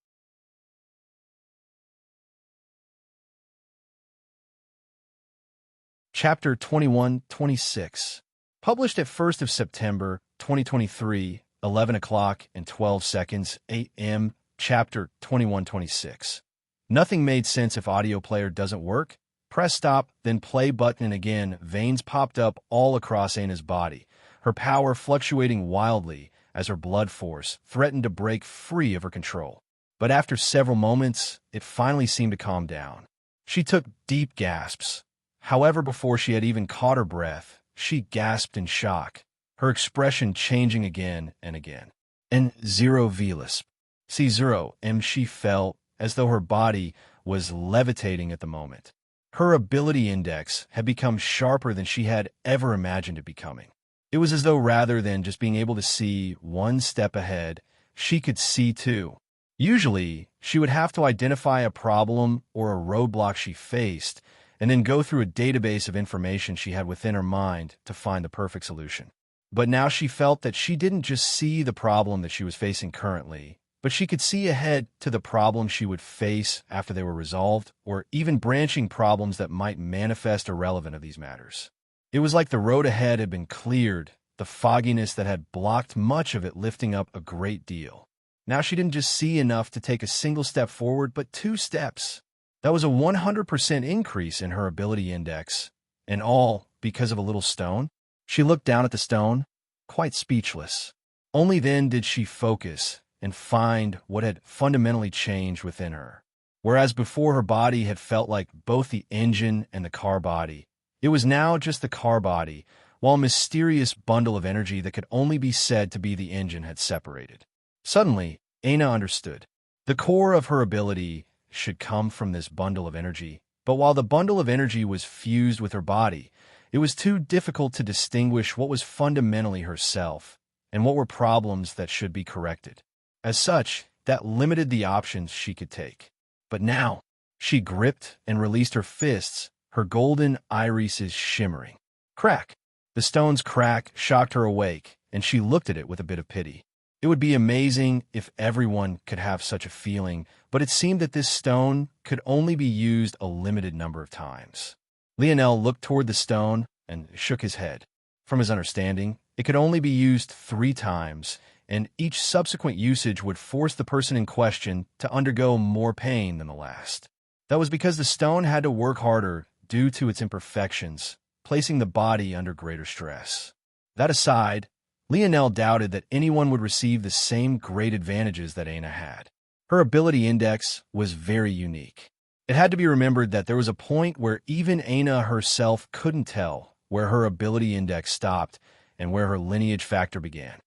S1: Chapter 21-26. Published at 1st of September, 2023, 11 o'clock and 12 seconds, 8 m. Chapter 21-26. Nothing made sense if audio player doesn't work. Press stop, then play button, and again, veins popped up all across Aina's body, her power fluctuating wildly as her blood force threatened to break free of her control. But after several moments, it finally seemed to calm down. She took deep gasps. However, before she had even caught her breath, she gasped in shock, her expression changing again and again. N0 Velisp. C0 M. She felt as though her body was levitating at the moment. Her ability index had become sharper than she had ever imagined it becoming. It was as though rather than just being able to see one step ahead, she could see two. Usually, she would have to identify a problem or a roadblock she faced, and then go through a database of information she had within her mind to find the perfect solution. But now she felt that she didn't just see the problem that she was facing currently, but she could see ahead to the problem she would face after they were resolved, or even branching problems that might manifest irrelevant of these matters. It was like the road ahead had been cleared, the fogginess that had blocked much of it lifting up a great deal. Now she didn't just see enough to take a single step forward, but 2 steps. That was a 100% increase in her ability index, and all because of a little stone. She looked down at the stone, quite speechless. Only then did she focus and find what had fundamentally changed within her. Whereas before her body had felt like both the engine and the car body, it was now just the car body, while a mysterious bundle of energy that could only be said to be the engine had separated. Suddenly, Aina understood. The core of her ability should come from this bundle of energy, but while the bundle of energy was fused with her body, it was too difficult to distinguish what was fundamentally herself and what were problems that should be corrected. As such, that limited the options she could take. But now, she gripped and released her fists, her golden irises shimmering. Crack! The stone's crack shocked her awake, and she looked at it with a bit of pity. It would be amazing if everyone could have such a feeling, but it seemed that this stone could only be used a limited number of times. Lionel looked toward the stone and shook his head. From his understanding, it could only be used 3 times, and each subsequent usage would force the person in question to undergo more pain than the last. That was because the stone had to work harder due to its imperfections, placing the body under greater stress. That aside, Lionel doubted that anyone would receive the same great advantages that Aina had. Her ability index was very unique. It had to be remembered that there was a point where even Aina herself couldn't tell where her ability index stopped and where her lineage factor began.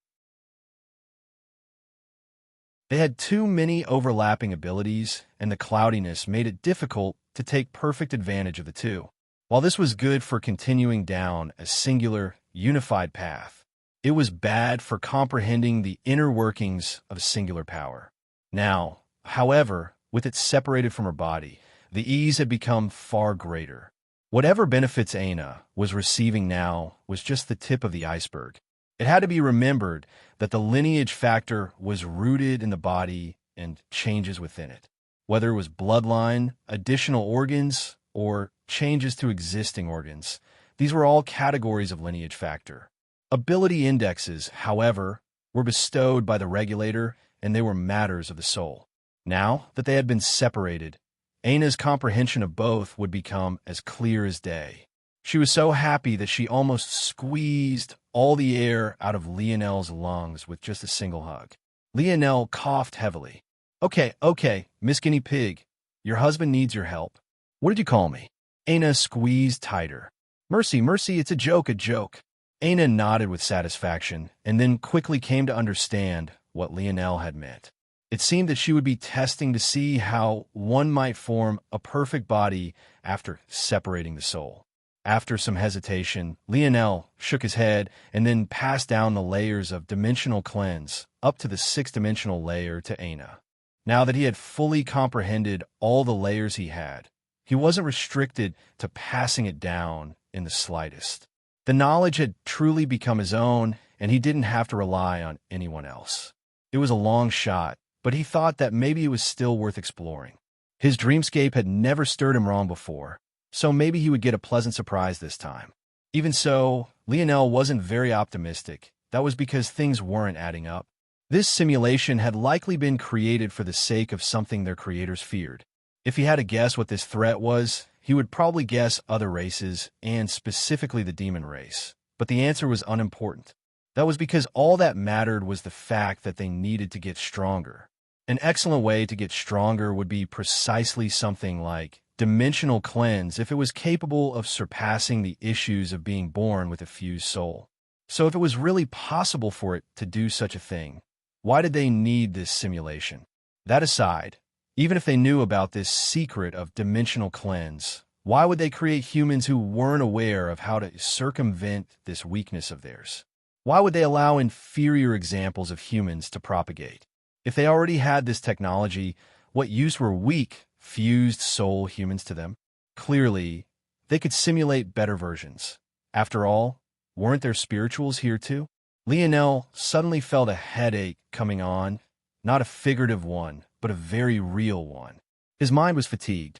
S1: They had too many overlapping abilities, and the cloudiness made it difficult to take perfect advantage of the two. While this was good for continuing down a singular, unified path, it was bad for comprehending the inner workings of a singular power. Now, however, with it separated from her body, the ease had become far greater. Whatever benefits Aina was receiving now was just the tip of the iceberg. It had to be remembered that the lineage factor was rooted in the body and changes within it. Whether it was bloodline, additional organs, or changes to existing organs, these were all categories of lineage factor. Ability indexes, however, were bestowed by the regulator, and they were matters of the soul. Now that they had been separated, Aina's comprehension of both would become as clear as day. She was so happy that she almost squeezed all the air out of Lionel's lungs with just a single hug. Lionel coughed heavily. Okay, Miss Guinea Pig, your husband needs your help. What did you call me? Aina squeezed tighter. Mercy, it's a joke. Aina nodded with satisfaction, and then quickly came to understand what Lionel had meant. It seemed that she would be testing to see how one might form a perfect body after separating the soul. After some hesitation, Lionel shook his head and then passed down the layers of dimensional cleanse up to the 6th-dimensional layer to Aina. Now that he had fully comprehended all the layers he had, he wasn't restricted to passing it down in the slightest. The knowledge had truly become his own, and he didn't have to rely on anyone else. It was a long shot, but he thought that maybe it was still worth exploring. His dreamscape had never stirred him wrong before, so maybe he would get a pleasant surprise this time. Even so, Lionel wasn't very optimistic. That was because things weren't adding up. This simulation had likely been created for the sake of something their creators feared. If he had to guess what this threat was, he would probably guess other races, and specifically the demon race. But the answer was unimportant. That was because all that mattered was the fact that they needed to get stronger. An excellent way to get stronger would be precisely something like dimensional cleanse if it was capable of surpassing the issues of being born with a fused soul. So if it was really possible for it to do such a thing, why did they need this simulation? That aside, even if they knew about this secret of dimensional cleanse, why would they create humans who weren't aware of how to circumvent this weakness of theirs? Why would they allow inferior examples of humans to propagate? If they already had this technology, what use were weak, fused soul humans to them? Clearly, they could simulate better versions. After all, weren't there spirituals here too? Lionel suddenly felt a headache coming on, not a figurative one, but a very real one. His mind was fatigued.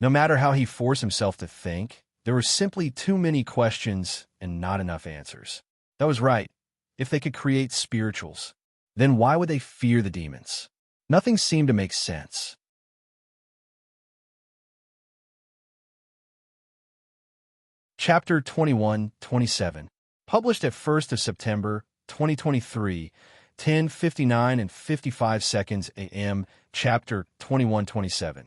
S1: No matter how he forced himself to think, there were simply too many questions and not enough answers. That was right. If they could create spirituals, then why would they fear the demons? Nothing seemed to make sense. Chapter 21-27, published at 1st of September, 2023, 10:59 and 55 seconds a.m., Chapter 21-27.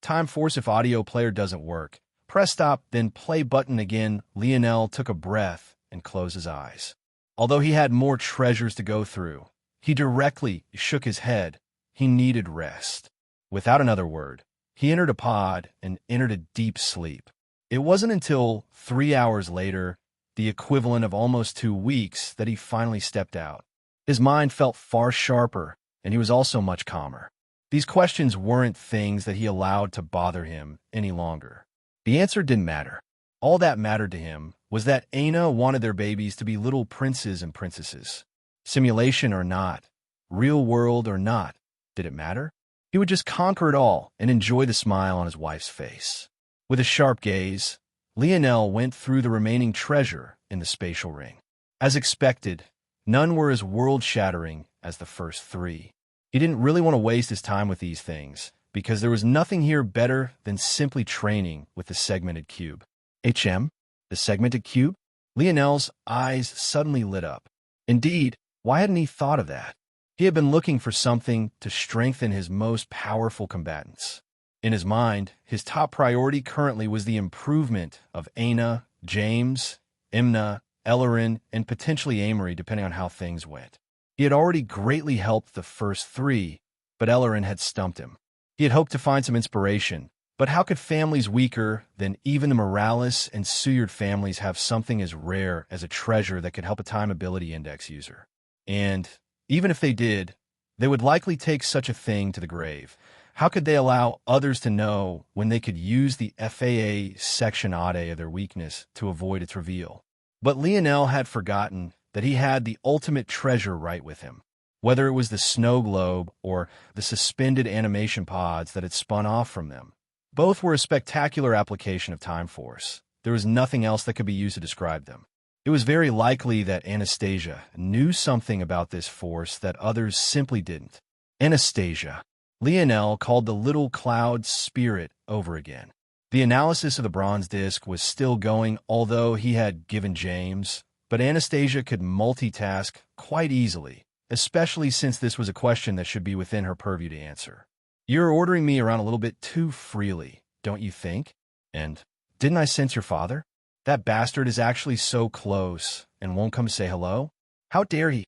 S1: Time force if audio player doesn't work. Press stop, then play button again. Lionel took a breath and closed his eyes. Although he had more treasures to go through, he directly shook his head. He needed rest. Without another word, he entered a pod and entered a deep sleep. It wasn't until 3 hours later, the equivalent of almost 2 weeks, that he finally stepped out. His mind felt far sharper, and he was also much calmer. These questions weren't things that he allowed to bother him any longer. The answer didn't matter. All that mattered to him was that Aina wanted their babies to be little princes and princesses. Simulation or not, real world or not, did it matter? He would just conquer it all and enjoy the smile on his wife's face. With a sharp gaze, Lionel went through the remaining treasure in the spatial ring. As expected, none were as world-shattering as the first 3. He didn't really want to waste his time with these things, because there was nothing here better than simply training with the segmented cube. The segmented cube? Lionel's eyes suddenly lit up. Indeed, why hadn't he thought of that? He had been looking for something to strengthen his most powerful combatants. In his mind, his top priority currently was the improvement of Aina, James, Imna, Ellerin, and potentially Amory, depending on how things went. He had already greatly helped the first three, but Ellerin had stumped him. He had hoped to find some inspiration, but how could families weaker than even the Morales and Seward families have something as rare as a treasure that could help a time ability index user? And even if they did, they would likely take such a thing to the grave. How could they allow others to know when they could use the FAA section ade of their weakness to avoid its reveal? But Lionel had forgotten that he had the ultimate treasure right with him. Whether it was the snow globe or the suspended animation pods that had spun off from them, both were a spectacular application of Time Force. There was nothing else that could be used to describe them. It was very likely that Anastasia knew something about this force that others simply didn't. Anastasia. Lionel called the little cloud spirit over again. The analysis of the bronze disc was still going, although he had given James, but Anastasia could multitask quite easily, especially since this was a question that should be within her purview to answer. You're ordering me around a little bit too freely, don't you think? And didn't I sense your father? That bastard is actually so close and won't come say hello? How dare he?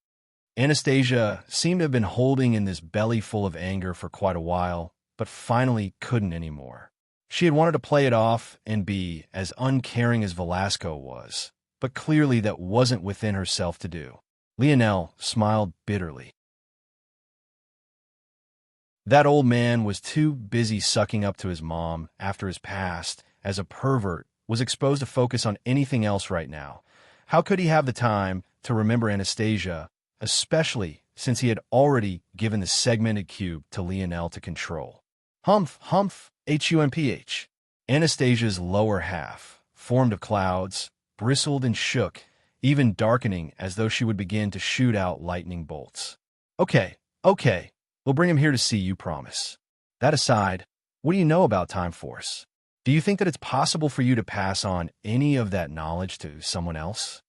S1: Anastasia seemed to have been holding in this belly full of anger for quite a while, but finally couldn't anymore. She had wanted to play it off and be as uncaring as Velasco was, but clearly that wasn't within herself to do. Lionel smiled bitterly. That old man was too busy sucking up to his mom after his past as a pervert was exposed to focus on anything else right now. How could he have the time to remember Anastasia, especially since he had already given the segmented cube to Lionel to control? Humph, Humph. Anastasia's lower half, formed of clouds, bristled and shook, even darkening as though she would begin to shoot out lightning bolts. Okay. We'll bring him here to see you, promise. That aside, what do you know about Time Force? Do you think that it's possible for you to pass on any of that knowledge to someone else?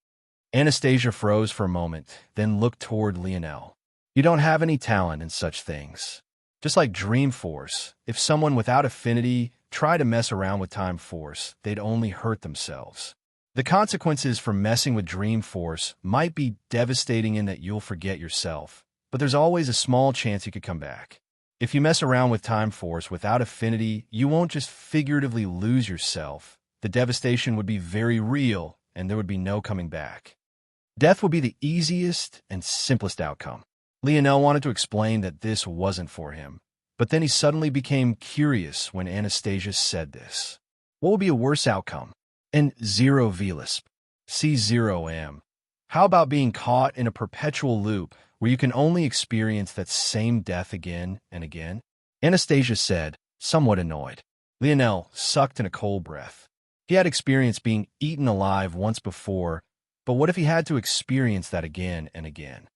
S1: Anastasia froze for a moment, then looked toward Lionel. You don't have any talent in such things. Just like Dream Force, if someone without affinity tried to mess around with Time Force, they'd only hurt themselves. The consequences for messing with Dream Force might be devastating in that you'll forget yourself, but there's always a small chance you could come back. If you mess around with Time Force without affinity, you won't just figuratively lose yourself. The devastation would be very real, and there would be no coming back. Death would be the easiest and simplest outcome. Lionel wanted to explain that this wasn't for him, but then he suddenly became curious when Anastasia said this. What would be a worse outcome? And zero Velisp. C0M. How about being caught in a perpetual loop where you can only experience that same death again and again? Anastasia said, somewhat annoyed. Lionel sucked in a cold breath. He had experienced being eaten alive once before, but what if he had to experience that again and again?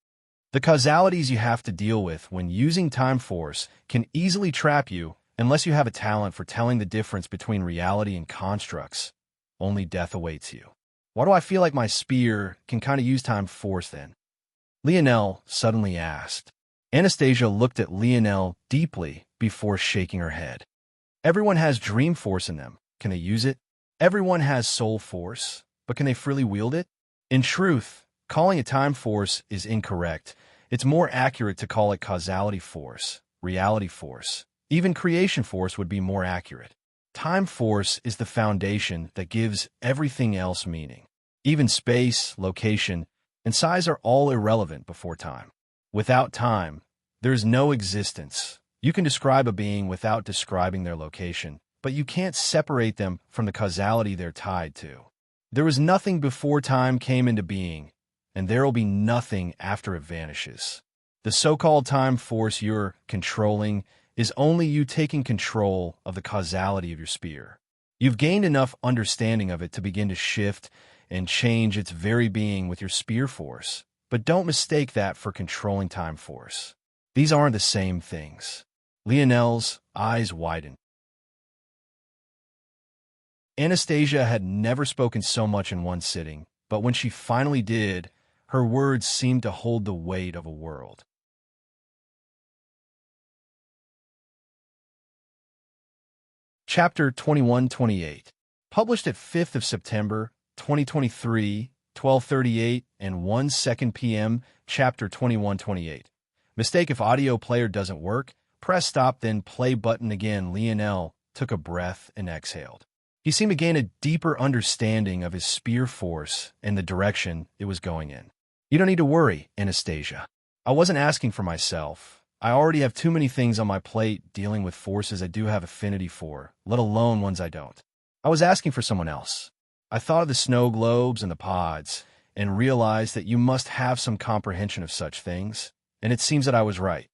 S1: The causalities you have to deal with when using Time Force can easily trap you unless you have a talent for telling the difference between reality and constructs. Only death awaits you. Why do I feel like my spear can kind of use Time Force then? Lionel suddenly asked. Anastasia looked at Lionel deeply before shaking her head. Everyone has Dream Force in them. Can they use it? Everyone has Soul Force, but can they freely wield it? In truth, calling it Time Force is incorrect. It's more accurate to call it Causality Force, Reality Force. Even Creation Force would be more accurate. Time Force is the foundation that gives everything else meaning. Even space, location, and size are all irrelevant before time. Without time, there is no existence. You can describe a being without describing their location, but you can't separate them from the causality they're tied to. There was nothing before time came into being, and there will be nothing after it vanishes. The so-called Time Force you're controlling is only you taking control of the causality of your spear. You've gained enough understanding of it to begin to shift and change its very being with your spear force, but don't mistake that for controlling Time Force. These aren't the same things. Lionel's eyes widened. Anastasia had never spoken so much in one sitting, but when she finally did, her words seemed to hold the weight of a world. Chapter 2128. Published at 5th of September, 2023, 12:38 and 1 second p.m., Chapter 2128. Mistake: if audio player doesn't work, press stop then play button again. Lionel took a breath and exhaled. He seemed to gain a deeper understanding of his spear force and the direction it was going in. You don't need to worry, Anastasia. I wasn't asking for myself. I already have too many things on my plate dealing with forces I do have affinity for, let alone ones I don't. I was asking for someone else. I thought of the snow globes and the pods, and realized that you must have some comprehension of such things, and it seems that I was right.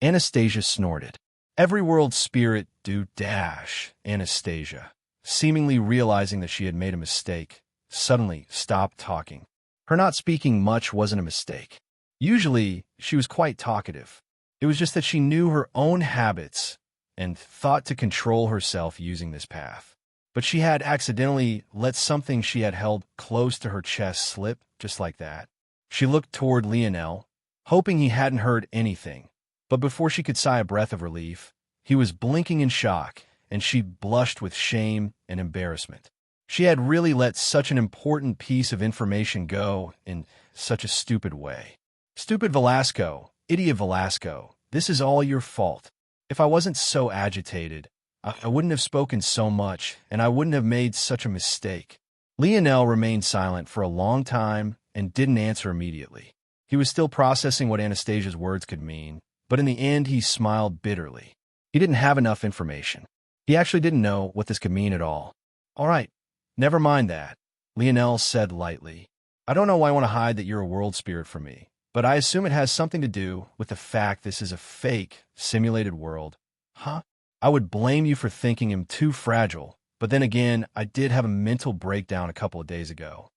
S1: Anastasia snorted. Every world spirit do dash. Anastasia, seemingly realizing that she had made a mistake, suddenly stopped talking. Her not speaking much wasn't a mistake. Usually, she was quite talkative. It was just that she knew her own habits and thought to control herself using this path. But she had accidentally let something she had held close to her chest slip just like that. She looked toward Lionel, hoping he hadn't heard anything. But before she could sigh a breath of relief, he was blinking in shock, and she blushed with shame and embarrassment. She had really let such an important piece of information go in such a stupid way. Stupid Velasco, idiot Velasco, this is all your fault. If I wasn't so agitated, I wouldn't have spoken so much, and I wouldn't have made such a mistake. Lionel remained silent for a long time and didn't answer immediately. He was still processing what Anastasia's words could mean, but in the end he smiled bitterly. He didn't have enough information. He actually didn't know what this could mean at all. All right, never mind that, Lionel said lightly. I don't know why I want to hide that you're a world spirit from me, but I assume it has something to do with the fact this is a fake, simulated world. Huh? I would blame you for thinking him too fragile, but then again, I did have a mental breakdown a couple of days ago.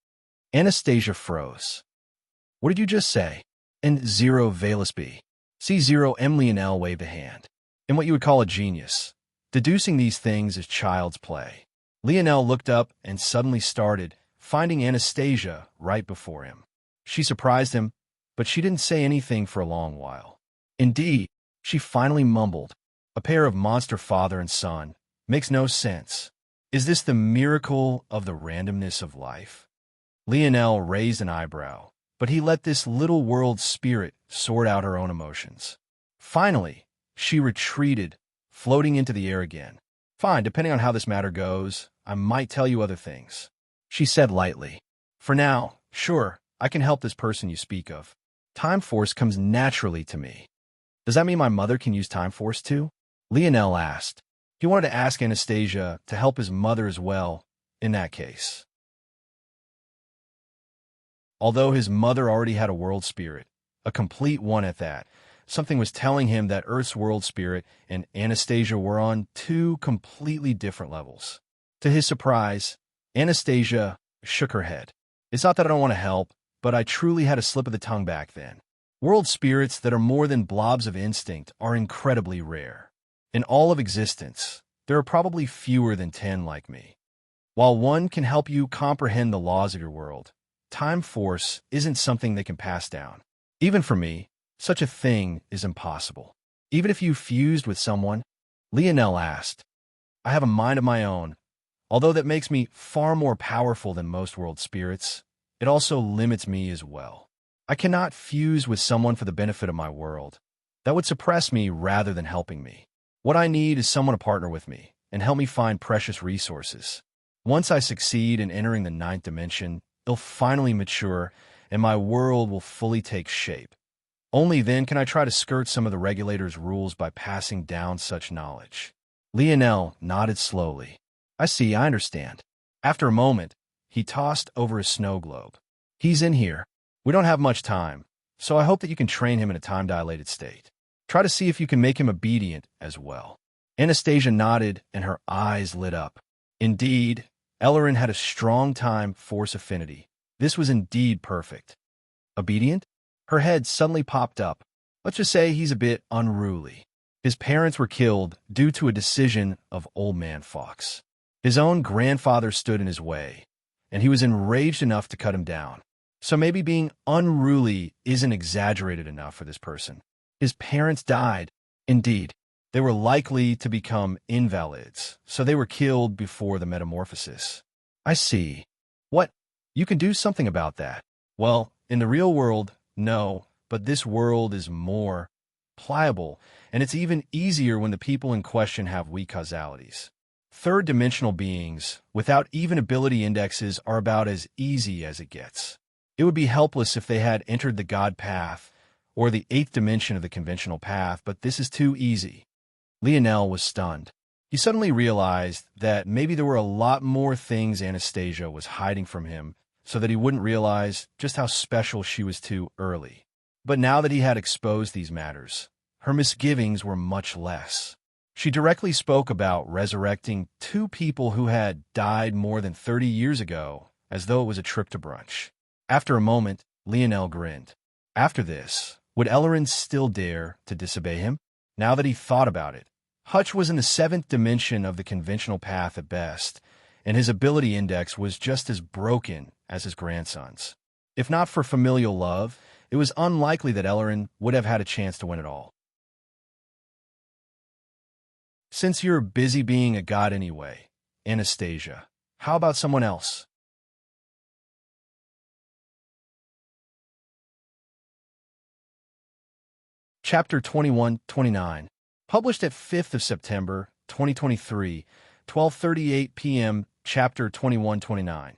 S1: Anastasia froze. What did you just say? And zero Velasby. C0 Lionel waved a hand. In what you would call a genius. Deducing these things is child's play. Lionel looked up and suddenly started, finding Anastasia right before him. She surprised him, but she didn't say anything for a long while. Indeed, she finally mumbled, a pair of monster father and son. Makes no sense. Is this the miracle of the randomness of life? Lionel raised an eyebrow, but he let this little world spirit sort out her own emotions. Finally, she retreated, floating into the air again. Fine, depending on how this matter goes, I might tell you other things, she said lightly. For now, sure, I can help this person you speak of. Time Force comes naturally to me. Does that mean my mother can use Time Force too? Lionel asked. He wanted to ask Anastasia to help his mother as well, in that case. Although his mother already had a world spirit, a complete one at that, something was telling him that Earth's world spirit and Anastasia were on two completely different levels. To his surprise, Anastasia shook her head. It's not that I don't want to help, but I truly had a slip of the tongue back then. World spirits that are more than blobs of instinct are incredibly rare. In all of existence, there are probably fewer than 10 like me. While one can help you comprehend the laws of your world, Time Force isn't something they can pass down. Even for me, such a thing is impossible. Even if you fused with someone, Lionel asked. I have a mind of my own. Although that makes me far more powerful than most world spirits, it also limits me as well. I cannot fuse with someone for the benefit of my world. That would suppress me rather than helping me. What I need is someone to partner with me and help me find precious resources. Once I succeed in entering the 9th dimension, it'll finally mature and my world will fully take shape. Only then can I try to skirt some of the regulator's rules by passing down such knowledge. Lionel nodded slowly. I see, I understand. After a moment, he tossed over a snow globe. He's in here. We don't have much time, so I hope that you can train him in a time-dilated state. Try to see if you can make him obedient as well. Anastasia nodded and her eyes lit up. Indeed, Ellerin had a strong Time Force affinity. This was indeed perfect. Obedient? Her head suddenly popped up. Let's just say he's a bit unruly. His parents were killed due to a decision of Old Man Fox. His own grandfather stood in his way, and he was enraged enough to cut him down. So maybe being unruly isn't exaggerated enough for this person. His parents died. Indeed, they were likely to become invalids, so they were killed before the metamorphosis. I see. What? You can do something about that. Well, in the real world, no, but this world is more pliable, and it's even easier when the people in question have weak causalities. Third-dimensional beings, without even ability indexes, are about as easy as it gets. It would be helpless if they had entered the God path, or the eighth dimension of the conventional path, but this is too easy. Lionel was stunned. He suddenly realized that maybe there were a lot more things Anastasia was hiding from him, so that he wouldn't realize just how special she was too early. But now that he had exposed these matters, her misgivings were much less. She directly spoke about resurrecting two people who had died more than 30 years ago, as though it was a trip to brunch. After a moment, Lionel grinned. After this, would Ellerin still dare to disobey him? Now that he thought about it, Hutch was in the seventh dimension of the conventional path at best, and his ability index was just as broken as his grandson's. If not for familial love, it was unlikely that Ellerin would have had a chance to win it all. Since you're busy being a god anyway, Anastasia, how about someone else? Chapter 21-29, published at 5th of September, 2023, 12:38 p.m., Chapter 21-29.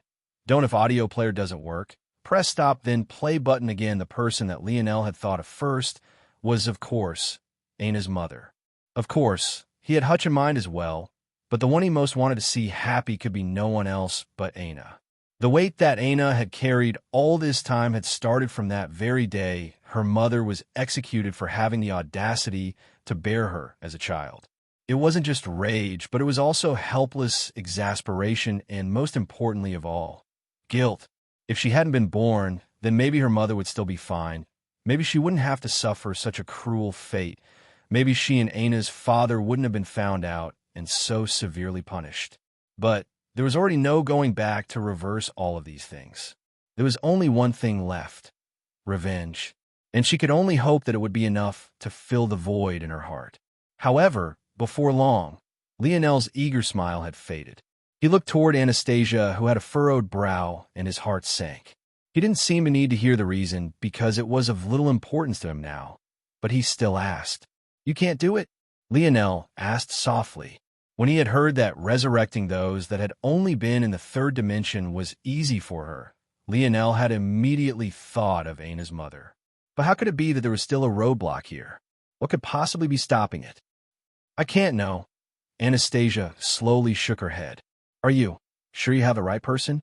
S1: Don't if audio player doesn't work. Press stop, then play button again. The person that Lionel had thought of first was, of course, Ana's mother. Of course, he had Hutch in mind as well, but the one he most wanted to see happy could be no one else but Ana. The weight that Ana had carried all this time had started from that very day her mother was executed for having the audacity to bear her as a child. It wasn't just rage, but it was also helpless exasperation and, most importantly of all, guilt. If she hadn't been born, then maybe her mother would still be fine. Maybe she wouldn't have to suffer such a cruel fate. Maybe she and Ana's father wouldn't have been found out and so severely punished. But there was already no going back to reverse all of these things. There was only one thing left: revenge. And she could only hope that it would be enough to fill the void in her heart. However, before long, Lionel's eager smile had faded. He looked toward Anastasia, who had a furrowed brow, and his heart sank. He didn't seem to need to hear the reason, because it was of little importance to him now. But he still asked, "You can't do it?" Lionel asked softly. When he had heard that resurrecting those that had only been in the third dimension was easy for her, Lionel had immediately thought of Ana's mother. But how could it be that there was still a roadblock here? What could possibly be stopping it? "I can't know." Anastasia slowly shook her head. "Are you sure you have the right person?"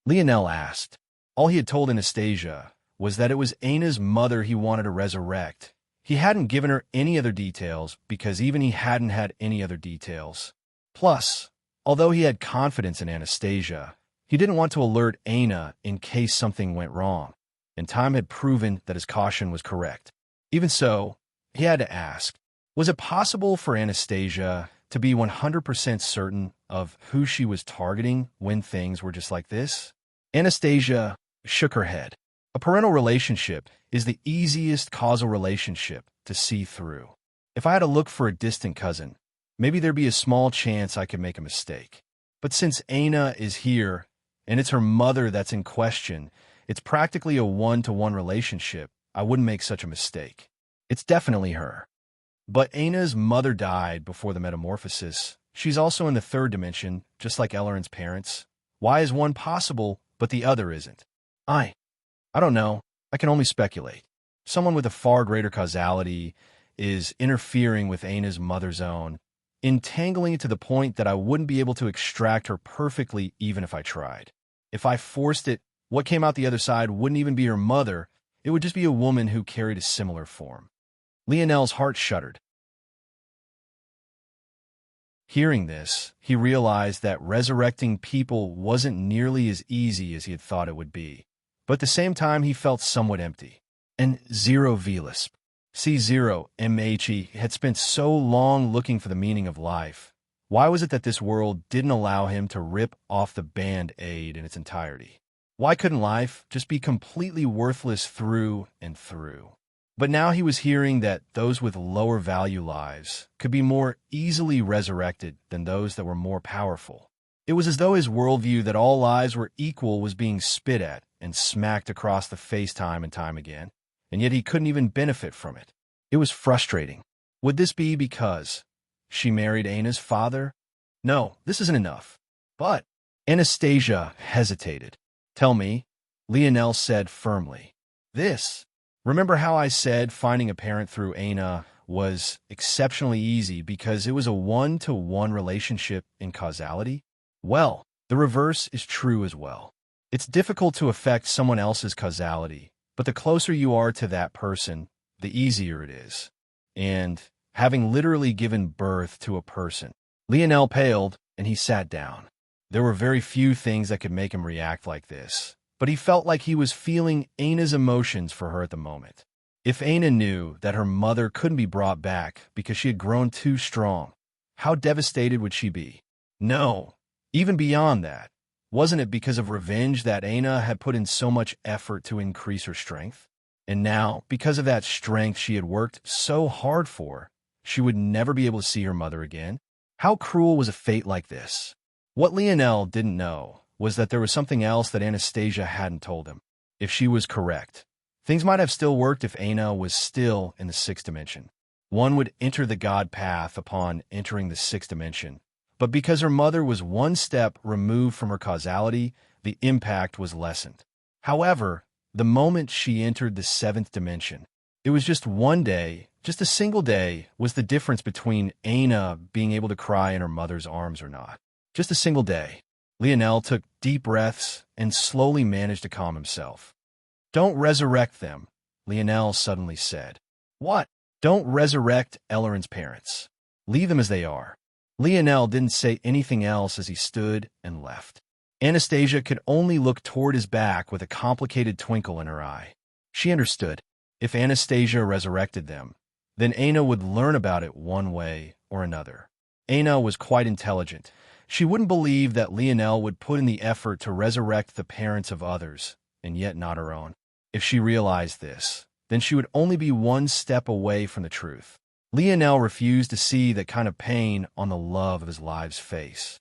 S1: Lionel asked. All he had told Anastasia was that it was Ana's mother he wanted to resurrect. He hadn't given her any other details because even he hadn't had any other details. Plus, although he had confidence in Anastasia, he didn't want to alert Ana in case something went wrong, and time had proven that his caution was correct. Even so, he had to ask, was it possible for Anastasia to be 100% certain of who she was targeting when things were just like this? Anastasia shook her head. A parental relationship is the easiest causal relationship to see through. If I had to look for a distant cousin, maybe there'd be a small chance I could make a mistake. But since Ana is here, and it's her mother that's in question, it's practically a one-to-one relationship. I wouldn't make such a mistake. It's definitely her. But Ana's mother died before the metamorphosis. She's also in the third dimension, just like Ellerin's parents. Why is one possible, but the other isn't? I don't know. I can only speculate. Someone with a far greater causality is interfering with Ana's mother's own, entangling it to the point that I wouldn't be able to extract her perfectly even if I tried. If I forced it, what came out the other side wouldn't even be her mother. It would just be a woman who carried a similar form. Lionel's heart shuddered. Hearing this, he realized that resurrecting people wasn't nearly as easy as he had thought it would be. But at the same time, he felt somewhat empty. And Zero Velisp, C0MHE, had spent so long looking for the meaning of life. Why was it that this world didn't allow him to rip off the Band-Aid in its entirety? Why couldn't life just be completely worthless through and through? But now he was hearing that those with lower value lives could be more easily resurrected than those that were more powerful. It was as though his worldview that all lives were equal was being spit at and smacked across the face time and time again, and yet he couldn't even benefit from it. It was frustrating. Would this be because she married Ana's father? No, this isn't enough. But Anastasia hesitated. Tell me, Lionel said firmly. This. Remember how I said finding a parent through Ana was exceptionally easy because it was a one-to-one relationship in causality? Well, the reverse is true as well. It's difficult to affect someone else's causality, but the closer you are to that person, the easier it is. And having literally given birth to a person, Lionel paled and he sat down. There were very few things that could make him react like this, but he felt like he was feeling Ana's emotions for her at the moment. If Ana knew that her mother couldn't be brought back because she had grown too strong, how devastated would she be? No, even beyond that, wasn't it because of revenge that Ana had put in so much effort to increase her strength? And now, because of that strength she had worked so hard for, she would never be able to see her mother again? How cruel was a fate like this? What Lionel didn't know was that there was something else that Anastasia hadn't told him. If she was correct, things might have still worked if Ana was still in the sixth dimension. One would enter the God path upon entering the sixth dimension, but because her mother was one step removed from her causality, the impact was lessened. However, the moment she entered the seventh dimension, it was just one day, just a single day, was the difference between Ana being able to cry in her mother's arms or not. Just a single day. Lionel took deep breaths and slowly managed to calm himself. Don't resurrect them, Lionel suddenly said. What? Don't resurrect Elleren's parents. Leave them as they are. Lionel didn't say anything else as he stood and left. Anastasia could only look toward his back with a complicated twinkle in her eye. She understood. If Anastasia resurrected them, then Ana would learn about it one way or another. Ana was quite intelligent. She wouldn't believe that Lionel would put in the effort to resurrect the parents of others, and yet not her own. If she realized this, then she would only be one step away from the truth. Lionel refused to see that kind of pain on the love of his lives' face.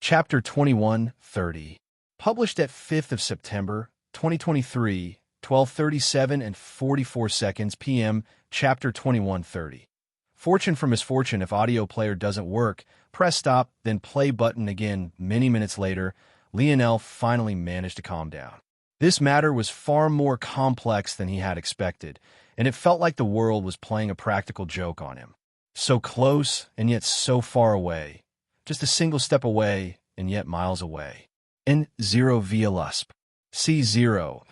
S1: Chapter 21:30. Published at 5th of September, 2023, 12:37 and 44 seconds p.m., Chapter 21:30. Fortune for misfortune, if audio player doesn't work, press stop, then play button again. Many minutes later, Lionel finally managed to calm down. This matter was far more complex than he had expected, and it felt like the world was playing a practical joke on him. So close, and yet so far away. Just a single step away, and yet miles away. N0 via lusp. C0.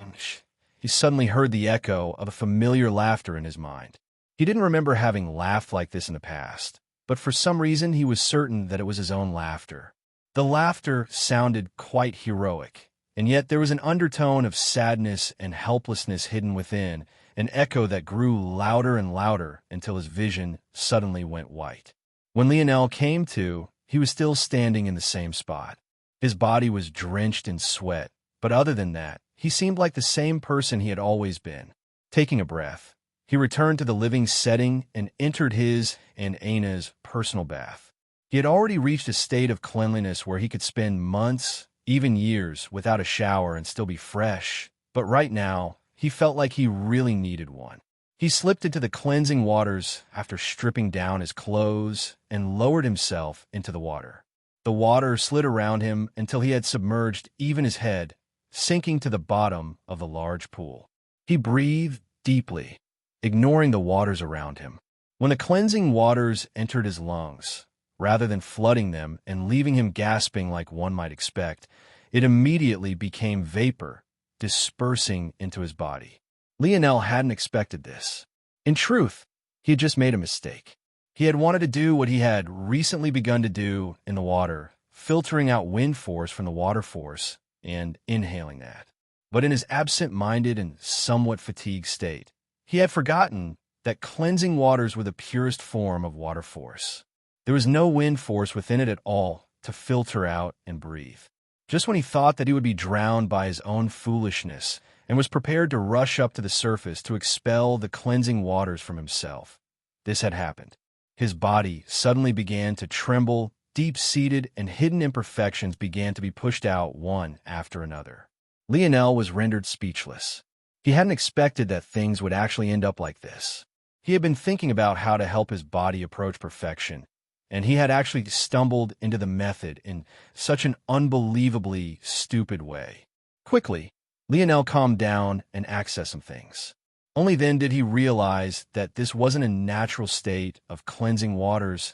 S1: He suddenly heard the echo of a familiar laughter in his mind. He didn't remember having laughed like this in the past, but for some reason he was certain that it was his own laughter. The laughter sounded quite heroic, and yet there was an undertone of sadness and helplessness hidden within, an echo that grew louder and louder until his vision suddenly went white. When Lionel came to, he was still standing in the same spot. His body was drenched in sweat, but other than that, he seemed like the same person he had always been. Taking a breath, he returned to the living setting and entered his and Ana's personal bath. He had already reached a state of cleanliness where he could spend months, even years, without a shower and still be fresh, but right now, he felt like he really needed one. He slipped into the cleansing waters after stripping down his clothes and lowered himself into the water. The water slid around him until he had submerged even his head, sinking to the bottom of the large pool. He breathed deeply, ignoring the waters around him. When the cleansing waters entered his lungs, rather than flooding them and leaving him gasping like one might expect, it immediately became vapor, dispersing into his body. Lionel hadn't expected this. In truth, he had just made a mistake. He had wanted to do what he had recently begun to do in the water, filtering out wind force from the water force and inhaling that. But in his absent-minded and somewhat fatigued state, he had forgotten that cleansing waters were the purest form of water force. There was no wind force within it at all to filter out and breathe. Just when he thought that he would be drowned by his own foolishness and was prepared to rush up to the surface to expel the cleansing waters from himself, this had happened. His body suddenly began to tremble, deep-seated and hidden imperfections began to be pushed out one after another. Lionel was rendered speechless. He hadn't expected that things would actually end up like this. He had been thinking about how to help his body approach perfection, and he had actually stumbled into the method in such an unbelievably stupid way. Quickly, Lionel calmed down and accessed some things. Only then did he realize that this wasn't a natural state of cleansing waters,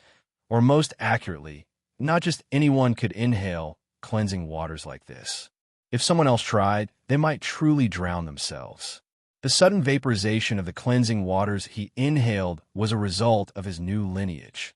S1: or most accurately, not just anyone could inhale cleansing waters like this. If someone else tried, they might truly drown themselves. The sudden vaporization of the cleansing waters he inhaled was a result of his new lineage.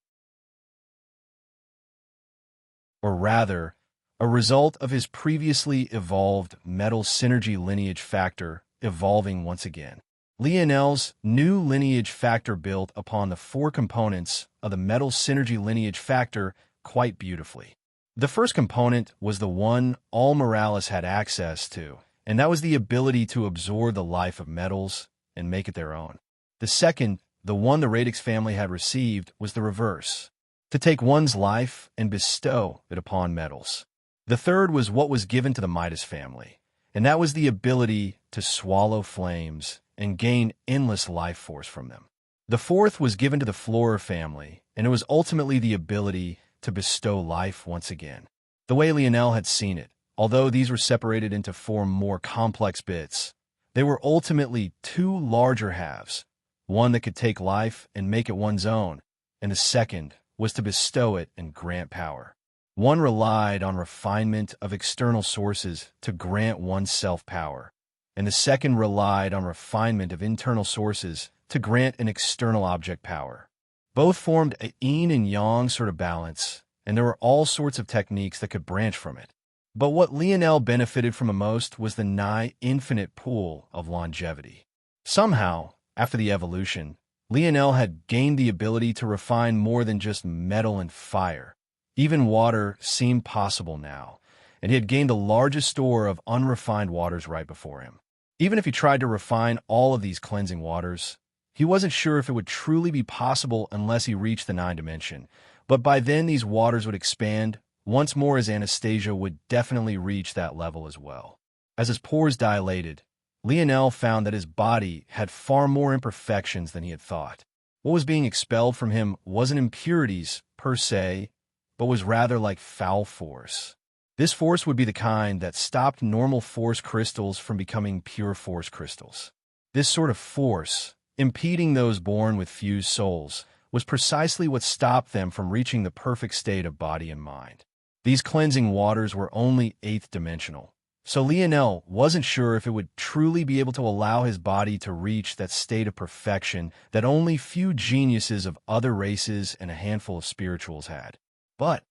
S1: Or rather, a result of his previously evolved metal synergy lineage factor evolving once again. Lionel's new lineage factor built upon the four components of the metal synergy lineage factor quite beautifully. The first component was the one all Morales had access to, and that was the ability to absorb the life of metals and make it their own. The second, the one the Radix family had received, was the reverse, to take one's life and bestow it upon metals. The third was what was given to the Midas family, and that was the ability to swallow flames and gain endless life force from them. The fourth was given to the Flora family, and it was ultimately the ability to bestow life once again. The way Lionel had seen it, although these were separated into four more complex bits, they were ultimately two larger halves, one that could take life and make it one's own, and the second was to bestow it and grant power. One relied on refinement of external sources to grant oneself power, and the second relied on refinement of internal sources to grant an external object power. Both formed a yin and yang sort of balance, and there were all sorts of techniques that could branch from it. But what Lionel benefited from the most was the nigh infinite pool of longevity. Somehow, after the evolution, Lionel had gained the ability to refine more than just metal and fire. Even water seemed possible now, and he had gained the largest store of unrefined waters right before him. Even if he tried to refine all of these cleansing waters, he wasn't sure if it would truly be possible unless he reached the 9th dimension, but by then these waters would expand. Once more, his Anastasia would definitely reach that level as well. As his pores dilated, Lionel found that his body had far more imperfections than he had thought. What was being expelled from him wasn't impurities, per se, but was rather like foul force. This force would be the kind that stopped normal force crystals from becoming pure force crystals. This sort of force, impeding those born with fused souls, was precisely what stopped them from reaching the perfect state of body and mind. These cleansing waters were only 8th dimensional, so Lionel wasn't sure if it would truly be able to allow his body to reach that state of perfection that only few geniuses of other races and a handful of spirituals had. But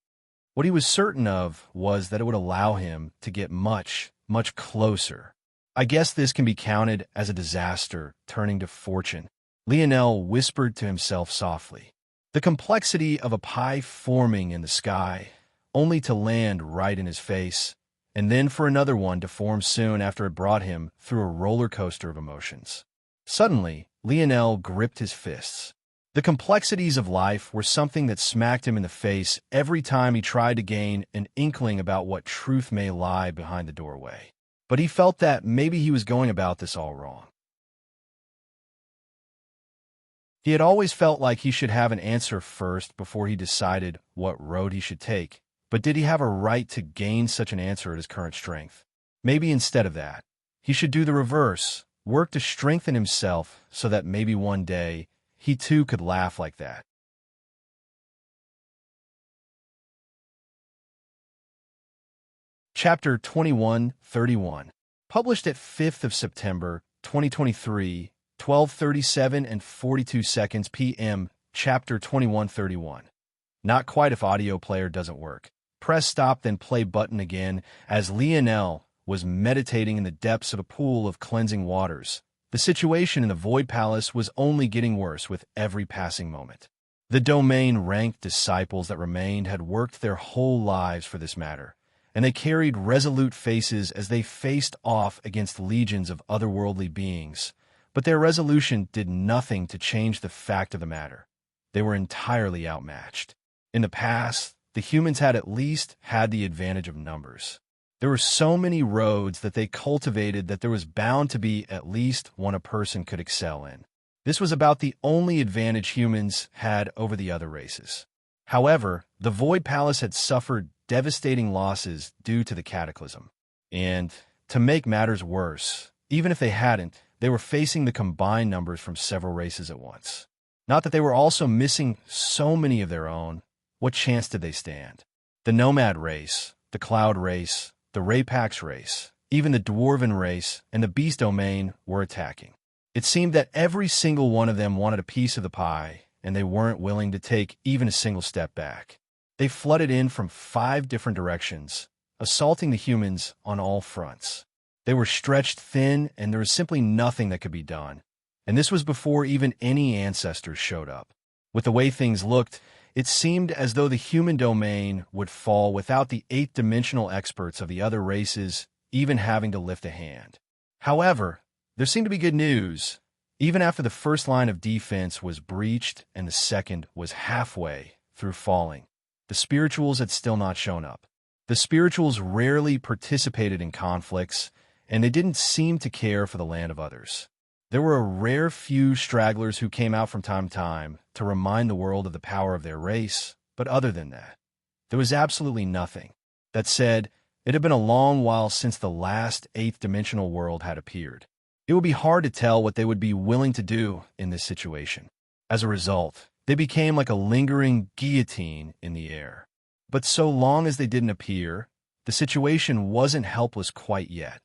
S1: what he was certain of was that it would allow him to get much, much closer. I guess this can be counted as a disaster turning to fortune, Lionel whispered to himself softly. The complexity of a pie forming in the sky, only to land right in his face, and then for another one to form soon after it brought him through a roller coaster of emotions. Suddenly, Lionel gripped his fists. The complexities of life were something that smacked him in the face every time he tried to gain an inkling about what truth may lie behind the doorway. But he felt that maybe he was going about this all wrong. He had always felt like he should have an answer first before he decided what road he should take. But did he have a right to gain such an answer at his current strength? Maybe instead of that, he should do the reverse, work to strengthen himself so that maybe one day he too could laugh like that. Chapter 2131. Published at 5th of September, 2023, 12:37 and 42 seconds p.m. Chapter 2131. Not quite if audio player doesn't work. Press stop then play button again as Lionel was meditating in the depths of a pool of cleansing waters. The situation in the Void Palace was only getting worse with every passing moment. The domain-ranked disciples that remained had worked their whole lives for this matter, and they carried resolute faces as they faced off against legions of otherworldly beings. But their resolution did nothing to change the fact of the matter. they were entirely outmatched. In the past, the humans had at least had the advantage of numbers. There were so many roads that they cultivated that there was bound to be at least one a person could excel in. This was about the only advantage humans had over the other races. However, the Void Palace had suffered devastating losses due to the cataclysm. And, to make matters worse, even if they hadn't, they were facing the combined numbers from several races at once. Not that they were also missing so many of their own. What chance did they stand? The Nomad race, the Cloud race, the Rapax race, even the Dwarven race, and the Beast domain were attacking. It seemed that every single one of them wanted a piece of the pie, and they weren't willing to take even a single step back. They flooded in from 5 different directions, assaulting the humans on all fronts. They were stretched thin, and there was simply nothing that could be done. And this was before even any ancestors showed up. With the way things looked, it seemed as though the human domain would fall without the 8th-dimensional experts of the other races even having to lift a hand. However, there seemed to be good news. Even after the first line of defense was breached and the second was halfway through falling, the spirituals had still not shown up. The spirituals rarely participated in conflicts, and they didn't seem to care for the land of others. There were a rare few stragglers who came out from time to time to remind the world of the power of their race, but other than that, there was absolutely nothing. That said, it had been a long while since the last 8th-dimensional world had appeared. It would be hard to tell what they would be willing to do in this situation. As a result, they became like a lingering guillotine in the air. But so long as they didn't appear, the situation wasn't helpless quite yet.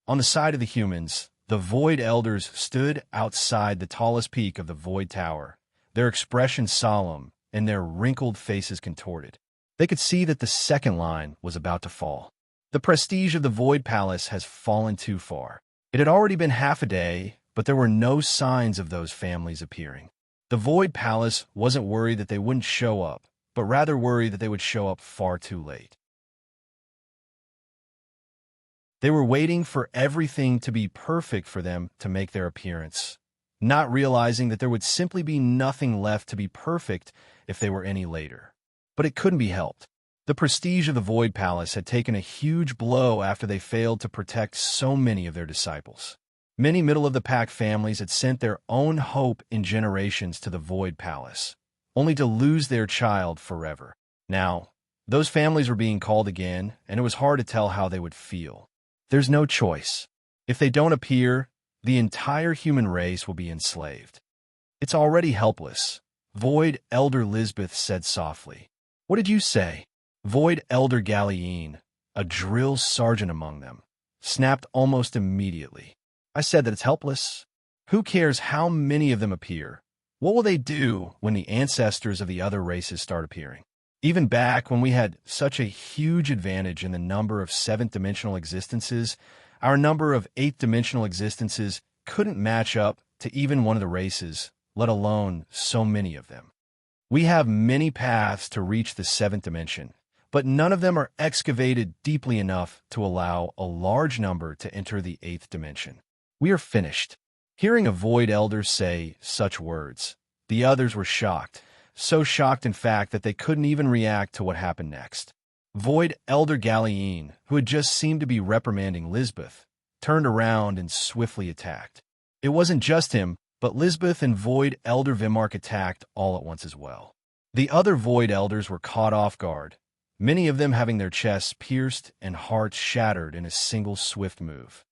S1: On the side of the humans, the Void Elders stood outside the tallest peak of the Void Tower, their expression solemn and their wrinkled faces contorted. They could see that the second line was about to fall. The prestige of the Void Palace has fallen too far. It had already been half a day, but there were no signs of those families appearing. The Void Palace wasn't worried that they wouldn't show up, but rather worried that they would show up far too late. They were waiting for everything to be perfect for them to make their appearance, not realizing that there would simply be nothing left to be perfect if they were any later. But it couldn't be helped. The prestige of the Void Palace had taken a huge blow after they failed to protect so many of their disciples. Many middle-of-the-pack families had sent their own hope in generations to the Void Palace, only to lose their child forever. Now, those families were being called again, and it was hard to tell how they would feel. There's no choice. If they don't appear, the entire human race will be enslaved. It's already helpless, Void Elder Lisbeth said softly. What did you say? Void Elder Galliene, a drill sergeant among them, snapped almost immediately. I said that it's helpless. Who cares how many of them appear? What will they do when the ancestors of the other races start appearing? Even back when we had such a huge advantage in the number of 7th-dimensional existences, our number of 8th-dimensional existences couldn't match up to even one of the races, let alone so many of them. We have many paths to reach the 7th dimension, but none of them are excavated deeply enough to allow a large number to enter the 8th dimension. We are finished. Hearing a Void Elder say such words, the others were shocked. So shocked, in fact, that they couldn't even react to what happened next. Void Elder Galliene, who had just seemed to be reprimanding Lisbeth, turned around and swiftly attacked. It wasn't just him, but Lisbeth and Void Elder Vimark attacked all at once as well. The other Void Elders were caught off guard, many of them having their chests pierced and hearts shattered in a single swift move.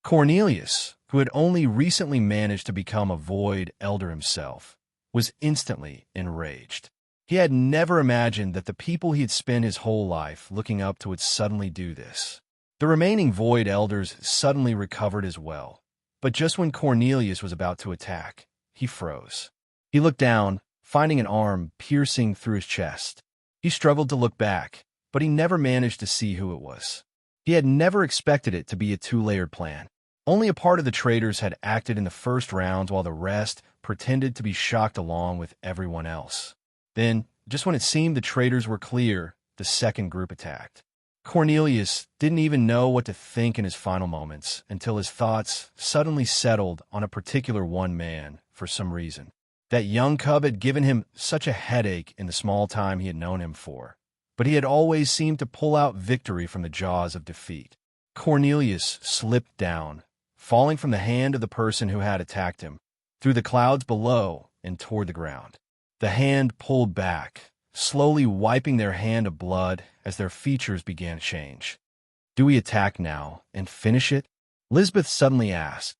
S1: Cornelius, who had only recently managed to become a Void Elder himself, was instantly enraged. He had never imagined that the people he had spent his whole life looking up to would suddenly do this. The remaining Void Elders suddenly recovered as well, but just when Cornelius was about to attack, he froze. He looked down, finding an arm piercing through his chest. He struggled to look back, but he never managed to see who it was. He had never expected it to be a 2-layered plan. Only a part of the traitors had acted in the first rounds while the rest pretended to be shocked along with everyone else. Then, just when it seemed the traitors were clear, the second group attacked. Cornelius didn't even know what to think in his final moments until his thoughts suddenly settled on a particular one man for some reason. That young cub had given him such a headache in the small time he had known him for, but he had always seemed to pull out victory from the jaws of defeat. Cornelius slipped down, falling from the hand of the person who had attacked him, through the clouds below and toward the ground. The hand pulled back, slowly wiping their hand of blood as their features began to change. "Do we attack now and finish it?" Lisbeth suddenly asked.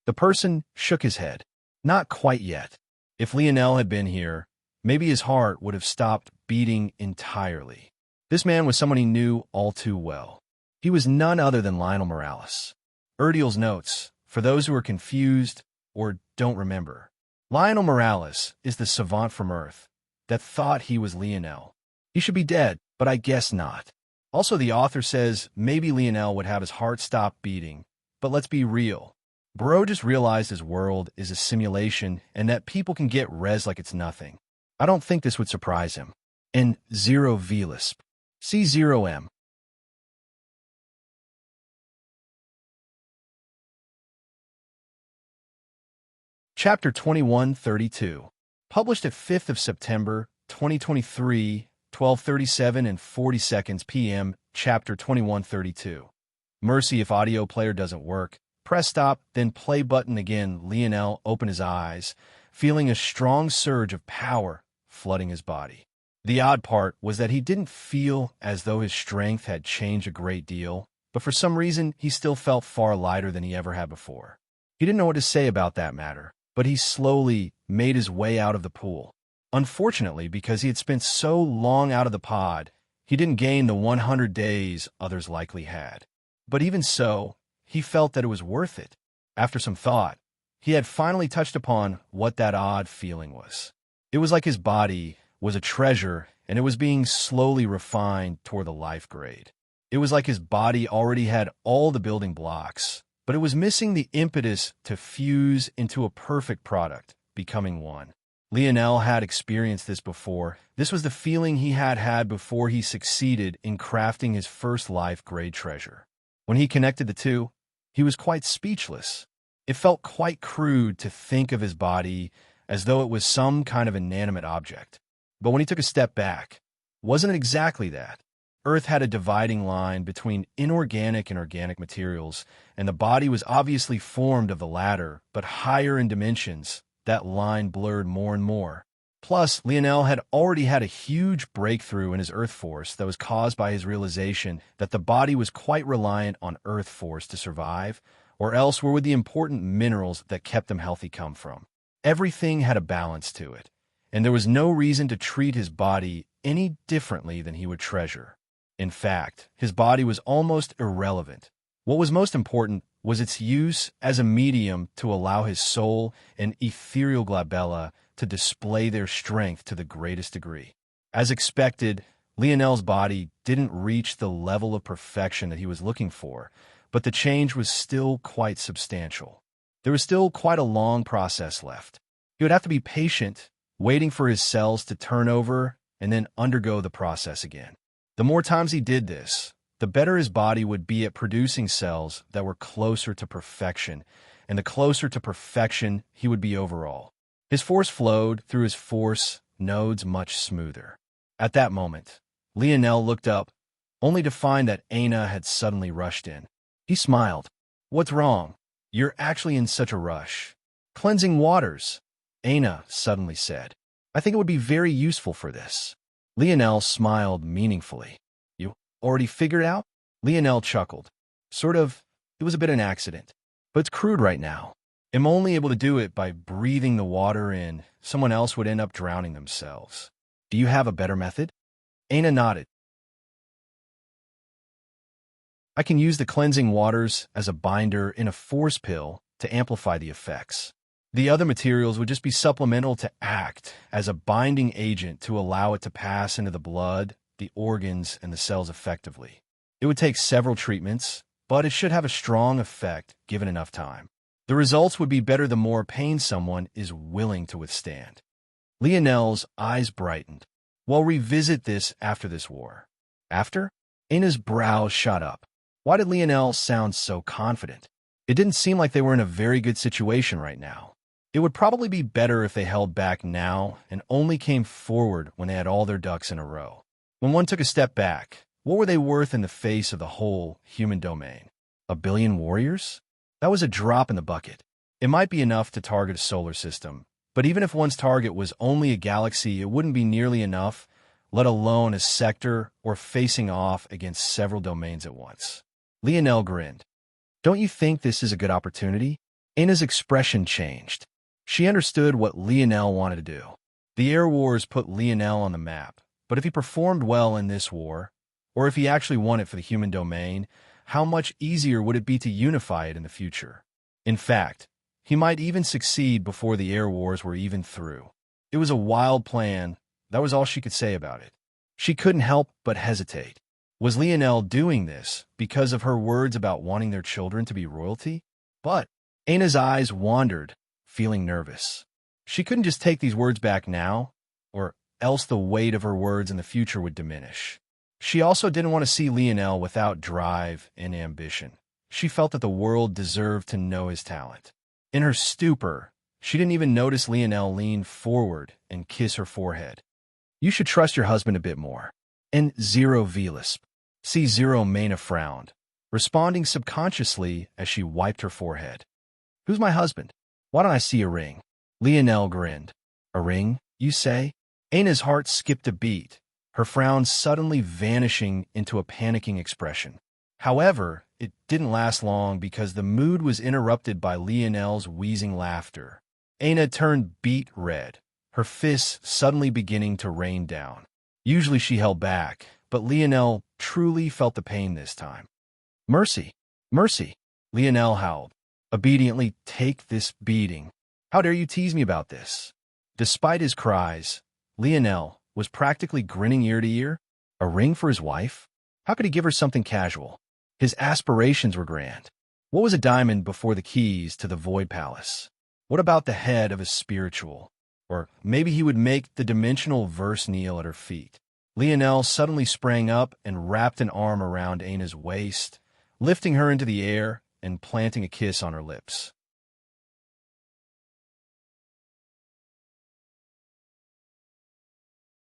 S1: The person shook his head. "Not quite yet. If Lionel had been here, maybe his heart would have stopped beating entirely." This man was someone he knew all too well. He was none other than Lionel Morales. Erdél's notes, for those who are confused or don't remember. Lionel Morales is the savant from Earth that thought he was Lionel. He should be dead, but I guess not. Also, the author says maybe Lionel would have his heart stop beating, but let's be real. Bro just realized his world is a simulation and that people can get res like it's nothing. I don't think this would surprise him. And zero VLisp. C0M. Chapter 2132. Published at 5th of September, 2023, 12:37 and 40 seconds p.m. Chapter 2132. Mercy if audio player doesn't work. Press stop, then play button again. Lionel opened his eyes, feeling a strong surge of power flooding his body. The odd part was that he didn't feel as though his strength had changed a great deal, but for some reason he still felt far lighter than he ever had before. He didn't know what to say about that matter, but he slowly made his way out of the pool. Unfortunately, because he had spent so long out of the pod, he didn't gain the 100 days others likely had. But even so, he felt that it was worth it. After some thought, he had finally touched upon what that odd feeling was. It was like his body was a treasure and it was being slowly refined toward the life grade. It was like his body already had all the building blocks, but it was missing the impetus to fuse into a perfect product, becoming one. Lionel had experienced this before. This was the feeling he had had before he succeeded in crafting his first life grade treasure. When he connected the two, he was quite speechless. It felt quite crude to think of his body as though it was some kind of inanimate object. But when he took a step back, wasn't it exactly that? Earth had a dividing line between inorganic and organic materials, and the body was obviously formed of the latter, but higher in dimensions, that line blurred more and more. Plus, Lionel had already had a huge breakthrough in his Earth force that was caused by his realization that the body was quite reliant on Earth force to survive, or else where would the important minerals that kept him healthy come from? Everything had a balance to it, and there was no reason to treat his body any differently than he would treasure. In fact, his body was almost irrelevant. What was most important was its use as a medium to allow his soul and ethereal glabella to display their strength to the greatest degree. As expected, Lionel's body didn't reach the level of perfection that he was looking for, but the change was still quite substantial. There was still quite a long process left. He would have to be patient, waiting for his cells to turn over and then undergo the process again. The more times he did this, the better his body would be at producing cells that were closer to perfection, and the closer to perfection he would be overall. His force flowed through his force nodes much smoother. At that moment, Lionel looked up, only to find that Aina had suddenly rushed in. He smiled. "What's wrong? You're actually in such a rush." "Cleansing waters," Aina suddenly said. "I think it would be very useful for this." Lionel smiled meaningfully. "You already figured out?" Lionel chuckled. "Sort of. It was a bit of an accident. But it's crude right now. I'm only able to do it by breathing the water in. Someone else would end up drowning themselves. Do you have a better method?" Aina nodded. "I can use the cleansing waters as a binder in a force pill to amplify the effects. The other materials would just be supplemental to act as a binding agent to allow it to pass into the blood, the organs, and the cells effectively. It would take several treatments, but it should have a strong effect given enough time. The results would be better the more pain someone is willing to withstand." Lionel's eyes brightened. "We'll revisit this after this war." "After?" Aina's brows shot up. Why did Lionel sound so confident? It didn't seem like they were in a very good situation right now. It would probably be better if they held back now and only came forward when they had all their ducks in a row. When one took a step back, what were they worth in the face of the whole human domain? 1 billion warriors? That was a drop in the bucket. It might be enough to target a solar system, but even if one's target was only a galaxy, it wouldn't be nearly enough, let alone a sector or facing off against several domains at once. Lionel grinned. Don't you think this is a good opportunity? Anna's expression changed. She understood what Lionel wanted to do. The Air Wars put Lionel on the map, but if he performed well in this war, or if he actually won it for the human domain, how much easier would it be to unify it in the future? In fact, he might even succeed before the Air Wars were even through. It was a wild plan. That was all she could say about it. She couldn't help but hesitate. Was Lionel doing this because of her words about wanting their children to be royalty? But Anna's eyes wandered, feeling nervous. She couldn't just take these words back now, or else the weight of her words in the future would diminish. She also didn't want to see Lionel without drive and ambition. She felt that the world deserved to know his talent. In her stupor, she didn't even notice Lionel lean forward and kiss her forehead. You should trust your husband a bit more. And Zero Velisp. See Zero Maina frowned, responding subconsciously as she wiped her forehead. Who's my husband? Why don't I see a ring? Lionel grinned. A ring, you say? Anna's heart skipped a beat, her frown suddenly vanishing into a panicking expression. However, it didn't last long because the mood was interrupted by Lionel's wheezing laughter. Anna turned beet red, her fists suddenly beginning to rain down. Usually she held back, but Lionel truly felt the pain this time. Mercy! Mercy! Lionel howled. Obediently, take this beating. How dare you tease me about this? Despite his cries, Lionel was practically grinning ear to ear. A ring for his wife? How could he give her something casual? His aspirations were grand. What was a diamond before the keys to the Void Palace? What about the head of a spiritual? Or maybe he would make the dimensional verse kneel at her feet. Lionel suddenly sprang up and wrapped an arm around Anna's waist, lifting her into the air and planting a kiss on her lips.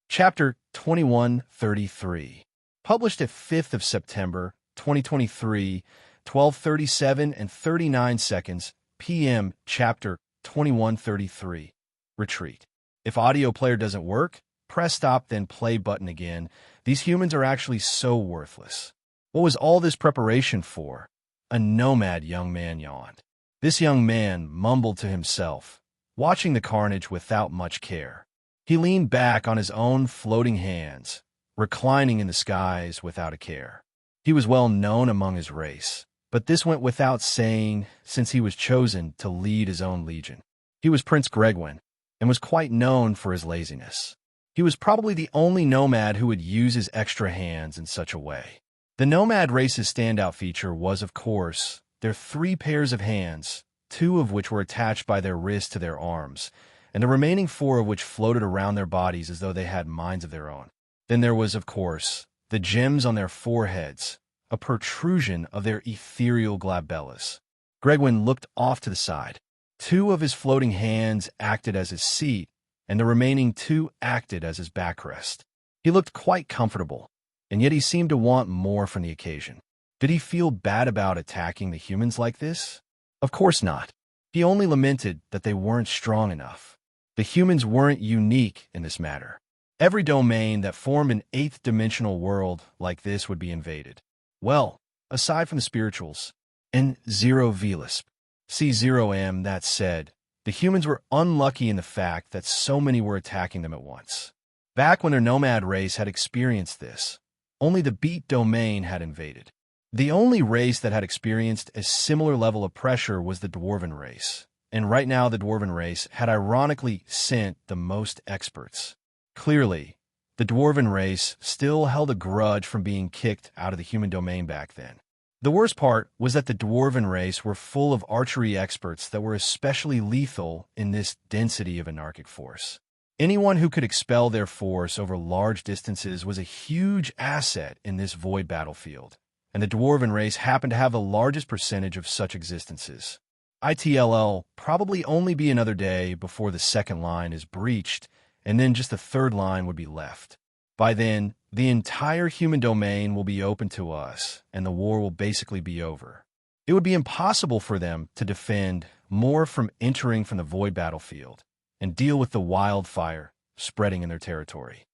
S1: Chapter 2133. Published at 5th of September, 2023, 12:37 and 39 seconds p.m. Chapter 2133. Retreat. If audio player doesn't work, press stop then play button again. These humans are actually so worthless. What was all this preparation for? A nomad young man yawned. This young man mumbled to himself, watching the carnage without much care. He leaned back on his own floating hands, reclining in the skies without a care. He was well known among his race, but this went without saying since he was chosen to lead his own legion. He was Prince Gregwin, and was quite known for his laziness. He was probably the only nomad who would use his extra hands in such a way. The nomad race's standout feature was, of course, their 3 pairs of hands, 2 of which were attached by their wrists to their arms, and the remaining 4 of which floated around their bodies as though they had minds of their own. Then there was, of course, the gems on their foreheads, a protrusion of their ethereal glabellas. Gregwin looked off to the side. 2 of his floating hands acted as his seat, and the remaining 2 acted as his backrest. He looked quite comfortable, and yet he seemed to want more from the occasion. Did he feel bad about attacking the humans like this? Of course not. He only lamented that they weren't strong enough. The humans weren't unique in this matter. Every domain that formed an 8th-dimensional world like this would be invaded. Well, aside from the spirituals, and Zero Velisp. See 0M, that said, the humans were unlucky in the fact that so many were attacking them at once. Back when their nomad race had experienced this, only the Beat domain had invaded. The only race that had experienced a similar level of pressure was the Dwarven race, and right now the Dwarven race had ironically sent the most experts. Clearly, the Dwarven race still held a grudge from being kicked out of the human domain back then. The worst part was that the Dwarven race were full of archery experts that were especially lethal in this density of anarchic force. Anyone who could expel their force over large distances was a huge asset in this void battlefield, and the Dwarven race happened to have the largest percentage of such existences. ITLL probably only be another day before the second line is breached, and then just the third line would be left. By then, the entire human domain will be open to us, and the war will basically be over. It would be impossible for them to defend more from entering from the void battlefield and deal with the wildfire spreading in their territory.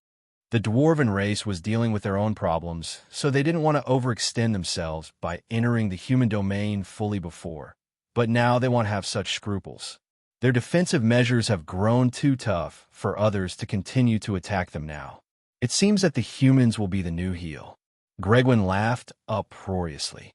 S1: The Dwarven race was dealing with their own problems, so they didn't want to overextend themselves by entering the human domain fully before. But now they won't have such scruples. Their defensive measures have grown too tough for others to continue to attack them now. It seems that the humans will be the new heel. Gregwin laughed uproariously.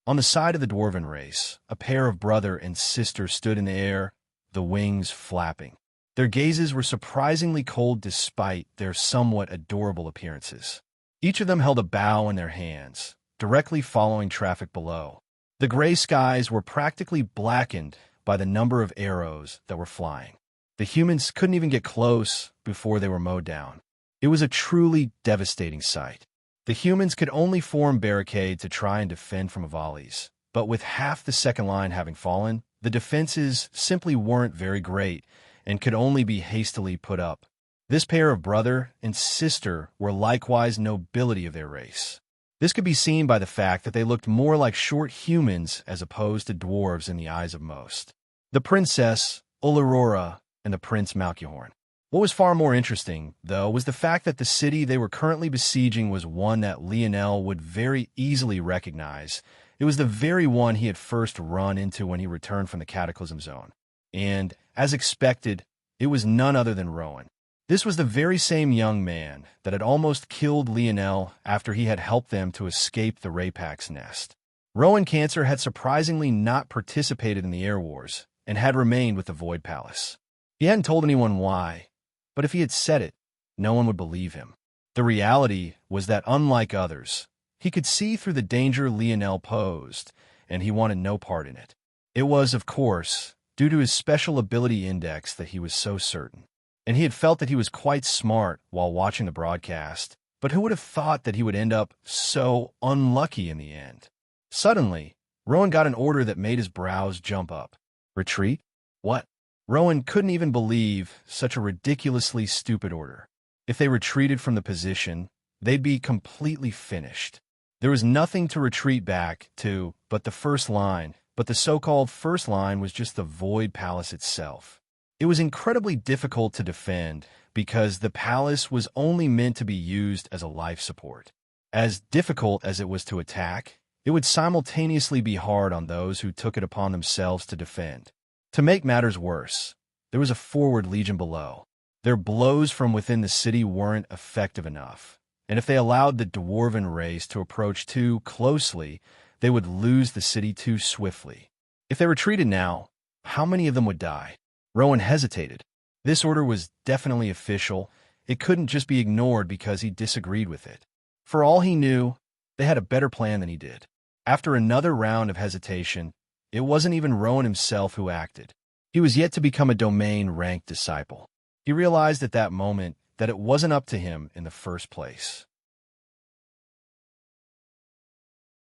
S1: On the side of the Dwarven race, a pair of brother and sister stood in the air, the wings flapping. Their gazes were surprisingly cold despite their somewhat adorable appearances. Each of them held a bow in their hands, directly following traffic below. The gray skies were practically blackened by the number of arrows that were flying. The humans couldn't even get close before they were mowed down. It was a truly devastating sight. The humans could only form barricades to try and defend from volleys, but with half the second line having fallen, the defenses simply weren't very great and could only be hastily put up. This pair of brother and sister were likewise nobility of their race. This could be seen by the fact that they looked more like short humans as opposed to dwarves in the eyes of most. The princess, Olorora, and the prince Malkihorn. What was far more interesting, though, was the fact that the city they were currently besieging was one that Lionel would very easily recognize. It was the very one he had first run into when he returned from the Cataclysm Zone. And, as expected, it was none other than Rowan. This was the very same young man that had almost killed Lionel after he had helped them to escape the Raypack's nest. Rowan Cancer had surprisingly not participated in the Air Wars and had remained with the Void Palace. He hadn't told anyone why, but if he had said it, no one would believe him. The reality was that, unlike others, he could see through the danger Lionel posed, and he wanted no part in it. It was, of course, due to his special ability index that he was so certain. And he had felt that he was quite smart while watching the broadcast, but who would have thought that he would end up so unlucky in the end? Suddenly, Rowan got an order that made his brows jump up. Retreat? What? Rowan couldn't even believe such a ridiculously stupid order. If they retreated from the position, they'd be completely finished. There was nothing to retreat back to but the first line, but the so-called first line was just the Void Palace itself. It was incredibly difficult to defend because the palace was only meant to be used as a life support. As difficult as it was to attack, it would simultaneously be hard on those who took it upon themselves to defend. To make matters worse, there was a forward legion below. Their blows from within the city weren't effective enough, and if they allowed the Dwarven race to approach too closely, they would lose the city too swiftly. If they retreated now, how many of them would die? Rowan hesitated. This order was definitely official. It couldn't just be ignored because he disagreed with it. For all he knew, they had a better plan than he did. After another round of hesitation, it wasn't even Rowan himself who acted. He was yet to become a domain-ranked disciple. He realized at that moment that it wasn't up to him in the first place.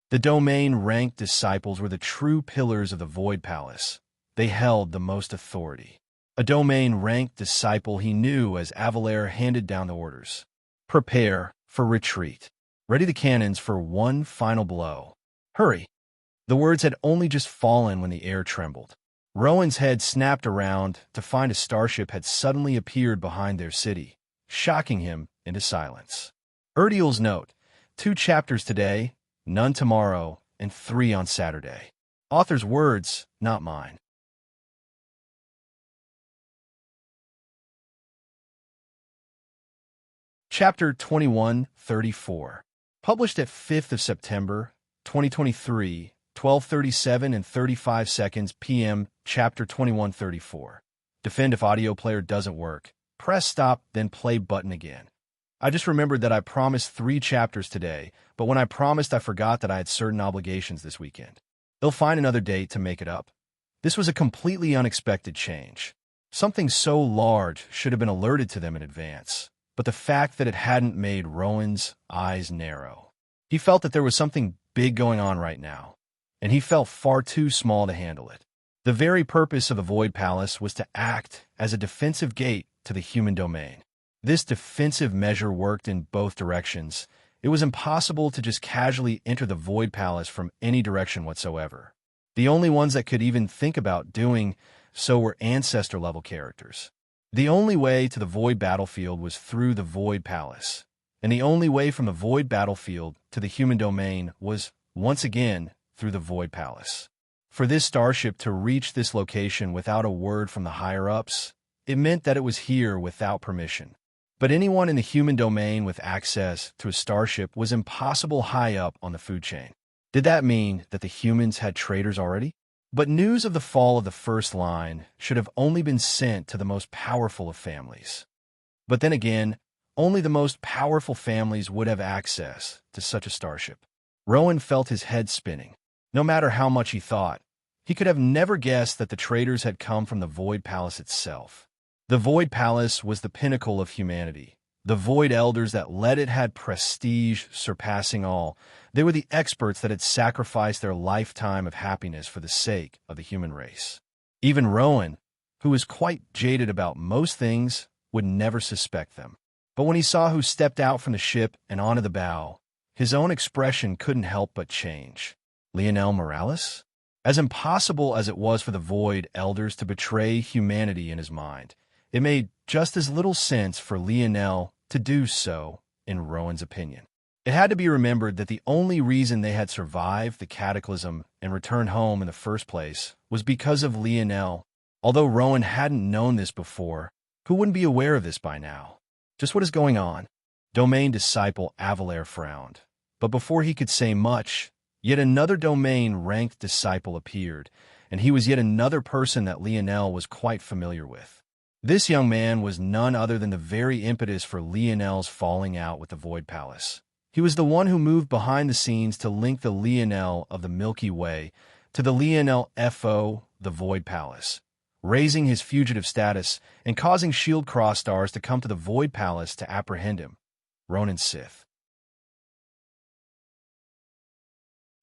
S1: The domain-ranked disciples were the true pillars of the Void Palace. They held the most authority. A domain-ranked disciple he knew as Avalair handed down the orders. Prepare for retreat. Ready the cannons for one final blow. Hurry. The words had only just fallen when the air trembled. Rowan's head snapped around to find a starship had suddenly appeared behind their city, shocking him into silence. Erdiel's note: 2 chapters today, none tomorrow, and 3 on Saturday. Author's words, not mine. Chapter 2134. Published at 5th of September, 2023, 12:37 and 35 seconds p.m. Chapter 2134. Defend if audio player doesn't work. Press stop, then play button again. I just remembered that I promised 3 chapters today, but when I promised I forgot that I had certain obligations this weekend. They'll find another date to make it up. This was a completely unexpected change. Something so large should have been alerted to them in advance. but the fact that it hadn't made Rowan's eyes narrow. He felt that there was something big going on right now, and he felt far too small to handle it. The very purpose of the Void Palace was to act as a defensive gate to the human domain. This defensive measure worked in both directions. It was impossible to just casually enter the Void Palace from any direction whatsoever. The only ones that could even think about doing so were ancestor-level characters. The only way to the Void Battlefield was through the Void Palace, and the only way from the Void Battlefield to the human domain was, once again, through the Void Palace. For this starship to reach this location without a word from the higher-ups, it meant that it was here without permission. But anyone in the human domain with access to a starship was impossible high up on the food chain. Did that mean that the humans had traitors already? But news of the fall of the first line should have only been sent to the most powerful of families. But then again, only the most powerful families would have access to such a starship. Rowan felt his head spinning. No matter how much he thought, he could have never guessed that the traitors had come from the Void Palace itself. The Void Palace was the pinnacle of humanity. The Void Elders that led it had prestige surpassing all. They were the experts that had sacrificed their lifetime of happiness for the sake of the human race. Even Rowan, who was quite jaded about most things, would never suspect them. But when he saw who stepped out from the ship and onto the bow, his own expression couldn't help but change. Lionel Morales? As impossible as it was for the Void Elders to betray humanity in his mind, it made just as little sense for Lionel to do so, in Rowan's opinion. It had to be remembered that the only reason they had survived the cataclysm and returned home in the first place was because of Lionel. Although Rowan hadn't known this before, who wouldn't be aware of this by now? Just what is going on? Domain Disciple Avalair frowned. But before he could say much, yet another domain-ranked disciple appeared, and he was yet another person that Lionel was quite familiar with. This young man was none other than the very impetus for Lionel's falling out with the Void Palace. He was the one who moved behind the scenes to link the Lionel of the Milky Way to the Lionel FO, the Void Palace, raising his fugitive status and causing S.H.I.E.L.D. cross-stars to come to the Void Palace to apprehend him. Ronan Sith.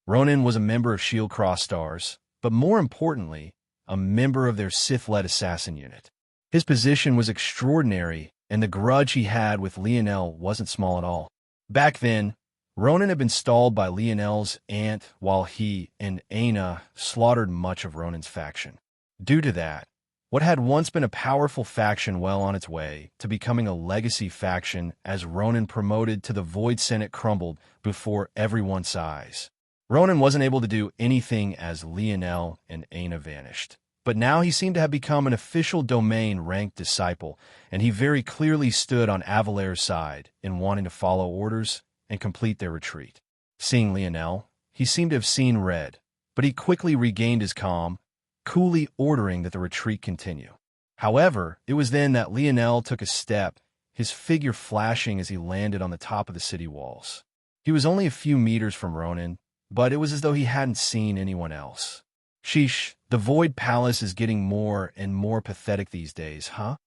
S1: Ronan was a member of S.H.I.E.L.D. cross-stars, but more importantly, a member of their Sith-led assassin unit. His position was extraordinary, and the grudge he had with Lionel wasn't small at all. Back then, Ronan had been stalled by Lionel's aunt while he and Aina slaughtered much of Ronan's faction. Due to that, what had once been a powerful faction well on its way to becoming a legacy faction as Ronan promoted to the Void Senate crumbled before everyone's eyes. Ronan wasn't able to do anything as Lionel and Aina vanished. But now he seemed to have become an official domain-ranked disciple, and he very clearly stood on Avalair's side in wanting to follow orders and complete their retreat. Seeing Lionel, he seemed to have seen red, but he quickly regained his calm, coolly ordering that the retreat continue. However, it was then that Lionel took a step, his figure flashing as he landed on the top of the city walls. He was only a few meters from Ronan, but it was as though he hadn't seen anyone else. Sheesh, the Void Palace is getting more and more pathetic these days, huh?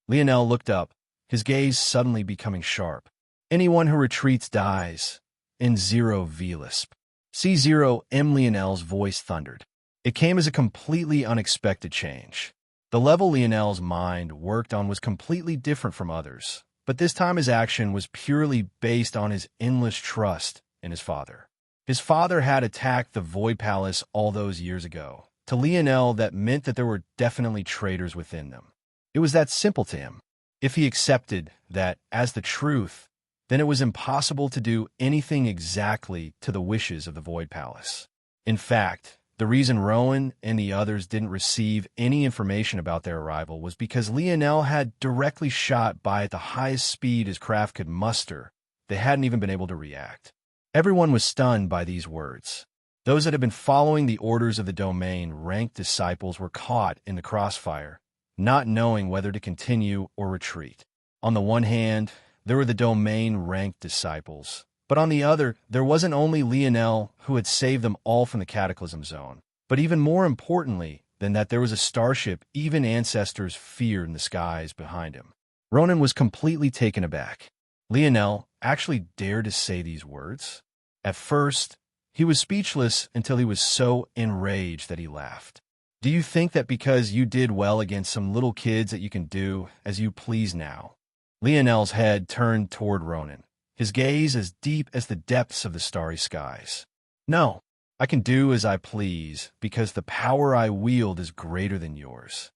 S1: Lionel looked up, his gaze suddenly becoming sharp. Anyone who retreats dies. N0 Velisp. C0M Lionel's voice thundered. It came as a completely unexpected change. The level Lionel's mind worked on was completely different from others, but this time his action was purely based on his endless trust in his father. His father had attacked the Void Palace all those years ago. To Lionel, that meant that there were definitely traitors within them. It was that simple to him. If he accepted that as the truth, then it was impossible to do anything exactly to the wishes of the Void Palace. In fact, the reason Rowan and the others didn't receive any information about their arrival was because Lionel had directly shot by at the highest speed his craft could muster. They hadn't even been able to react. Everyone was stunned by these words. Those that had been following the orders of the domain-ranked disciples were caught in the crossfire, not knowing whether to continue or retreat. On the one hand, there were the domain-ranked disciples, but on the other, there wasn't only Lionel who had saved them all from the Cataclysm Zone, but even more importantly than that, there was a starship even ancestors feared in the skies behind him. Ronan was completely taken aback. Lionel actually dared to say these words? At first, he was speechless until he was so enraged that he laughed. Do you think that because you did well against some little kids that you can do as you please now? Lionel's head turned toward Ronan, his gaze as deep as the depths of the starry skies. No, I can do as I please because the power I wield is greater than yours.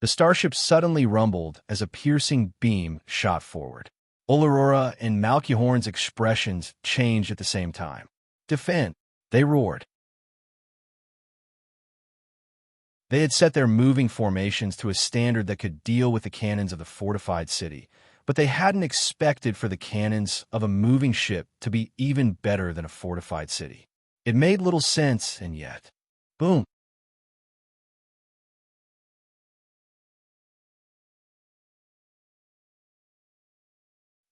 S1: The starship suddenly rumbled as a piercing beam shot forward. Olorora and Malchihorn's expressions changed at the same time. Defend, they roared. They had set their moving formations to a standard that could deal with the cannons of the fortified city, but they hadn't expected for the cannons of a moving ship to be even better than a fortified city. It made little sense, and yet, boom!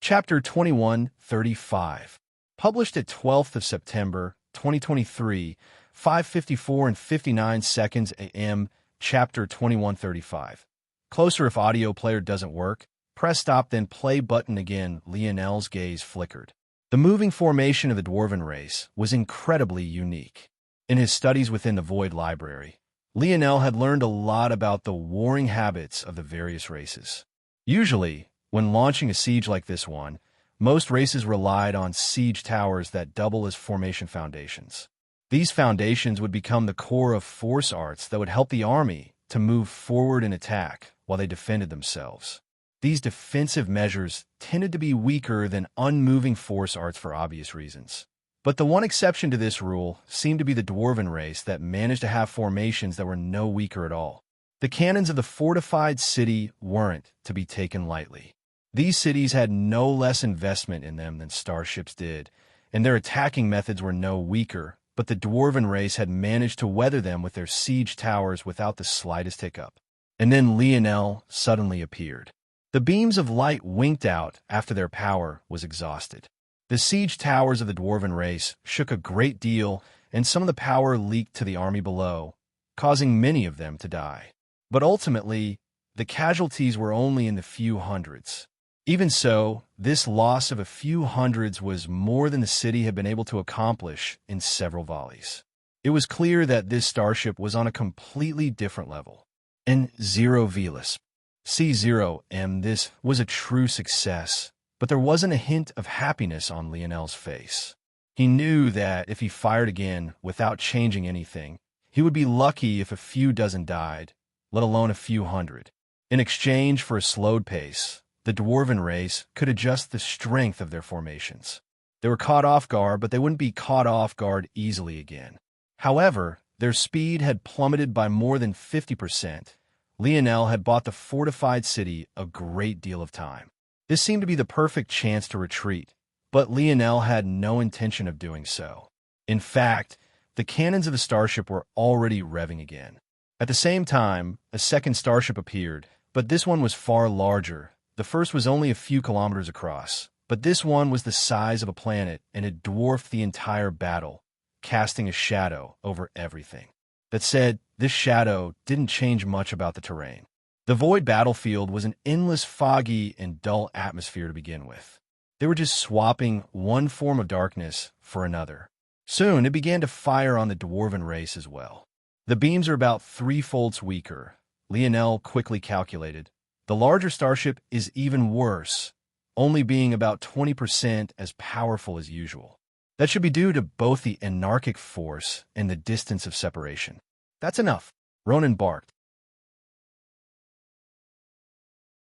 S1: Chapter 21:35. Published at 12th of September, 2023, 5:54 and 59 seconds a.m. Chapter 21:35. Closer if audio player doesn't work. Press stop then play button again. Lionel's gaze flickered. The moving formation of the dwarven race was incredibly unique. In his studies within the Void Library, Lionel had learned a lot about the warring habits of the various races. Usually, when launching a siege like this one, most races relied on siege towers that double as formation foundations. These foundations would become the core of force arts that would help the army to move forward and attack while they defended themselves. These defensive measures tended to be weaker than unmoving force arts for obvious reasons. But the one exception to this rule seemed to be the dwarven race that managed to have formations that were no weaker at all. The cannons of the fortified city weren't to be taken lightly. These cities had no less investment in them than starships did, and their attacking methods were no weaker, but the dwarven race had managed to weather them with their siege towers without the slightest hiccup. And then Lionel suddenly appeared. The beams of light winked out after their power was exhausted. The siege towers of the dwarven race shook a great deal, and some of the power leaked to the army below, causing many of them to die. But ultimately, the casualties were only in the few hundreds. Even so, this loss of a few hundreds was more than the city had been able to accomplish in several volleys. It was clear that this starship was on a completely different level. N0 Velis. C0M. This was a true success, but there wasn't a hint of happiness on Lionel's face. He knew that if he fired again without changing anything, he would be lucky if a few dozen died, let alone a few hundred. In exchange for a slowed pace, the dwarven race could adjust the strength of their formations. They were caught off guard, but they wouldn't be caught off guard easily again. However, their speed had plummeted by more than 50%. Lionel had bought the fortified city a great deal of time. This seemed to be the perfect chance to retreat, but Lionel had no intention of doing so. In fact, the cannons of the starship were already revving again. At the same time, a second starship appeared, but this one was far larger. The first was only a few kilometers across, but this one was the size of a planet and it dwarfed the entire battle, casting a shadow over everything. That said, this shadow didn't change much about the terrain. The void battlefield was an endless foggy and dull atmosphere to begin with. They were just swapping one form of darkness for another. Soon it began to fire on the dwarven race as well. The beams are about three-folds weaker. Lionel quickly calculated. The larger starship is even worse, only being about 20% as powerful as usual. That should be due to both the anarchic force and the distance of separation. That's enough, Ronan barked.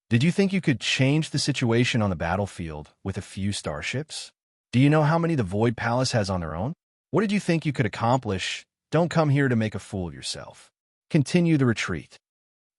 S1: Did you think you could change the situation on the battlefield with a few starships? Do you know how many the Void Palace has on their own? What did you think you could accomplish? Don't come here to make a fool of yourself. Continue the retreat.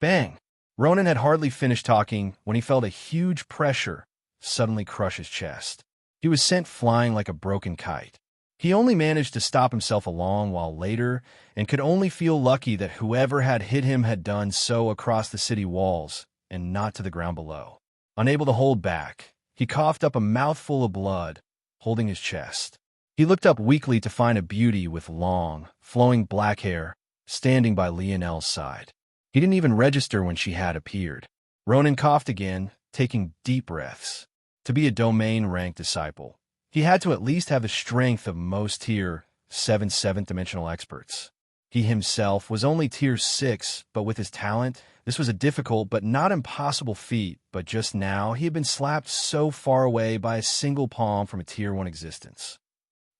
S1: Bang! Ronan had hardly finished talking when he felt a huge pressure suddenly crush his chest. He was sent flying like a broken kite. He only managed to stop himself a long while later and could only feel lucky that whoever had hit him had done so across the city walls and not to the ground below. Unable to hold back, he coughed up a mouthful of blood, holding his chest. He looked up weakly to find a beauty with long, flowing black hair standing by Lionel's side. He didn't even register when she had appeared. Ronan coughed again, taking deep breaths. To be a domain-ranked disciple, he had to at least have the strength of most Tier 7 seventh-dimensional experts. He himself was only Tier 6, but with his talent, this was a difficult but not impossible feat, but just now he had been slapped so far away by a single palm from a Tier 1 existence.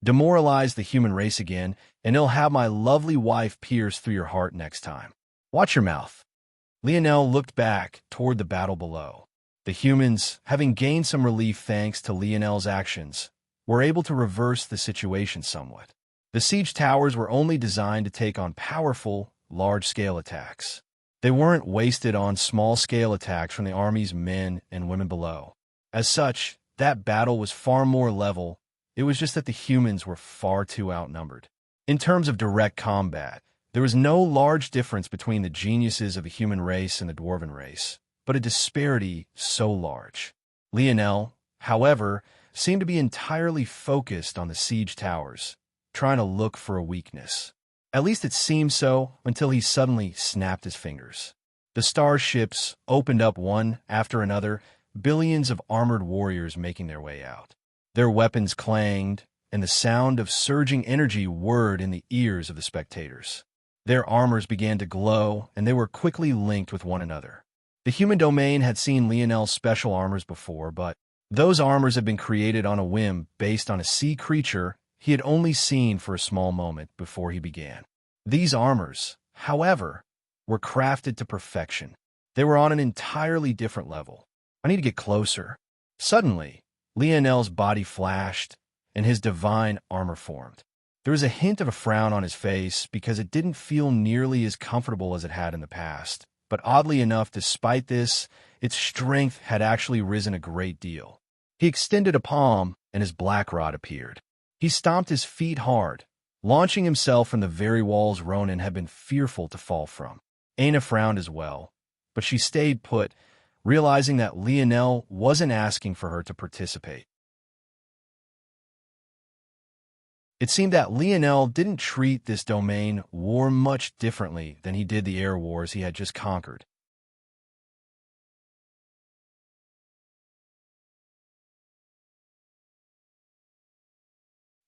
S1: Demoralize the human race again, and it'll have my lovely wife pierce through your heart next time. Watch your mouth. Lionel looked back toward the battle below. The humans, having gained some relief thanks to Lionel's actions, were able to reverse the situation somewhat. The siege towers were only designed to take on powerful, large-scale attacks. They weren't wasted on small-scale attacks from the army's men and women below. As such, that battle was far more level. It was just that the humans were far too outnumbered. In terms of direct combat, there was no large difference between the geniuses of the human race and the dwarven race, but a disparity so large. Lionel, however, seemed to be entirely focused on the siege towers, trying to look for a weakness. At least it seemed so until he suddenly snapped his fingers. The starships opened up one after another, billions of armored warriors making their way out. Their weapons clanged, and the sound of surging energy whirred in the ears of the spectators. Their armors began to glow, and they were quickly linked with one another. The human domain had seen Lionel's special armors before, but those armors had been created on a whim based on a sea creature he had only seen for a small moment before he began. These armors, however, were crafted to perfection. They were on an entirely different level. I need to get closer. Suddenly, Lionel's body flashed, and his divine armor formed. There was a hint of a frown on his face because it didn't feel nearly as comfortable as it had in the past. But oddly enough, despite this, its strength had actually risen a great deal. He extended a palm, and his black rod appeared. He stomped his feet hard, launching himself from the very walls Ronan had been fearful to fall from. Aina frowned as well, but she stayed put, realizing that Lionel wasn't asking for her to participate. It seemed that Lionel didn't treat this domain war much differently than he did the air wars he had just conquered.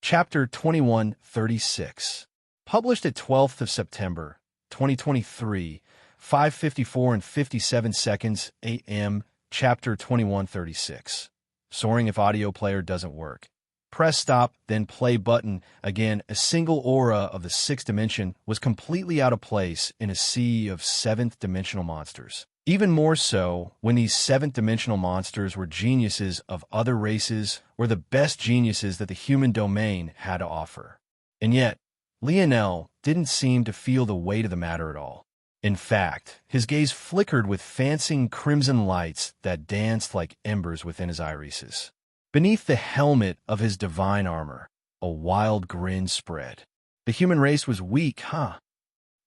S1: Chapter 2136. Published at 12th of September, 2023, 5:54 and 57 seconds a.m. Chapter 2136. Soaring if audio player doesn't work. Press stop, then play button. Again, a single aura of the 6th dimension was completely out of place in a sea of 7th-dimensional monsters. Even more so when these 7th-dimensional monsters were geniuses of other races or the best geniuses that the human domain had to offer. And yet, Lionel didn't seem to feel the weight of the matter at all. In fact, his gaze flickered with fancying crimson lights that danced like embers within his irises. Beneath the helmet of his divine armor, a wild grin spread. The human race was weak, huh?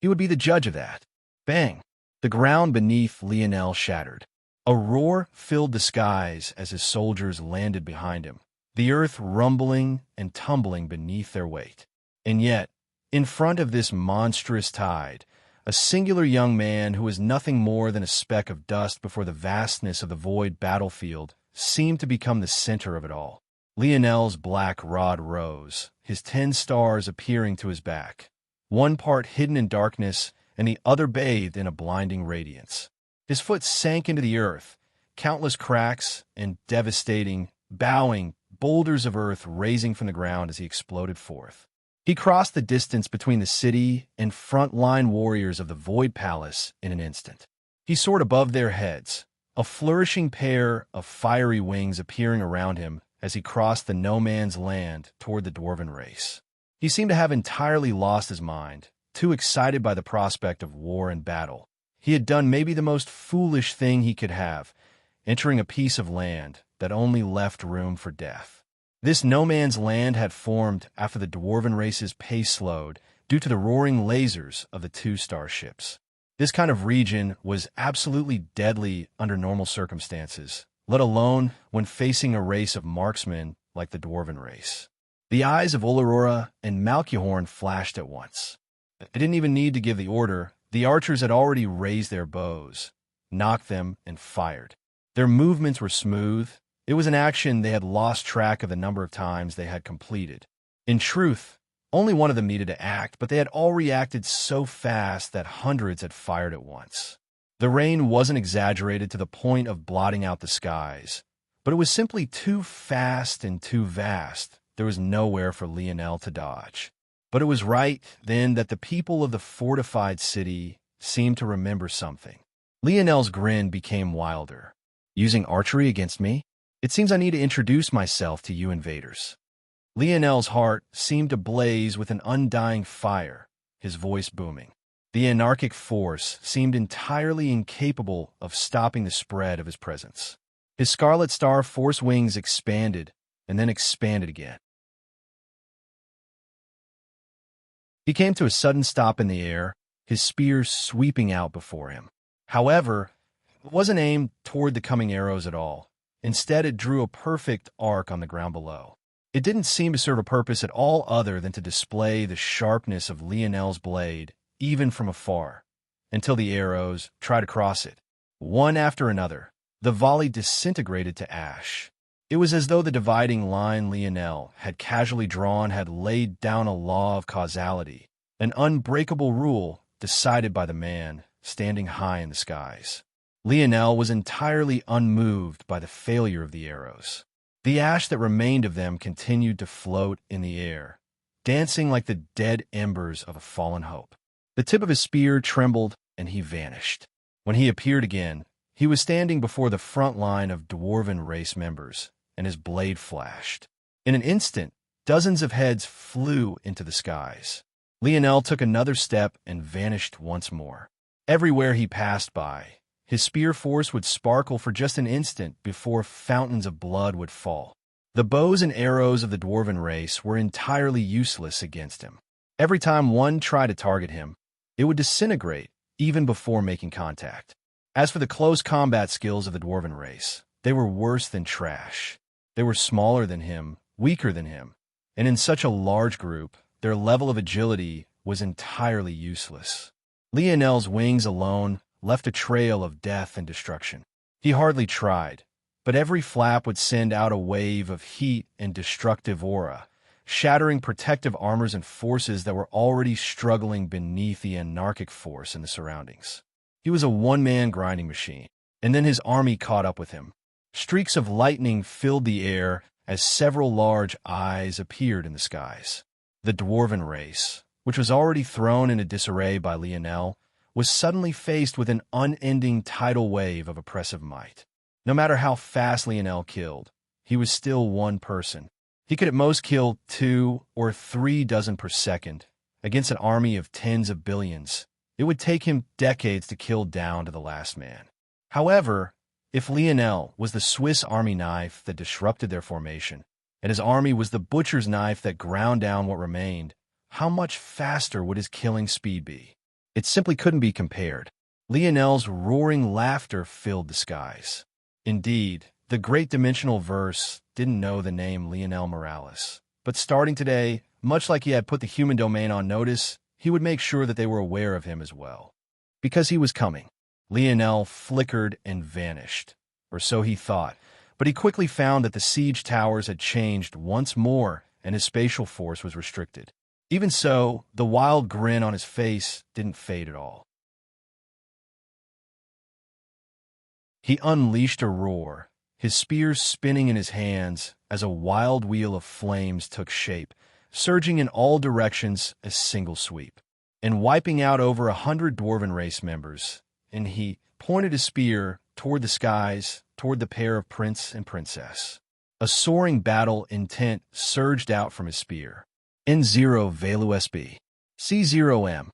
S1: He would be the judge of that. Bang! The ground beneath Lionel shattered. A roar filled the skies as his soldiers landed behind him, the earth rumbling and tumbling beneath their weight. And yet, in front of this monstrous tide, a singular young man who was nothing more than a speck of dust before the vastness of the void battlefield seemed to become the center of it all. Lionel's black rod rose, his 10 stars appearing to his back, one part hidden in darkness and the other bathed in a blinding radiance. His foot sank into the earth, countless cracks and devastating, bowing boulders of earth raising from the ground as he exploded forth. He crossed the distance between the city and front-line warriors of the Void Palace in an instant. He soared above their heads, a flourishing pair of fiery wings appearing around him as he crossed the no-man's land toward the dwarven race. He seemed to have entirely lost his mind, too excited by the prospect of war and battle. He had done maybe the most foolish thing he could have, entering a piece of land that only left room for death. This no-man's land had formed after the dwarven race's pace slowed due to the roaring lasers of the 2 starships. This kind of region was absolutely deadly under normal circumstances, let alone when facing a race of marksmen like the dwarven race. The eyes of Olorora and Malkihorn flashed at once. They didn't even need to give the order. The archers had already raised their bows, knocked them, and fired. Their movements were smooth. It was an action they had lost track of the number of times they had completed. In truth, only one of them needed to act, but they had all reacted so fast that hundreds had fired at once. The rain wasn't exaggerated to the point of blotting out the skies, but it was simply too fast and too vast. There was nowhere for Lionel to dodge. But it was right then that the people of the fortified city seemed to remember something. Lionel's grin became wilder. Using archery against me? It seems I need to introduce myself to you invaders. Lionel's heart seemed to blaze with an undying fire, his voice booming. The anarchic force seemed entirely incapable of stopping the spread of his presence. His Scarlet Star force wings expanded and then expanded again. He came to a sudden stop in the air, his spear sweeping out before him. However, it wasn't aimed toward the coming arrows at all. Instead, it drew a perfect arc on the ground below. It didn't seem to serve a purpose at all other than to display the sharpness of Lionel's blade, even from afar, until the arrows tried to cross it. One after another, the volley disintegrated to ash. It was as though the dividing line Lionel had casually drawn had laid down a law of causality, an unbreakable rule decided by the man standing high in the skies. Lionel was entirely unmoved by the failure of the arrows. The ash that remained of them continued to float in the air, dancing like the dead embers of a fallen hope. The tip of his spear trembled, and he vanished. When he appeared again, he was standing before the front line of dwarven race members, and his blade flashed. In an instant, dozens of heads flew into the skies. Lionel took another step and vanished once more. Everywhere he passed by, his spear force would sparkle for just an instant before fountains of blood would fall. The bows and arrows of the dwarven race were entirely useless against him. Every time one tried to target him, it would disintegrate even before making contact. As for the close combat skills of the dwarven race, they were worse than trash. They were smaller than him, weaker than him, and in such a large group, their level of agility was entirely useless. Lionel's wings alone left a trail of death and destruction. He hardly tried, but every flap would send out a wave of heat and destructive aura, shattering protective armors and forces that were already struggling beneath the anarchic force in the surroundings. He was a one-man grinding machine, and then his army caught up with him. Streaks of lightning filled the air as several large eyes appeared in the skies. The dwarven race, which was already thrown into disarray by Lionel, was suddenly faced with an unending tidal wave of oppressive might. No matter how fast Lionel killed, he was still one person. He could at most kill 2 or 3 dozen per second. Against an army of tens of billions, it would take him decades to kill down to the last man. However, if Lionel was the Swiss army knife that disrupted their formation, and his army was the butcher's knife that ground down what remained, how much faster would his killing speed be? It simply couldn't be compared. Lionel's roaring laughter filled the skies. Indeed, the great dimensional verse didn't know the name Lionel Morales. But starting today, much like he had put the human domain on notice, he would make sure that they were aware of him as well. Because he was coming. Lionel flickered and vanished, or so he thought, but he quickly found that the siege towers had changed once more and his spatial force was restricted. Even so, the wild grin on his face didn't fade at all. He unleashed a roar, his spear spinning in his hands as a wild wheel of flames took shape, surging in all directions a single sweep, and wiping out over 100 dwarven race members, and he pointed his spear toward the skies, toward the pair of prince and princess. A soaring battle intent surged out from his spear. N0 Velu SB. C0M.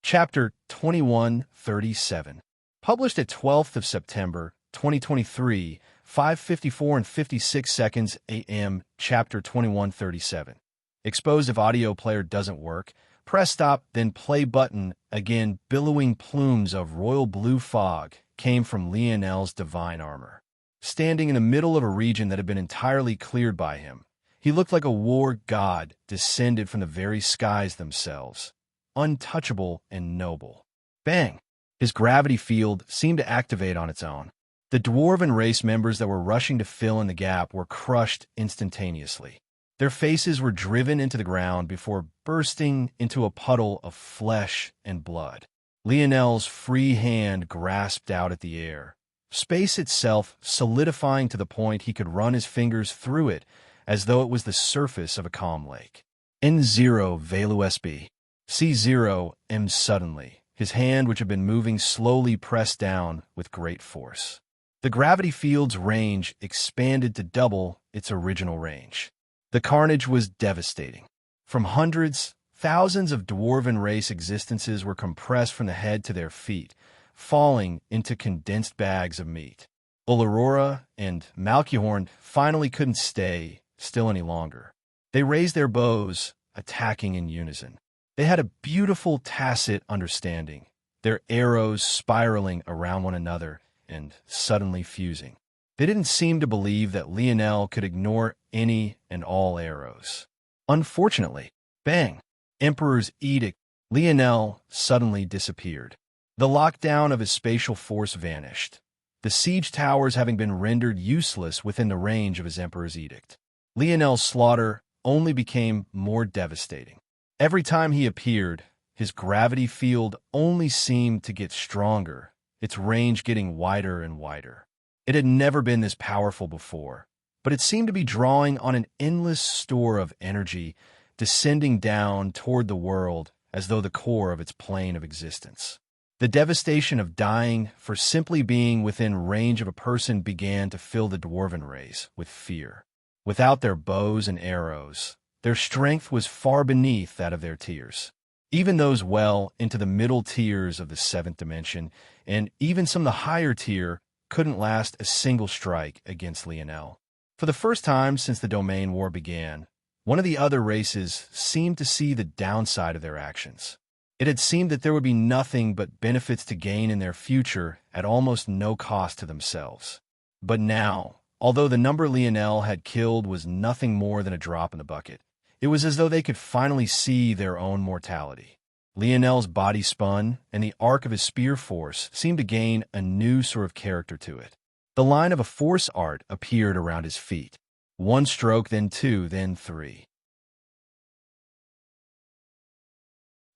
S1: Chapter 2137. Published at 12th of September, 2023, 5:54 and 56 seconds a.m. Chapter 2137. Exposed if audio player doesn't work. Press stop, then play button. Again, billowing plumes of royal blue fog came from Lionel's divine armor. Standing in the middle of a region that had been entirely cleared by him, He looked like a war god descended from the very skies themselves, untouchable and noble. Bang! His gravity field seemed to activate on its own. The dwarven race members that were rushing to fill in the gap were crushed instantaneously. Their faces were driven into the ground before bursting into a puddle of flesh and blood. Lionel's free hand grasped out at the air, space itself solidifying to the point he could run his fingers through it as though it was the surface of a calm lake. N0 Velu SB. C0 M suddenly, his hand which had been moving slowly pressed down with great force. The gravity field's range expanded to double its original range. The carnage was devastating. From hundreds, thousands of dwarven race existences were compressed from the head to their feet, falling into condensed bags of meat. Aurora and Malchihorn finally couldn't stay still any longer. They raised their bows, attacking in unison. They had a beautiful tacit understanding, their arrows spiraling around one another and suddenly fusing. They didn't seem to believe that Lionel could ignore any and all arrows. Unfortunately, bang! Emperor's edict, Lionel suddenly disappeared. The lockdown of his spatial force vanished, the siege towers having been rendered useless within the range of his Emperor's edict. Lionel's slaughter only became more devastating. Every time he appeared, his gravity field only seemed to get stronger, its range getting wider and wider. It had never been this powerful before, but it seemed to be drawing on an endless store of energy, descending down toward the world as though the core of its plane of existence. The devastation of dying for simply being within range of a person began to fill the dwarven race with fear. Without their bows and arrows, their strength was far beneath that of their tiers. Even those well into the middle tiers of the seventh dimension, and even some of the higher tier, couldn't last a single strike against Lionel. For the first time since the domain war began, one of the other races seemed to see the downside of their actions. It had seemed that there would be nothing but benefits to gain in their future at almost no cost to themselves. But now, although the number Lionel had killed was nothing more than a drop in the bucket, it was as though they could finally see their own mortality. Lionel's body spun, and the arc of his spear force seemed to gain a new sort of character to it. The line of a force art appeared around his feet. One stroke, then two, then three.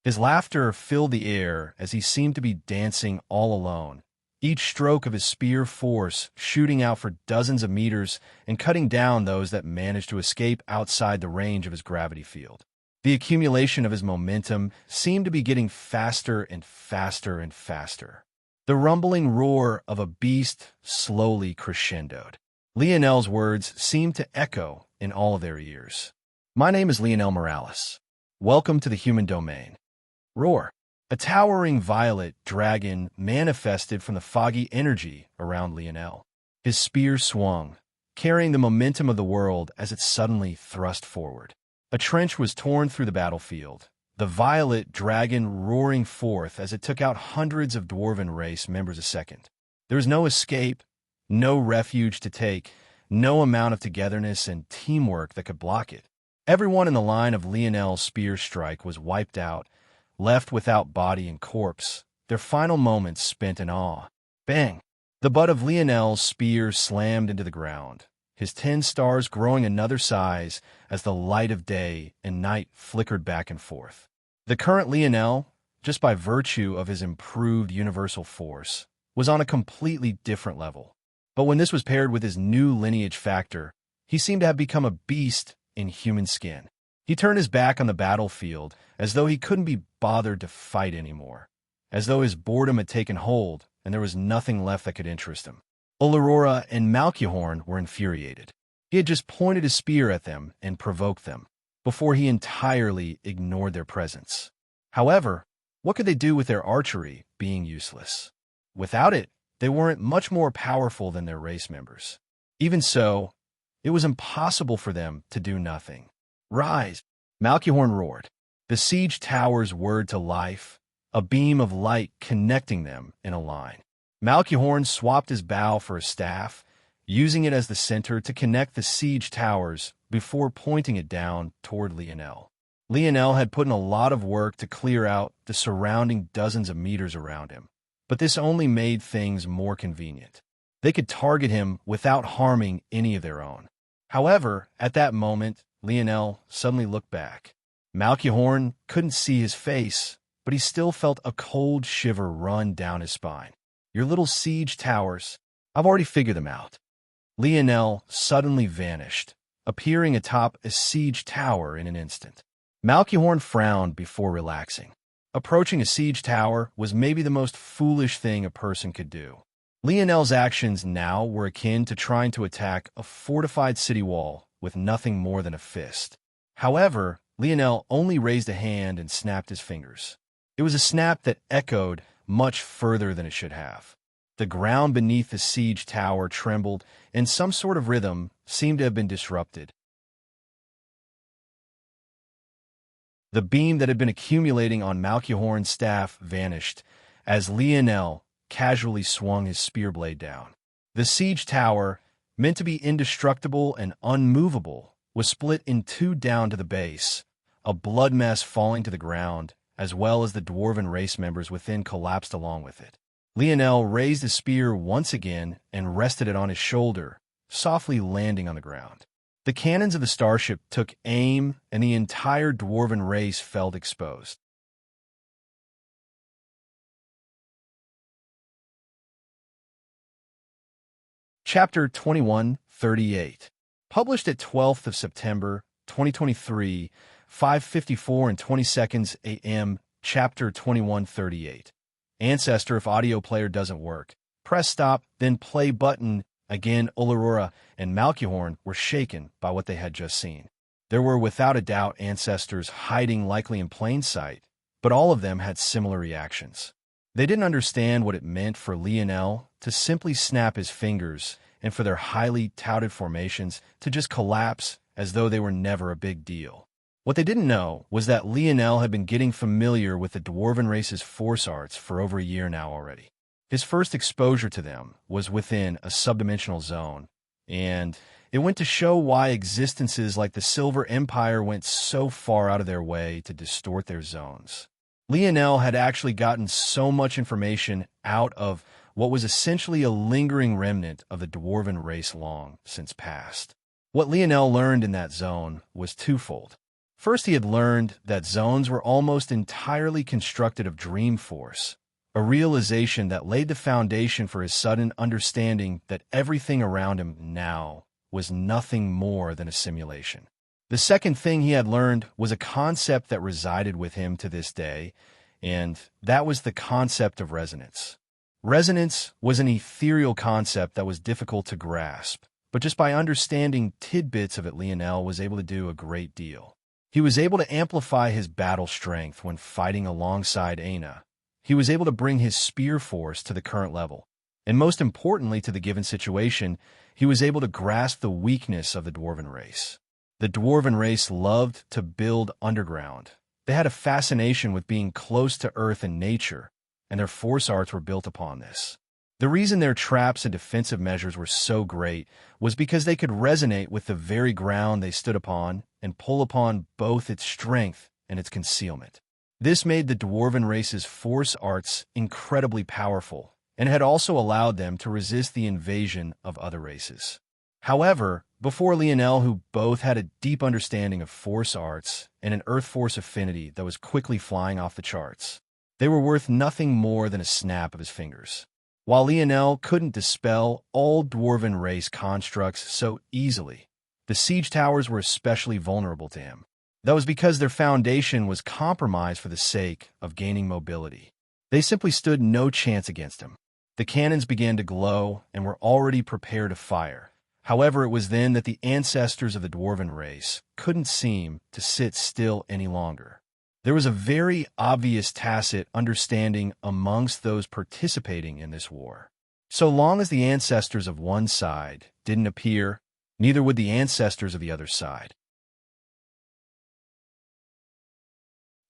S1: His laughter filled the air as he seemed to be dancing all alone, each stroke of his spear force shooting out for dozens of meters and cutting down those that managed to escape outside the range of his gravity field. The accumulation of his momentum seemed to be getting faster and faster and faster. The rumbling roar of a beast slowly crescendoed. Lionel's words seemed to echo in all of their ears. My name is Lionel Morales. Welcome to the human domain. Roar. A towering violet dragon manifested from the foggy energy around Lionel. His spear swung, carrying the momentum of the world as it suddenly thrust forward. A trench was torn through the battlefield, the violet dragon roaring forth as it took out hundreds of dwarven race members a second. There was no escape, no refuge to take, no amount of togetherness and teamwork that could block it. Everyone in the line of Lionel's spear strike was wiped out, left without body and corpse, their final moments spent in awe. Bang! The butt of Lionel's spear slammed into the ground, his 10 stars growing another size as the light of day and night flickered back and forth. The current Lionel, just by virtue of his improved universal force, was on a completely different level. But when this was paired with his new lineage factor, he seemed to have become a beast in human skin. He turned his back on the battlefield as though he couldn't be bothered to fight anymore, as though his boredom had taken hold and there was nothing left that could interest him. Aurora and Malchihorn were infuriated. He had just pointed his spear at them and provoked them, before he entirely ignored their presence. However, what could they do with their archery being useless? Without it, they weren't much more powerful than their race members. Even so, it was impossible for them to do nothing. Rise! Malchihorn roared, the siege towers whirred to life, a beam of light connecting them in a line. Malchihorn swapped his bow for a staff, using it as the center to connect the siege towers before pointing it down toward Lionel. Lionel had put in a lot of work to clear out the surrounding dozens of meters around him, but this only made things more convenient. They could target him without harming any of their own. However, at that moment, Lionel suddenly looked back. Malchihorn couldn't see his face, but he still felt a cold shiver run down his spine. Your little siege towers, I've already figured them out. Lionel suddenly vanished, appearing atop a siege tower in an instant. Malchihorn frowned before relaxing. Approaching a siege tower was maybe the most foolish thing a person could do. Lionel's actions now were akin to trying to attack a fortified city wall with nothing more than a fist. However, Lionel only raised a hand and snapped his fingers. It was a snap that echoed much further than it should have. The ground beneath the siege tower trembled, and some sort of rhythm seemed to have been disrupted. The beam that had been accumulating on Malchihorn's staff vanished as Lionel casually swung his spear blade down. The siege tower, meant to be indestructible and unmovable, was split in two down to the base, a blood mess falling to the ground, as well as the dwarven race members within collapsed along with it. Lionel raised his spear once again and rested it on his shoulder, softly landing on the ground. The cannons of the starship took aim, and the entire dwarven race felt exposed. Chapter 2138. Published at 12th of September, 2023, 5:54 and 20 seconds a.m. Chapter 2138. Ancestor, if audio player doesn't work, press stop, then play button. Again, Ulurora and Malchihorn were shaken by what they had just seen. There were without a doubt ancestors hiding likely in plain sight, but all of them had similar reactions. They didn't understand what it meant for Lionel to simply snap his fingers and for their highly touted formations to just collapse as though they were never a big deal. What they didn't know was that Lionel had been getting familiar with the dwarven race's force arts for over a year now already. His first exposure to them was within a subdimensional zone, and it went to show why existences like the Silver Empire went so far out of their way to distort their zones. Lionel had actually gotten so much information out of what was essentially a lingering remnant of the dwarven race long since past. What Lionel learned in that zone was twofold. First, he had learned that zones were almost entirely constructed of dream force, a realization that laid the foundation for his sudden understanding that everything around him now was nothing more than a simulation. The second thing he had learned was a concept that resided with him to this day, and that was the concept of resonance. Resonance was an ethereal concept that was difficult to grasp, but just by understanding tidbits of it, Lionel was able to do a great deal. He was able to amplify his battle strength when fighting alongside Aina. He was able to bring his spear force to the current level, and most importantly to the given situation, he was able to grasp the weakness of the dwarven race. The dwarven race loved to build underground. They had a fascination with being close to earth and nature, and their force arts were built upon this. The reason their traps and defensive measures were so great was because they could resonate with the very ground they stood upon and pull upon both its strength and its concealment. This made the dwarven race's force arts incredibly powerful, and had also allowed them to resist the invasion of other races. However, before Lionel, who both had a deep understanding of force arts and an earth force affinity that was quickly flying off the charts, they were worth nothing more than a snap of his fingers. While Lionel couldn't dispel all dwarven race constructs so easily, the siege towers were especially vulnerable to him. That was because their foundation was compromised for the sake of gaining mobility. They simply stood no chance against him. The cannons began to glow and were already prepared to fire. However, it was then that the ancestors of the dwarven race couldn't seem to sit still any longer. There was a very obvious tacit understanding amongst those participating in this war. So long as the ancestors of one side didn't appear, neither would the ancestors of the other side.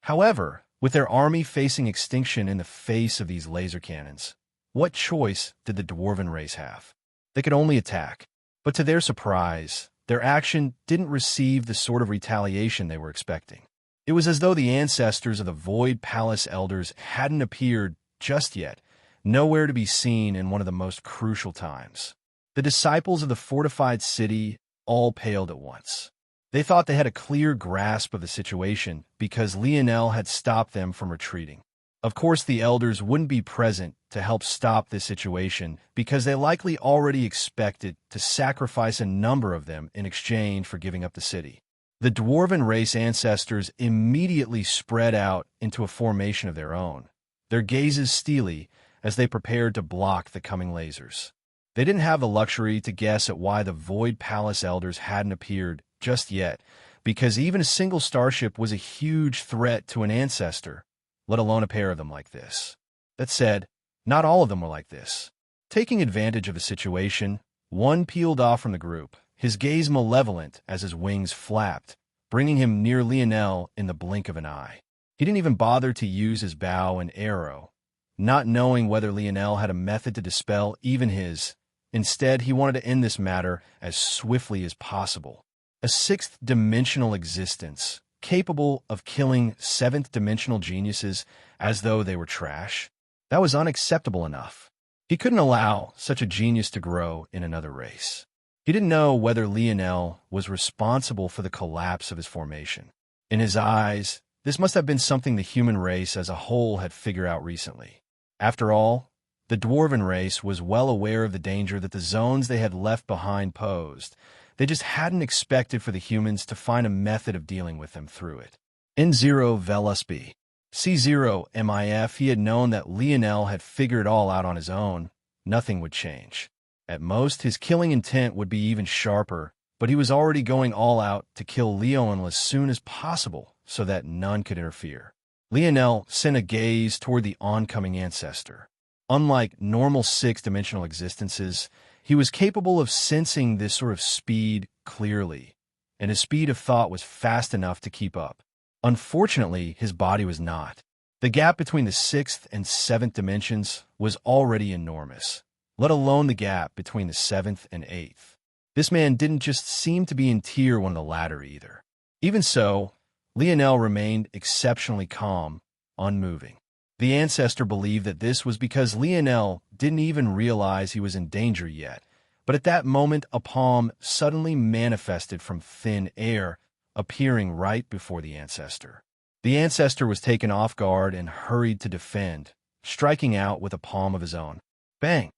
S1: However, with their army facing extinction in the face of these laser cannons, what choice did the dwarven race have? They could only attack. But to their surprise, their action didn't receive the sort of retaliation they were expecting. It was as though the ancestors of the Void Palace elders hadn't appeared just yet, nowhere to be seen in one of the most crucial times. The disciples of the fortified city all paled at once. They thought they had a clear grasp of the situation because Lionel had stopped them from retreating. Of course, the elders wouldn't be present to help stop this situation because they likely already expected to sacrifice a number of them in exchange for giving up the city. The dwarven race ancestors immediately spread out into a formation of their own, their gazes steely as they prepared to block the coming lasers. They didn't have the luxury to guess at why the Void Palace elders hadn't appeared just yet, because even a single starship was a huge threat to an ancestor, let alone a pair of them like this. That said, not all of them were like this. Taking advantage of the situation, one peeled off from the group, his gaze malevolent as his wings flapped, bringing him near Lionel in the blink of an eye. He didn't even bother to use his bow and arrow, not knowing whether Lionel had a method to dispel even his. Instead, he wanted to end this matter as swiftly as possible. A sixth-dimensional existence, capable of killing seventh-dimensional geniuses as though they were trash? That was unacceptable enough. He couldn't allow such a genius to grow in another race. He didn't know whether Lionel was responsible for the collapse of his formation. In his eyes, this must have been something the human race as a whole had figured out recently. After all, the dwarven race was well aware of the danger that the zones they had left behind posed. They just hadn't expected for the humans to find a method of dealing with them through it. N0 Velusby. C0 MIF, he had known that Lionel had figured it all out on his own. Nothing would change. At most, his killing intent would be even sharper, but he was already going all out to kill Lionel as soon as possible so that none could interfere. Lionel sent a gaze toward the oncoming ancestor. Unlike normal six-dimensional existences, he was capable of sensing this sort of speed clearly, and his speed of thought was fast enough to keep up. Unfortunately, his body was not. The gap between the sixth and seventh dimensions was already enormous, let alone the gap between the seventh and eighth. This man didn't just seem to be in tier one of the latter either. Even so, Lionel remained exceptionally calm, unmoving. The ancestor believed that this was because Lionel didn't even realize he was in danger yet, but at that moment a palm suddenly manifested from thin air, appearing right before the ancestor. The ancestor was taken off guard and hurried to defend, striking out with a palm of his own. Bang!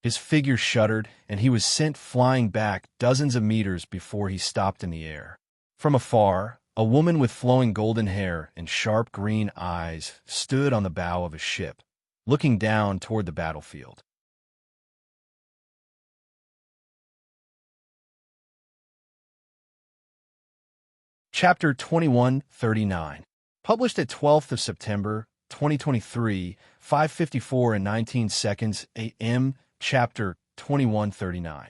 S1: His figure shuddered, and he was sent flying back dozens of meters before he stopped in the air. From afar, a woman with flowing golden hair and sharp green eyes stood on the bow of a ship, looking down toward the battlefield. Chapter 2139. Published at 12th of September, 2023, 5:54 and 19 seconds a.m. Chapter 2139.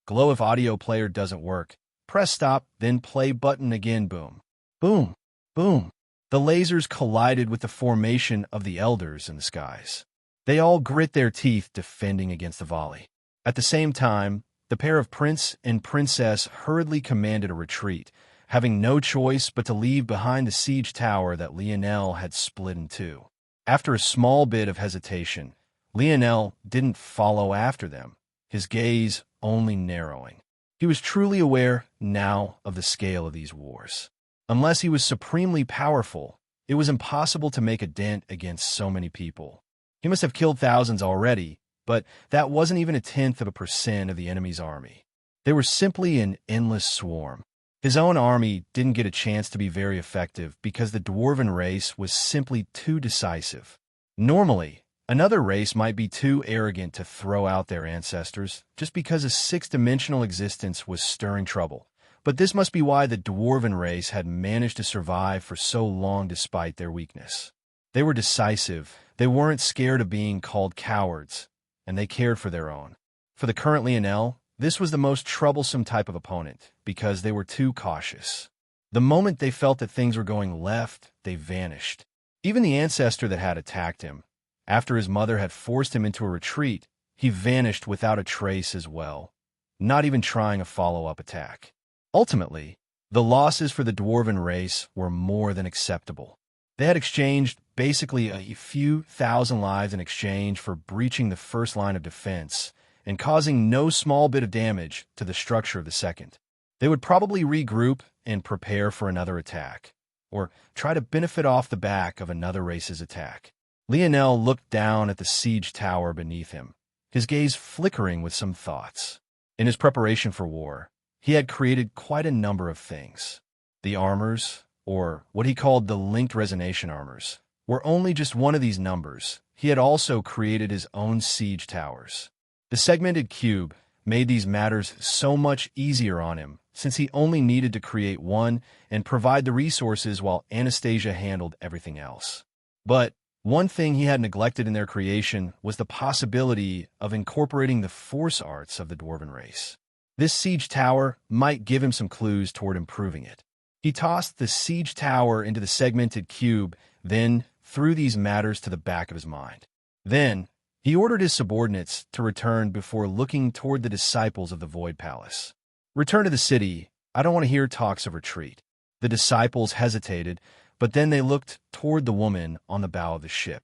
S1: Glow if audio player doesn't work. Press stop, then play button again. Boom. Boom. Boom. The lasers collided with the formation of the elders in the skies. They all grit their teeth defending against the volley. At the same time, the pair of prince and princess hurriedly commanded a retreat, having no choice but to leave behind the siege tower that Lionel had split in two. After a small bit of hesitation, Lionel didn't follow after them, his gaze only narrowing. He was truly aware now of the scale of these wars. Unless he was supremely powerful, it was impossible to make a dent against so many people. He must have killed thousands already, but that wasn't even 0.1% of the enemy's army. They were simply an endless swarm. His own army didn't get a chance to be very effective because the dwarven race was simply too decisive. Normally, another race might be too arrogant to throw out their ancestors just because a six-dimensional existence was stirring trouble. But this must be why the dwarven race had managed to survive for so long despite their weakness. They were decisive, they weren't scared of being called cowards, and they cared for their own. For the current Lionel, this was the most troublesome type of opponent because they were too cautious. The moment they felt that things were going left, they vanished. Even the ancestor that had attacked him, after his mother had forced him into a retreat, he vanished without a trace as well, not even trying a follow-up attack. Ultimately, the losses for the dwarven race were more than acceptable. They had exchanged basically a few thousand lives in exchange for breaching the first line of defense and causing no small bit of damage to the structure of the second. They would probably regroup and prepare for another attack, or try to benefit off the back of another race's attack. Lionel looked down at the siege tower beneath him, his gaze flickering with some thoughts. In his preparation for war, he had created quite a number of things. The armors, or what he called the linked resonation armors, were only just one of these numbers. He had also created his own siege towers. The segmented cube made these matters so much easier on him, since he only needed to create one and provide the resources while Anastasia handled everything else. But one thing he had neglected in their creation was the possibility of incorporating the force arts of the dwarven race. This siege tower might give him some clues toward improving it. He tossed the siege tower into the segmented cube, then threw these matters to the back of his mind. Then, he ordered his subordinates to return before looking toward the disciples of the Void Palace. "Return to the city. I don't want to hear talks of retreat." The disciples hesitated, but then they looked toward the woman on the bow of the ship.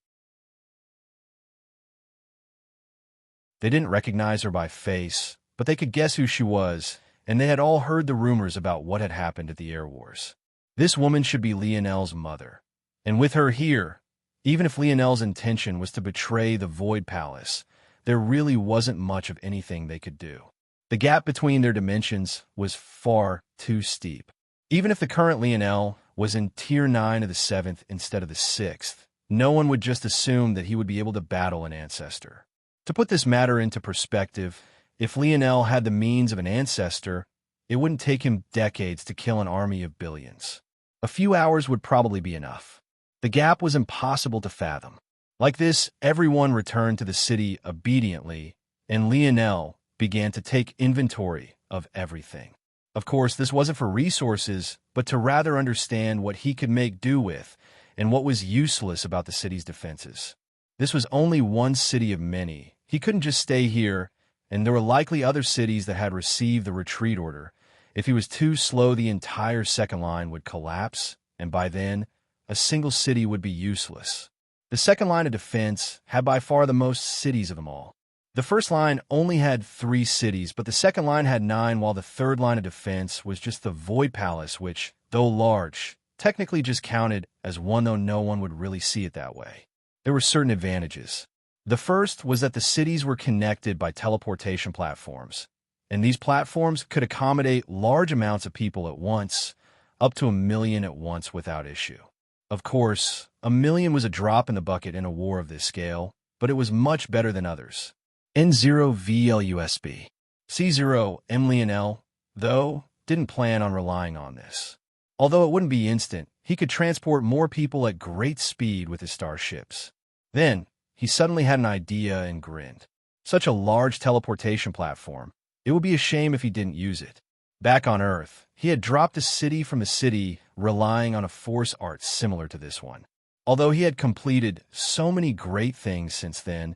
S1: They didn't recognize her by face, but they could guess who she was, and they had all heard the rumors about what had happened at the Air Wars. This woman should be Lionel's mother. And with her here, even if Lionel's intention was to betray the Void Palace, there really wasn't much of anything they could do. The gap between their dimensions was far too steep. Even if the current Lionel was in Tier 9 of the 7th instead of the 6th, no one would just assume that he would be able to battle an ancestor. To put this matter into perspective, if Lionel had the means of an ancestor, it wouldn't take him decades to kill an army of billions. A few hours would probably be enough. The gap was impossible to fathom. Like this, everyone returned to the city obediently, and Lionel began to take inventory of everything. Of course, this wasn't for resources, but to rather understand what he could make do with and what was useless about the city's defenses. This was only one city of many. He couldn't just stay here, and there were likely other cities that had received the retreat order. If he was too slow, the entire second line would collapse, and by then, a single city would be useless. The second line of defense had by far the most cities of them all. The first line only had 3 cities, but the second line had 9, while the third line of defense was just the Void Palace, which, though large, technically just counted as one, though no one would really see it that way. There were certain advantages. The first was that the cities were connected by teleportation platforms, and these platforms could accommodate large amounts of people at once, up to 1 million at once without issue. Of course, 1 million was a drop in the bucket in a war of this scale, but it was much better than others. N0 VLUSB. C0 M Lionel, though, didn't plan on relying on this. Although it wouldn't be instant, he could transport more people at great speed with his starships. Then, he suddenly had an idea and grinned. Such a large teleportation platform, it would be a shame if he didn't use it. Back on Earth, he had dropped a city from a city relying on a force art similar to this one. Although he had completed so many great things since then,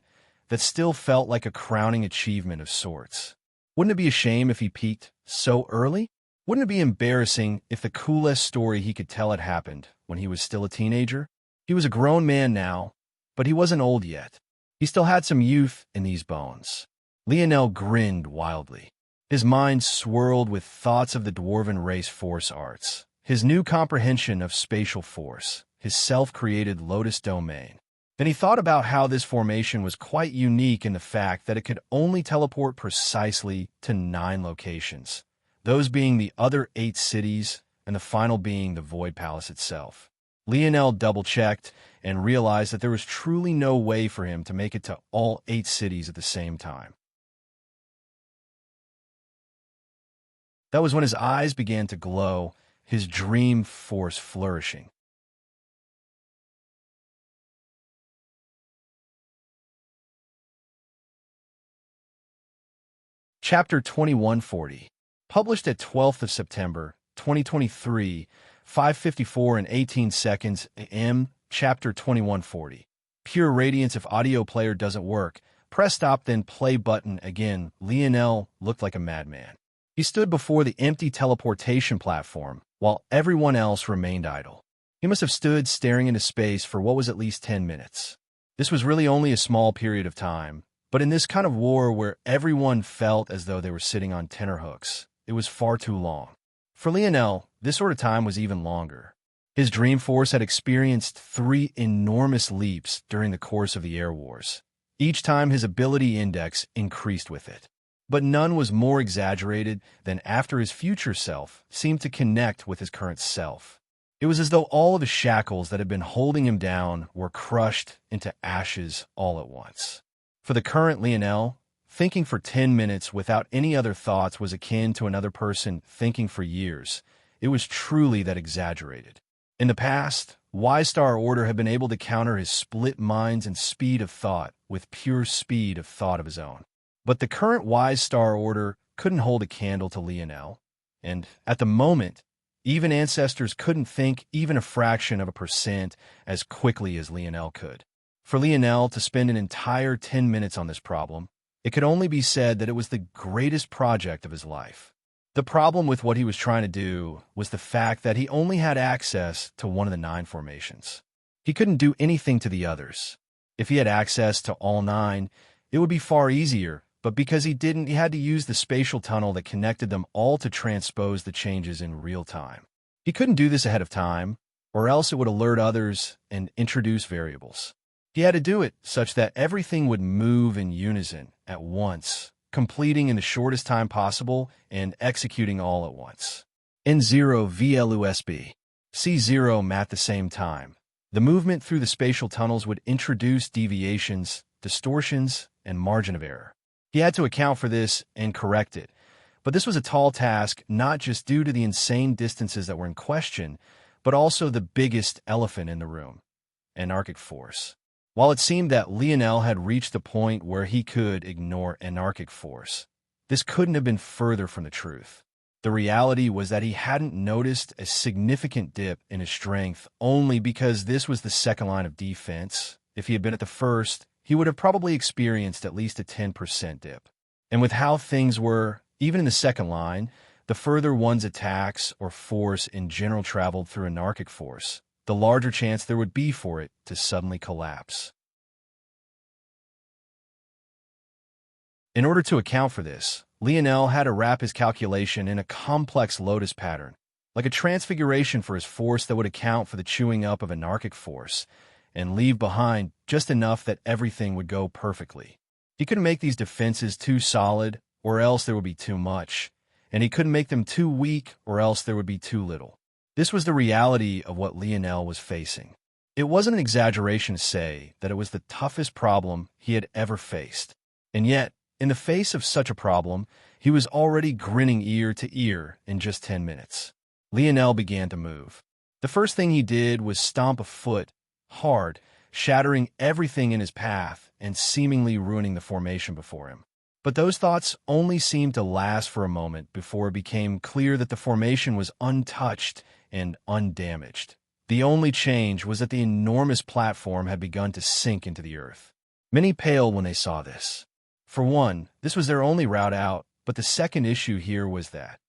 S1: that still felt like a crowning achievement of sorts. Wouldn't it be a shame if he peaked so early? Wouldn't it be embarrassing if the coolest story he could tell had happened when he was still a teenager? He was a grown man now, but he wasn't old yet. He still had some youth in these bones. Lionel grinned wildly. His mind swirled with thoughts of the dwarven race force arts, his new comprehension of spatial force, his self-created Lotus domain. Then he thought about how this formation was quite unique in the fact that it could only teleport precisely to 9 locations, those being the other 8 cities and the final being the Void Palace itself. Lionel double-checked and realized that there was truly no way for him to make it to all 8 cities at the same time. That was when his eyes began to glow, his dream force flourishing. Chapter 2140. Published at 12th of September, 2023, 5:54 and 18 seconds AM. Chapter 2140. Pure radiance if audio player doesn't work. Press stop, then play button again. Lionel looked like a madman. He stood before the empty teleportation platform, while everyone else remained idle. He must have stood staring into space for what was at least 10 minutes. This was really only a small period of time, but in this kind of war where everyone felt as though they were sitting on tenterhooks, it was far too long. For Lionel, this sort of time was even longer. His dream force had experienced 3 enormous leaps during the course of the Air Wars. Each time his ability index increased with it. But none was more exaggerated than after his future self seemed to connect with his current self. It was as though all of the shackles that had been holding him down were crushed into ashes all at once. For the current Lionel, thinking for 10 minutes without any other thoughts was akin to another person thinking for years. It was truly that exaggerated. In the past, Y-Star Order had been able to counter his split minds and speed of thought with pure speed of thought of his own. But the current Y-Star Order couldn't hold a candle to Lionel, and at the moment, even ancestors couldn't think even a fraction of a percent as quickly as Lionel could. For Lionel to spend an entire 10 minutes on this problem, it could only be said that it was the greatest project of his life. The problem with what he was trying to do was the fact that he only had access to one of the 9 formations. He couldn't do anything to the others. If he had access to all 9, it would be far easier, but because he didn't, he had to use the spatial tunnel that connected them all to transpose the changes in real time. He couldn't do this ahead of time, or else it would alert others and introduce variables. He had to do it such that everything would move in unison at once, completing in the shortest time possible and executing all at once. N0 VLUSB. C0 at the same time. The movement through the spatial tunnels would introduce deviations, distortions, and margin of error. He had to account for this and correct it, but this was a tall task not just due to the insane distances that were in question, but also the biggest elephant in the room, anarchic force. While it seemed that Lionel had reached the point where he could ignore anarchic force, this couldn't have been further from the truth. The reality was that he hadn't noticed a significant dip in his strength only because this was the second line of defense. If he had been at the first, he would have probably experienced at least a 10% dip. And with how things were, even in the second line, the further one's attacks or force in general traveled through anarchic force, the larger chance there would be for it to suddenly collapse. In order to account for this, Lionel had to wrap his calculation in a complex lotus pattern, like a transfiguration for his force that would account for the chewing up of anarchic force, and leave behind just enough that everything would go perfectly. He couldn't make these defenses too solid, or else there would be too much, and he couldn't make them too weak, or else there would be too little. This was the reality of what Lionel was facing. It wasn't an exaggeration to say that it was the toughest problem he had ever faced. And yet, in the face of such a problem, he was already grinning ear to ear in just 10 minutes. Lionel began to move. The first thing he did was stomp a foot, hard, shattering everything in his path and seemingly ruining the formation before him. But those thoughts only seemed to last for a moment before it became clear that the formation was untouched and undamaged. The only change was that the enormous platform had begun to sink into the earth. Many paled when they saw this. For one, this was their only route out, but the second issue here was that,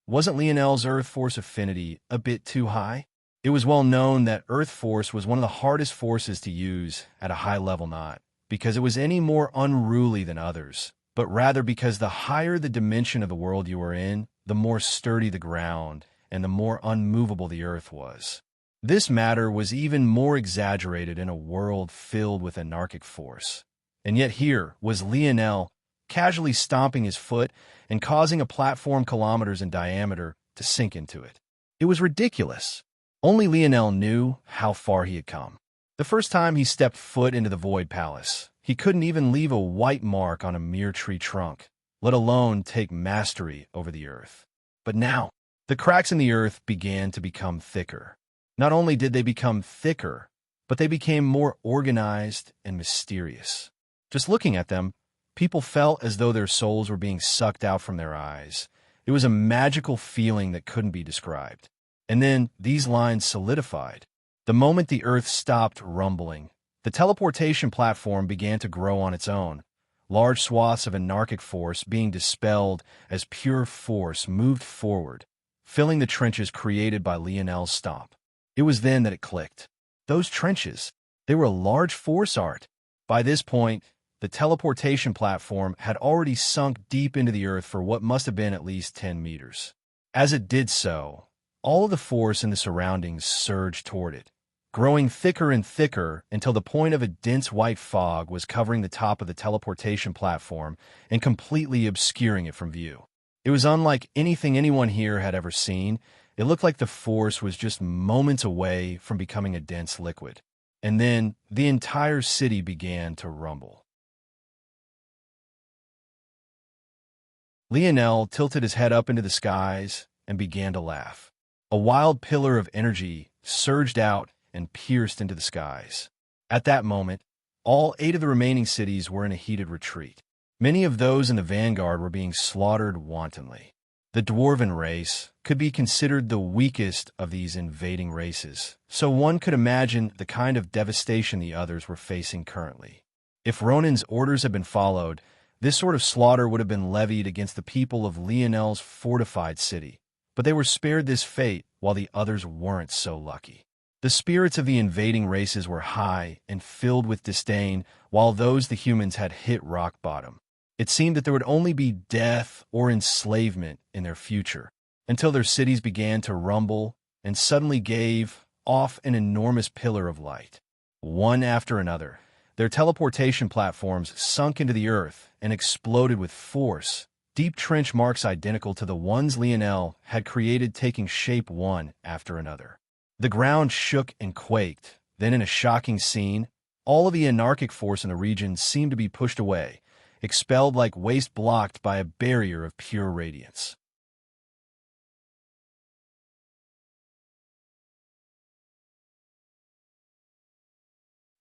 S1: wasn't Lionel's Earth Force affinity a bit too high? It was well known that Earth Force was one of the hardest forces to use at a high level, not because it was any more unruly than others, but rather because the higher the dimension of the world you were in, the more sturdy the ground and the more unmovable the earth was. This matter was even more exaggerated in a world filled with anarchic force. And yet here was Lionel casually stomping his foot and causing a platform kilometers in diameter to sink into it. It was ridiculous. Only Lionel knew how far he had come. The first time he stepped foot into the Void Palace, he couldn't even leave a white mark on a mere tree trunk, let alone take mastery over the earth. But now, the cracks in the earth began to become thicker. Not only did they become thicker, but they became more organized and mysterious. Just looking at them, people felt as though their souls were being sucked out from their eyes. It was a magical feeling that couldn't be described. And then these lines solidified. The moment the earth stopped rumbling, the teleportation platform began to grow on its own, large swaths of anarchic force being dispelled as pure force moved forward, filling the trenches created by Lionel's stomp. It was then that it clicked. Those trenches, they were a large force art. By this point, the teleportation platform had already sunk deep into the earth for what must have been at least 10 meters. As it did so, all of the force in the surroundings surged toward it, growing thicker and thicker until the point of a dense white fog was covering the top of the teleportation platform and completely obscuring it from view. It was unlike anything anyone here had ever seen. It looked like the force was just moments away from becoming a dense liquid. And then the entire city began to rumble. Lionel tilted his head up into the skies and began to laugh. A wild pillar of energy surged out and pierced into the skies. At that moment, all 8 of the remaining cities were in a heated retreat. Many of those in the vanguard were being slaughtered wantonly. The dwarven race could be considered the weakest of these invading races, so one could imagine the kind of devastation the others were facing currently. If Ronan's orders had been followed, this sort of slaughter would have been levied against the people of Lionel's fortified city, but they were spared this fate while the others weren't so lucky. The spirits of the invading races were high and filled with disdain, while those the humans had hit rock bottom. It seemed that there would only be death or enslavement in their future, until their cities began to rumble and suddenly gave off an enormous pillar of light. One after another, their teleportation platforms sunk into the earth and exploded with force, deep trench marks identical to the ones Lionel had created taking shape one after another. The ground shook and quaked. Then in a shocking scene, all of the anarchic force in the region seemed to be pushed away, expelled like waste blocked by a barrier of pure radiance.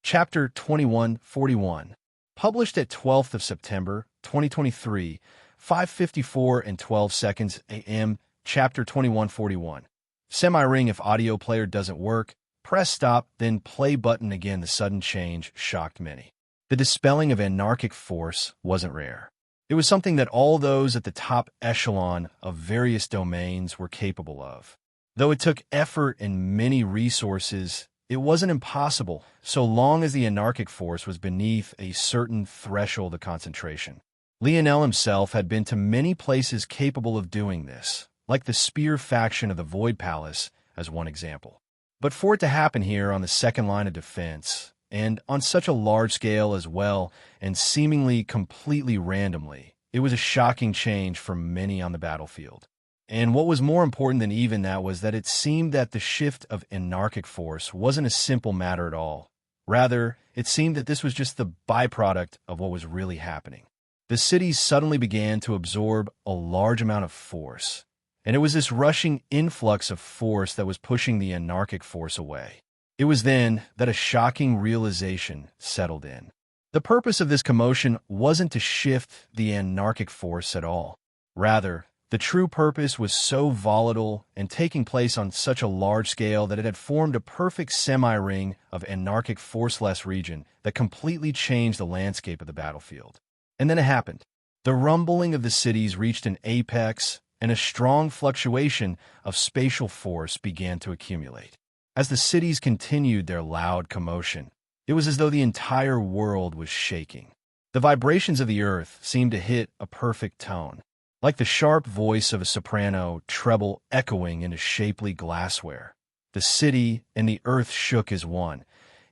S1: Chapter 2141. Published at 12th of September, 2023, 5:54 and 12 seconds a.m. Chapter 2141. Semi-ring if audio player doesn't work, press stop, then play button again. The sudden change shocked many. The dispelling of anarchic force wasn't rare. It was something that all those at the top echelon of various domains were capable of. Though it took effort and many resources, it wasn't impossible, so long as the anarchic force was beneath a certain threshold of concentration. Lionel himself had been to many places capable of doing this, like the Spear faction of the Void Palace as one example. But for it to happen here on the second line of defense, and on such a large scale as well, and seemingly completely randomly, it was a shocking change for many on the battlefield. And what was more important than even that was that it seemed that the shift of anarchic force wasn't a simple matter at all. Rather, it seemed that this was just the byproduct of what was really happening. The cities suddenly began to absorb a large amount of force, and it was this rushing influx of force that was pushing the anarchic force away. It was then that a shocking realization settled in. The purpose of this commotion wasn't to shift the anarchic force at all. Rather, the true purpose was so volatile and taking place on such a large scale that it had formed a perfect semi-ring of anarchic forceless region that completely changed the landscape of the battlefield. And then it happened. The rumbling of the cities reached an apex, and a strong fluctuation of spatial force began to accumulate. As the cities continued their loud commotion, it was as though the entire world was shaking. The vibrations of the earth seemed to hit a perfect tone, like the sharp voice of a soprano treble echoing into shapely glassware. The city and the earth shook as one,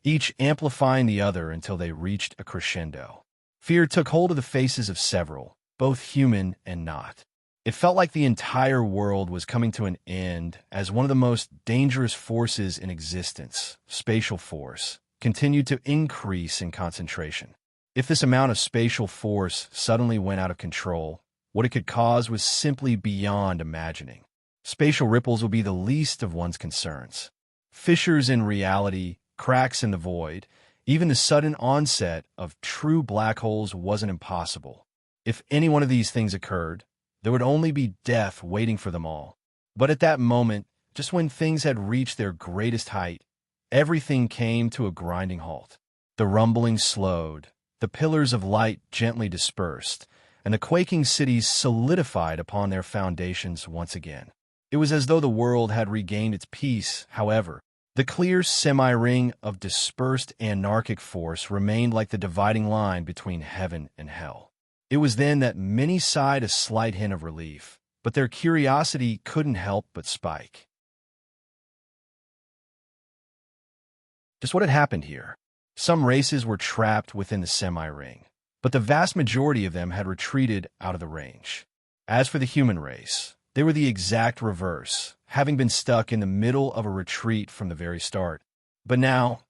S1: each amplifying the other until they reached a crescendo. Fear took hold of the faces of several, both human and not. It felt like the entire world was coming to an end as one of the most dangerous forces in existence, spatial force, continued to increase in concentration. If this amount of spatial force suddenly went out of control, what it could cause was simply beyond imagining. Spatial ripples would be the least of one's concerns. Fissures in reality, cracks in the void, even the sudden onset of true black holes wasn't impossible. If any one of these things occurred, there would only be death waiting for them all. But at that moment, just when things had reached their greatest height, everything came to a grinding halt. The rumbling slowed, the pillars of light gently dispersed, and the quaking cities solidified upon their foundations once again. It was as though the world had regained its peace. However, the clear semi-ring of dispersed anarchic force remained like the dividing line between heaven and hell. It was then that many sighed a slight hint of relief, but their curiosity couldn't help but spike. Just what had happened here? Some races were trapped within the semi-ring, but the vast majority of them had retreated out of the range. As for the human race, they were the exact reverse, having been stuck in the middle of a retreat from the very start. But now,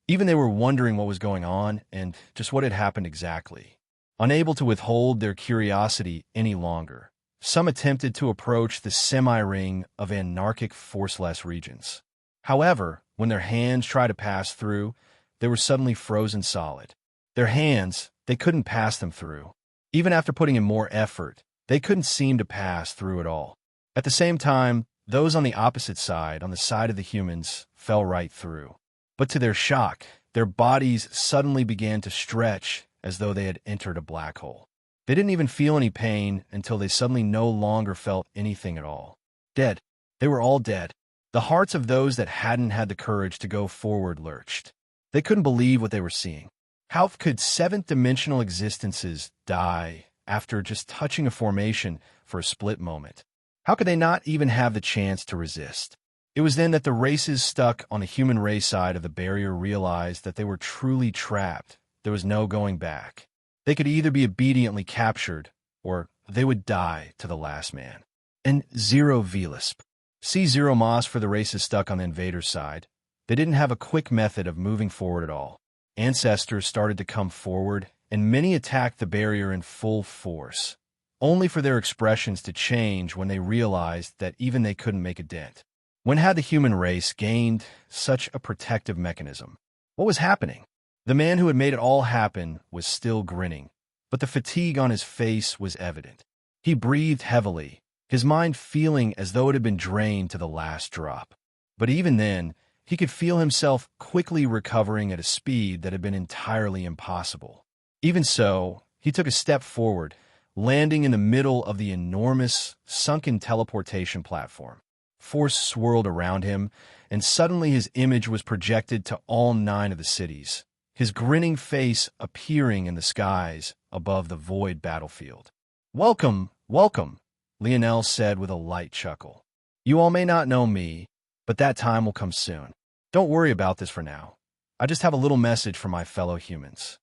S1: even they were wondering what was going on and just what had happened exactly. Unable to withhold their curiosity any longer, some attempted to approach the semi-ring of anarchic forceless regions. However, when their hands tried to pass through, they were suddenly frozen solid. Their hands, they couldn't pass them through. Even after putting in more effort, they couldn't seem to pass through at all. At the same time, those on the opposite side, on the side of the humans, fell right through. But to their shock, their bodies suddenly began to stretch as though they had entered a black hole. They didn't even feel any pain until they suddenly no longer felt anything at all. Dead. They were all dead. The hearts of those that hadn't had the courage to go forward lurched. They couldn't believe what they were seeing. How could seventh-dimensional existences die after just touching a formation for a split moment? How could they not even have the chance to resist? It was then that the races stuck on the human race side of the barrier realized that they were truly trapped. There was no going back. They could either be obediently captured, or they would die to the last man. And zero Velisp. See zero Moss for the races stuck on the invader's side. They didn't have a quick method of moving forward at all. Ancestors started to come forward, and many attacked the barrier in full force, only for their expressions to change when they realized that even they couldn't make a dent. When had the human race gained such a protective mechanism? What was happening? The man who had made it all happen was still grinning, but the fatigue on his face was evident. He breathed heavily, his mind feeling as though it had been drained to the last drop. But even then, he could feel himself quickly recovering at a speed that had been entirely impossible. Even so, he took a step forward, landing in the middle of the enormous, sunken teleportation platform. Force swirled around him, and suddenly his image was projected to all 9 of the cities, his grinning face appearing in the skies above the void battlefield. "Welcome, welcome," Lionel said with a light chuckle. "You all may not know me, but that time will come soon. Don't worry about this for now. I just have a little message for my fellow humans.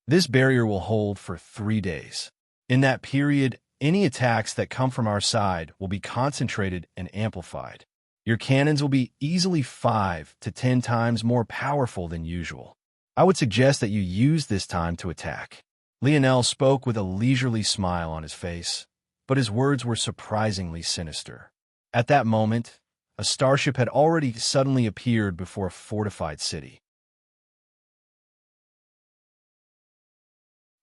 S1: This barrier will hold for 3 days. In that period, any attacks that come from our side will be concentrated and amplified. Your cannons will be easily 5 to 10 times more powerful than usual. I would suggest that you use this time to attack." Lionel spoke with a leisurely smile on his face, but his words were surprisingly sinister. At that moment, a starship had already suddenly appeared before a fortified city.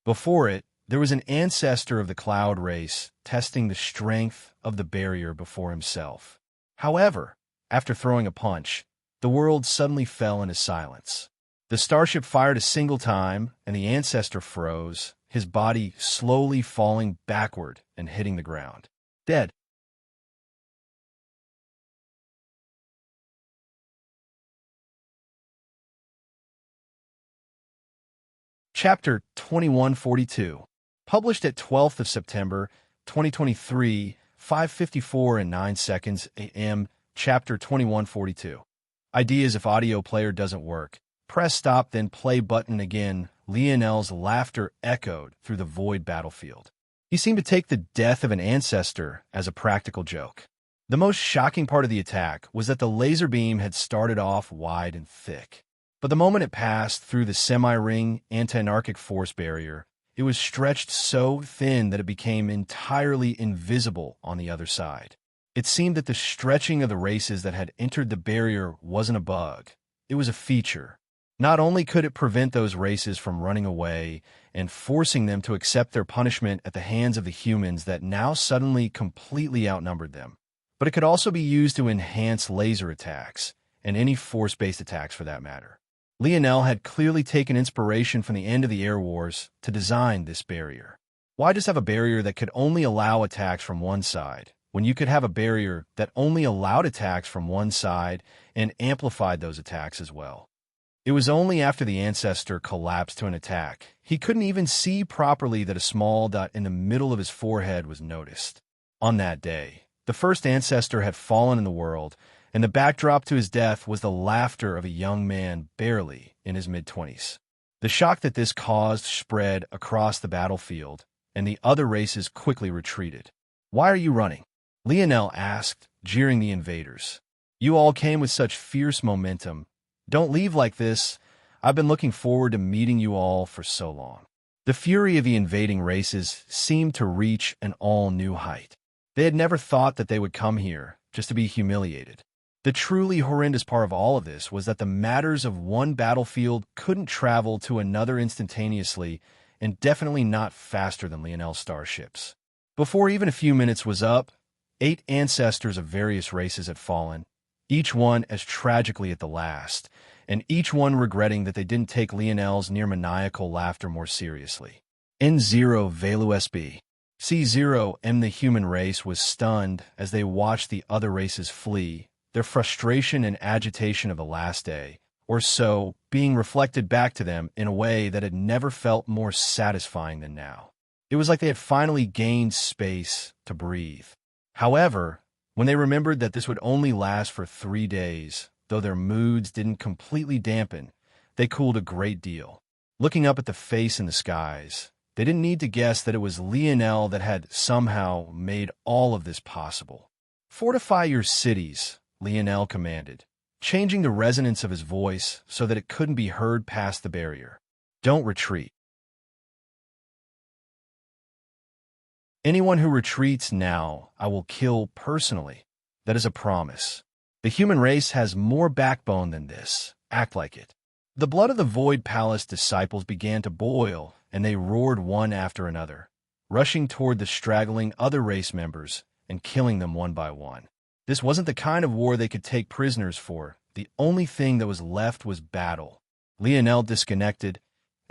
S1: Before it, there was an ancestor of the cloud race testing the strength of the barrier before himself. However, after throwing a punch, the world suddenly fell into silence. The starship fired a single time, and the ancestor froze, his body slowly falling backward and hitting the ground. Dead. Chapter 2142. Published at 12th of September, 2023, 5:54 and 9 seconds a.m. Chapter 2142. Ideas: if audio player doesn't work, press stop then play button again. Lionel's laughter echoed through the void battlefield. He seemed to take the death of an ancestor as a practical joke. The most shocking part of the attack was that the laser beam had started off wide and thick. But the moment it passed through the semi-ring anti-anarchic force barrier, it was stretched so thin that it became entirely invisible on the other side. It seemed that the stretching of the races that had entered the barrier wasn't a bug. It was a feature. Not only could it prevent those races from running away and forcing them to accept their punishment at the hands of the humans that now suddenly completely outnumbered them, but it could also be used to enhance laser attacks, and any force-based attacks for that matter. Lionel had clearly taken inspiration from the end of the Air Wars to design this barrier. Why just have a barrier that could only allow attacks from one side, when you could have a barrier that only allowed attacks from one side and amplified those attacks as well? It was only after the ancestor collapsed to an attack, he couldn't even see properly that a small dot in the middle of his forehead was noticed. On that day, the first ancestor had fallen in the world, and the backdrop to his death was the laughter of a young man barely in his mid-20s. The shock that this caused spread across the battlefield, and the other races quickly retreated. "Why are you running?" Lionel asked, jeering the invaders. "You all came with such fierce momentum. Don't leave like this. I've been looking forward to meeting you all for so long." The fury of the invading races seemed to reach an all-new height. They had never thought that they would come here just to be humiliated. The truly horrendous part of all of this was that the matters of one battlefield couldn't travel to another instantaneously, and definitely not faster than Lionel's starships. Before even a few minutes was up, 8 ancestors of various races had fallen, each one as tragically at the last, and each one regretting that they didn't take Lionel's near-maniacal laughter more seriously. N0 Velu SB. C0M the human race was stunned as they watched the other races flee, their frustration and agitation of the last day, or so, being reflected back to them in a way that had never felt more satisfying than now. It was like they had finally gained space to breathe. However, when they remembered that this would only last for 3 days, though their moods didn't completely dampen, they cooled a great deal. Looking up at the face in the skies, they didn't need to guess that it was Lionel that had somehow made all of this possible. "Fortify your cities," Lionel commanded, changing the resonance of his voice so that it couldn't be heard past the barrier. "Don't retreat. Anyone who retreats now, I will kill personally. That is a promise. The human race has more backbone than this. Act like it." The blood of the Void Palace disciples began to boil, and they roared one after another, rushing toward the straggling other race members and killing them one by one. This wasn't the kind of war they could take prisoners for. The only thing that was left was battle. Lionel disconnected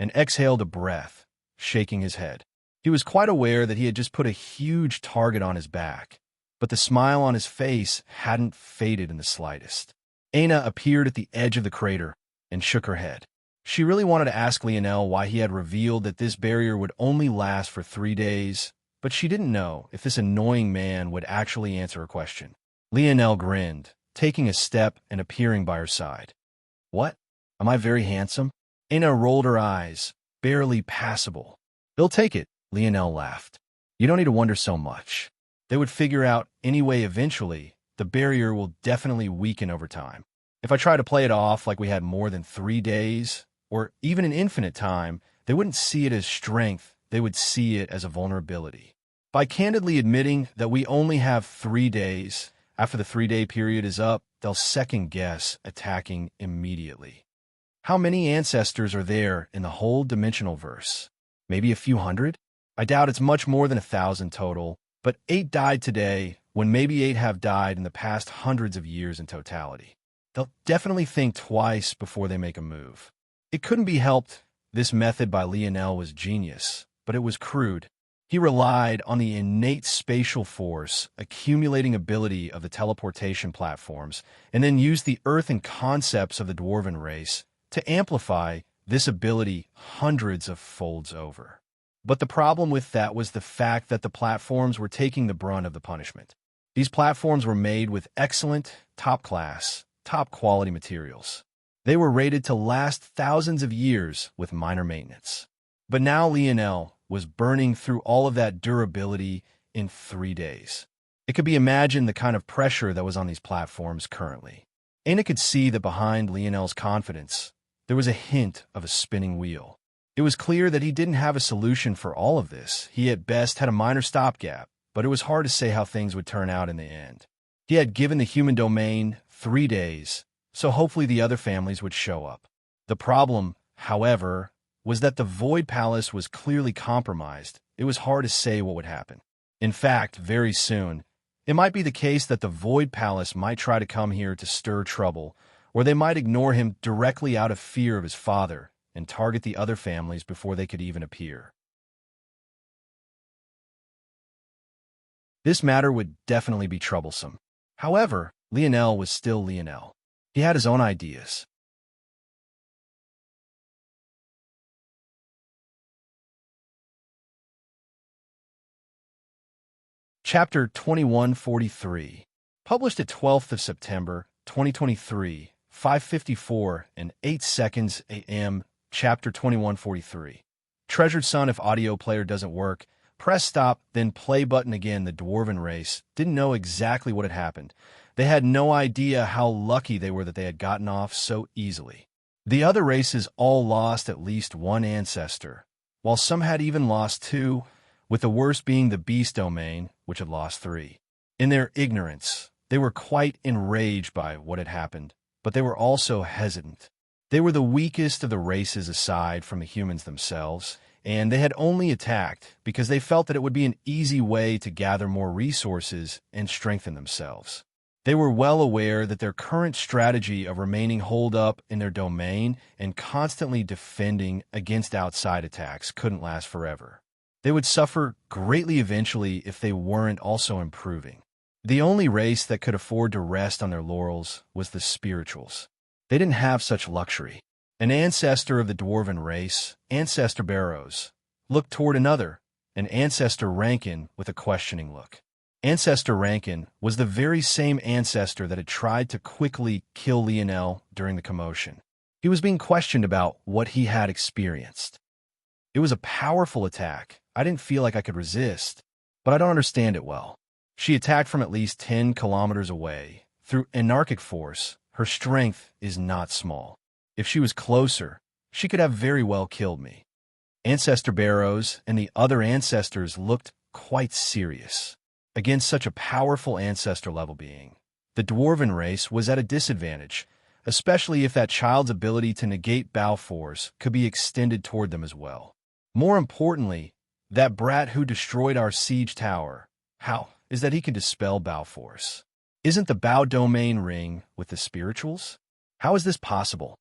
S1: and exhaled a breath, shaking his head. He was quite aware that he had just put a huge target on his back, but the smile on his face hadn't faded in the slightest. Aina appeared at the edge of the crater and shook her head. She really wanted to ask Lionel why he had revealed that this barrier would only last for 3 days, but she didn't know if this annoying man would actually answer her question. Lionel grinned, taking a step and appearing by her side. "What? Am I very handsome?" Aina rolled her eyes, barely passable. "They'll take it," Lionel laughed. "You don't need to wonder so much. They would figure out anyway eventually. The barrier will definitely weaken over time. If I try to play it off like we had more than 3 days, or even an infinite time, they wouldn't see it as strength, they would see it as a vulnerability. By candidly admitting that we only have 3 days, after the 3-day period is up, they'll second-guess attacking immediately. How many ancestors are there in the whole dimensional verse? Maybe a few hundred? I doubt it's much more than 1,000 total, but 8 died today, when maybe 8 have died in the past hundreds of years in totality. They'll definitely think twice before they make a move. It couldn't be helped. This method by Lionel was genius, but it was crude. He relied on the innate spatial force, accumulating ability of the teleportation platforms, and then used the earth and concepts of the dwarven race to amplify this ability hundreds of folds over. But the problem with that was the fact that the platforms were taking the brunt of the punishment. These platforms were made with excellent, top-class, top-quality materials. They were rated to last thousands of years with minor maintenance. But now Lionel was burning through all of that durability in 3 days. It could be imagined the kind of pressure that was on these platforms currently. Aina could see that behind Lionel's confidence, there was a hint of a spinning wheel. It was clear that he didn't have a solution for all of this. He at best had a minor stopgap, but it was hard to say how things would turn out in the end. He had given the human domain 3 days, so hopefully the other families would show up. The problem, however, was that the Void Palace was clearly compromised. It was hard to say what would happen. In fact, very soon, it might be the case that the Void Palace might try to come here to stir trouble, or they might ignore him directly out of fear of his father and target the other families before they could even appear. This matter would definitely be troublesome. However, Lionel was still Lionel. He had his own ideas. Chapter 2143, published at 12th of September, 2023, 5:54 and 8 seconds a.m., Chapter 2143. Treasured son, if audio player doesn't work, press stop, then play button again. The dwarven race didn't know exactly what had happened. They had no idea how lucky they were that they had gotten off so easily. The other races all lost at least one ancestor, while some had even lost two, with the worst being the beast domain, which had lost three. In their ignorance, they were quite enraged by what had happened, but they were also hesitant. They were the weakest of the races aside from the humans themselves, and they had only attacked because they felt that it would be an easy way to gather more resources and strengthen themselves. They were well aware that their current strategy of remaining holed up in their domain and constantly defending against outside attacks couldn't last forever. They would suffer greatly eventually if they weren't also improving. The only race that could afford to rest on their laurels was the spirituals. They didn't have such luxury. An ancestor of the dwarven race, Ancestor Barrows, looked toward another, an Ancestor Rankin, with a questioning look. Ancestor Rankin was the very same ancestor that had tried to quickly kill Lionel during the commotion. He was being questioned about what he had experienced. It was a powerful attack. I didn't feel like I could resist, but I don't understand it well. She attacked from at least 10 kilometers away. Through anarchic force, her strength is not small. If she was closer, she could have very well killed me. Ancestor Barrows and the other ancestors looked quite serious. Against such a powerful ancestor-level being, the dwarven race was at a disadvantage, especially if that child's ability to negate bow force could be extended toward them as well. More importantly, that brat who destroyed our siege tower, how is that he can dispel bow force? Isn't the bow domain ring with the spirituals? How is this possible?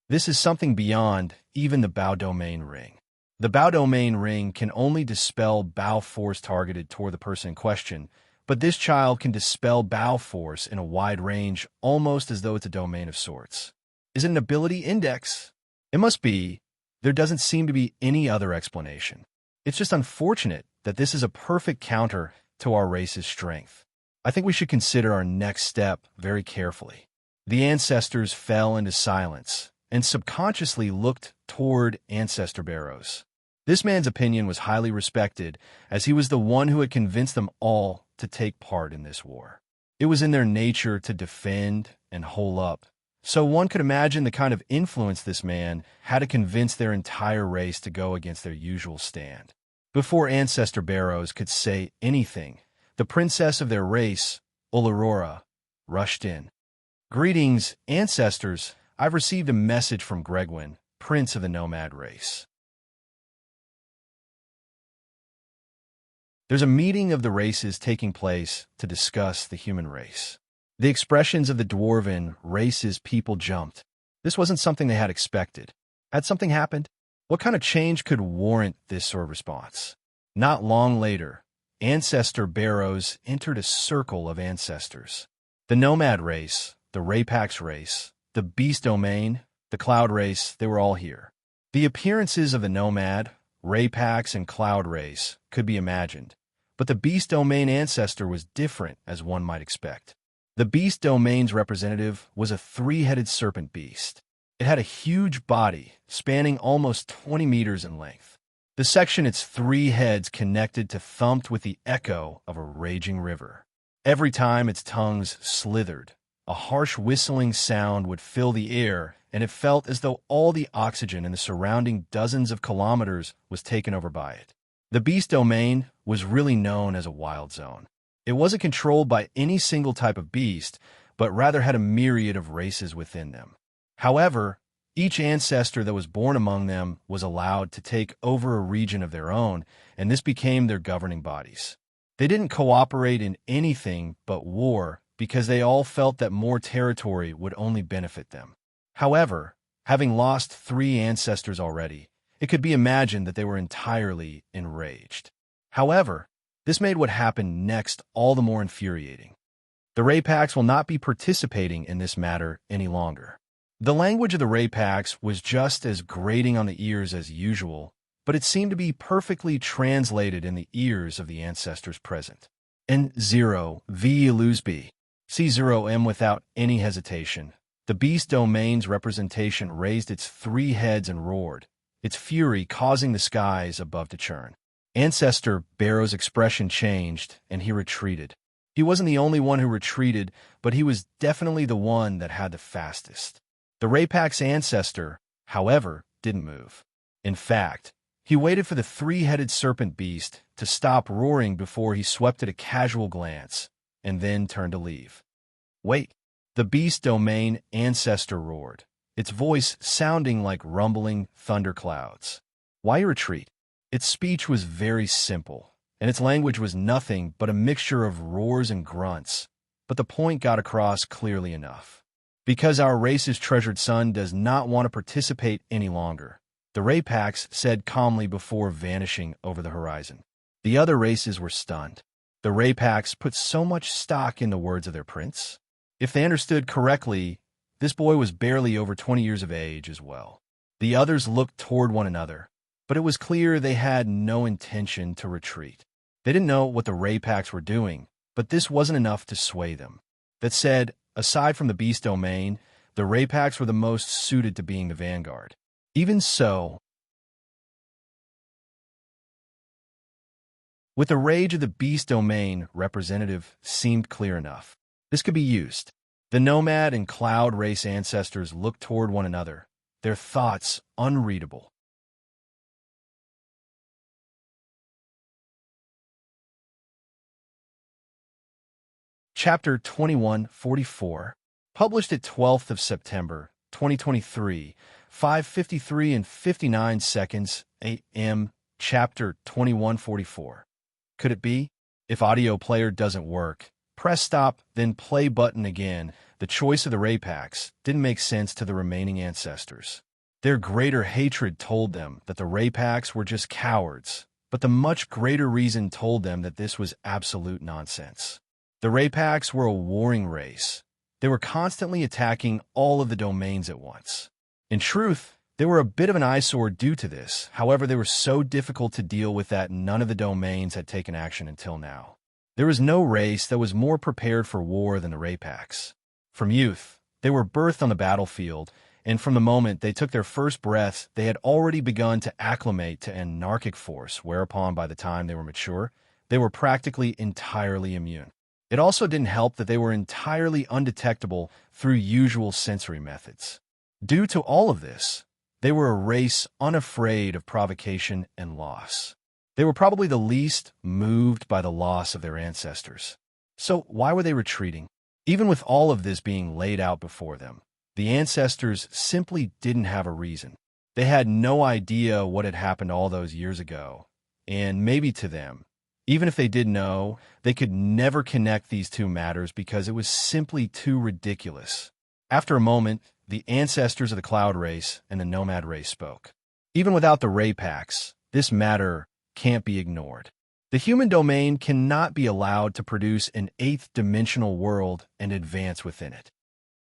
S1: This is something beyond even the bow domain ring. The bow domain ring can only dispel bow force targeted toward the person in question, but this child can dispel bow force in a wide range, almost as though it's a domain of sorts. Is it an ability index? It must be. There doesn't seem to be any other explanation. It's just unfortunate that this is a perfect counter to our race's strength. I think we should consider our next step very carefully. The ancestors fell into silence and subconsciously looked toward Ancestor Barrows. This man's opinion was highly respected, as he was the one who had convinced them all to take part in this war. It was in their nature to defend and hole up, so one could imagine the kind of influence this man had to convince their entire race to go against their usual stand. Before Ancestor Barrows could say anything, the princess of their race, Olorora, rushed in. "Greetings, ancestors. I've received a message from Gregwin, prince of the nomad race. There's a meeting of the races taking place to discuss the human race." The expressions of the dwarven race's people jumped. This wasn't something they had expected. Had something happened? What kind of change could warrant this sort of response? Not long later, Ancestor Barrows entered a circle of ancestors. The nomad race, the Rapax race, the beast domain, the cloud race, they were all here. The appearances of the nomad, Rapax, and cloud race could be imagined, but the beast domain ancestor was different, as one might expect. The beast domain's representative was a three-headed serpent beast. It had a huge body, spanning almost 20 meters in length. The section its three heads connected to thumped with the echo of a raging river. Every time its tongues slithered, a harsh whistling sound would fill the air, and it felt as though all the oxygen in the surrounding dozens of kilometers was taken over by it. The beast domain was really known as a wild zone. It wasn't controlled by any single type of beast, but rather had a myriad of races within them. However, each ancestor that was born among them was allowed to take over a region of their own, and this became their governing bodies. They didn't cooperate in anything but war, because they all felt that more territory would only benefit them. However, having lost 3 ancestors already, it could be imagined that they were entirely enraged. However, this made what happened next all the more infuriating. The Raypax will not be participating in this matter any longer. The language of the Raypax was just as grating on the ears as usual, but it seemed to be perfectly translated in the ears of the ancestors present. N0 V lose B. C0M without any hesitation. The beast domain's representation raised its 3 heads and roared, its fury causing the skies above to churn. Ancestor Barrow's expression changed, and he retreated. He wasn't the only one who retreated, but he was definitely the one that had the fastest. The Raypax ancestor, however, didn't move. In fact, he waited for the 3-headed serpent beast to stop roaring before he swept it a casual glance, and then turned to leave. Wait, the beast domain ancestor roared, its voice sounding like rumbling thunderclouds. Why retreat? Its speech was very simple, and its language was nothing but a mixture of roars and grunts, but the point got across clearly enough. Because our race's treasured son does not want to participate any longer, the Raypax said calmly before vanishing over the horizon. The other races were stunned. The Raypax put so much stock in the words of their prince. If they understood correctly, this boy was barely over 20 years of age as well. The others looked toward one another, but it was clear they had no intention to retreat. They didn't know what the Raypax were doing, but this wasn't enough to sway them. That said, aside from the beast domain, the Raypax were the most suited to being the vanguard. Even so, with the rage of the beast domain representative seemed clear enough. This could be used. The nomad and cloud race ancestors looked toward one another, their thoughts unreadable. Chapter 2144, published at 12th of September, 2023, 5:53 and 59 seconds a.m. Chapter 2144. Could it be? If audio player doesn't work, press stop, then play button again. The choice of the Raypax didn't make sense to the remaining ancestors. Their greater hatred told them that the Raypax were just cowards, but the much greater reason told them that this was absolute nonsense. The Raypax were a warring race. They were constantly attacking all of the domains at once. In truth, they were a bit of an eyesore due to this. However, they were so difficult to deal with that none of the domains had taken action until now. There was no race that was more prepared for war than the Raypax. From youth, they were birthed on the battlefield, and from the moment they took their first breaths, they had already begun to acclimate to anarchic force, whereupon by the time they were mature, they were practically entirely immune. It also didn't help that they were entirely undetectable through usual sensory methods. Due to all of this, they were a race unafraid of provocation and loss. They were probably the least moved by the loss of their ancestors. So why were they retreating? Even with all of this being laid out before them, the ancestors simply didn't have a reason. They had no idea what had happened all those years ago, and maybe to them, even if they did know, they could never connect these two matters because it was simply too ridiculous. After a moment, the ancestors of the cloud race and the nomad race spoke. Even without the Raypax, this matter can't be ignored. The human domain cannot be allowed to produce an 8th-dimensional world and advance within it.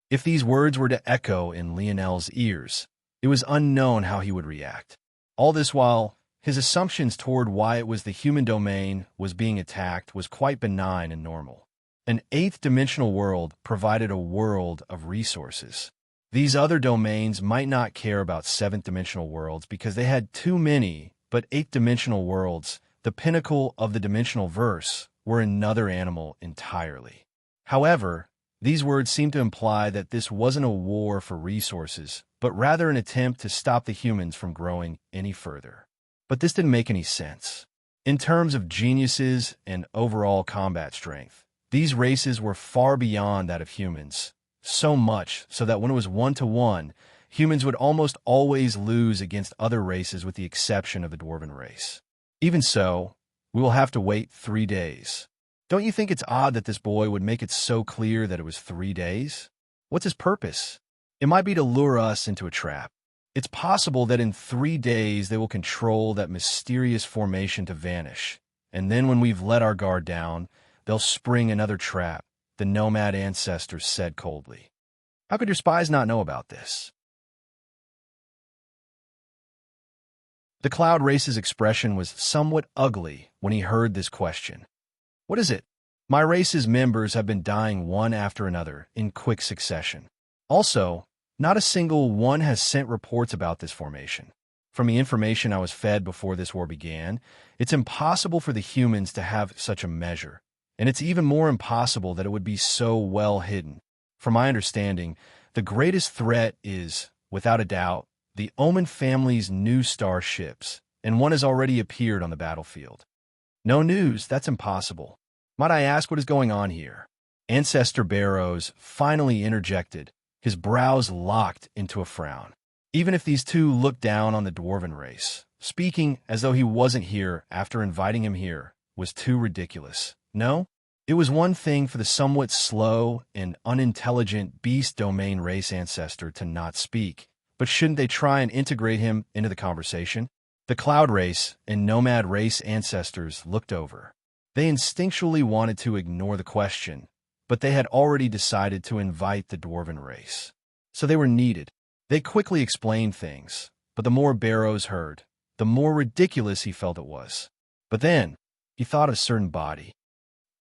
S1: If these words were to echo in Lionel's ears, it was unknown how he would react. All this while, his assumptions toward why it was the human domain was being attacked was quite benign and normal. An 8th-dimensional world provided a world of resources. These other domains might not care about 7th-dimensional worlds because they had too many, but 8th-dimensional worlds, the pinnacle of the dimensional verse, were another animal entirely. However, these words seem to imply that this wasn't a war for resources, but rather an attempt to stop the humans from growing any further. But this didn't make any sense. In terms of geniuses and overall combat strength, these races were far beyond that of humans, so much so that when it was 1-to-1, humans would almost always lose against other races with the exception of the Dwarven race. Even so, we will have to wait 3 days. Don't you think it's odd that this boy would make it so clear that it was 3 days? What's his purpose? It might be to lure us into a trap. It's possible that in 3 days they will control that mysterious formation to vanish, and then when we've let our guard down, they'll spring another trap, the nomad ancestors said coldly. How could your spies not know about this? The Cloud Race's expression was somewhat ugly when he heard this question. What is it? My race's members have been dying one after another in quick succession. Also, not a single one has sent reports about this formation. From the information I was fed before this war began, it's impossible for the humans to have such a measure, and it's even more impossible that it would be so well hidden. From my understanding, the greatest threat is, without a doubt, the Omen family's new starships, and one has already appeared on the battlefield. No news, that's impossible. Might I ask what is going on here? Ancestor Barrows finally interjected, his brows locked into a frown. Even if these two looked down on the dwarven race, speaking as though he wasn't here after inviting him here was too ridiculous. No, it was one thing for the somewhat slow and unintelligent beast domain race ancestor to not speak, but shouldn't they try and integrate him into the conversation? The Cloud Race and Nomad Race ancestors looked over. They instinctually wanted to ignore the question, but they had already decided to invite the Dwarven race. So they were needed. They quickly explained things, but the more Barrows heard, the more ridiculous he felt it was. But then, he thought of a certain body.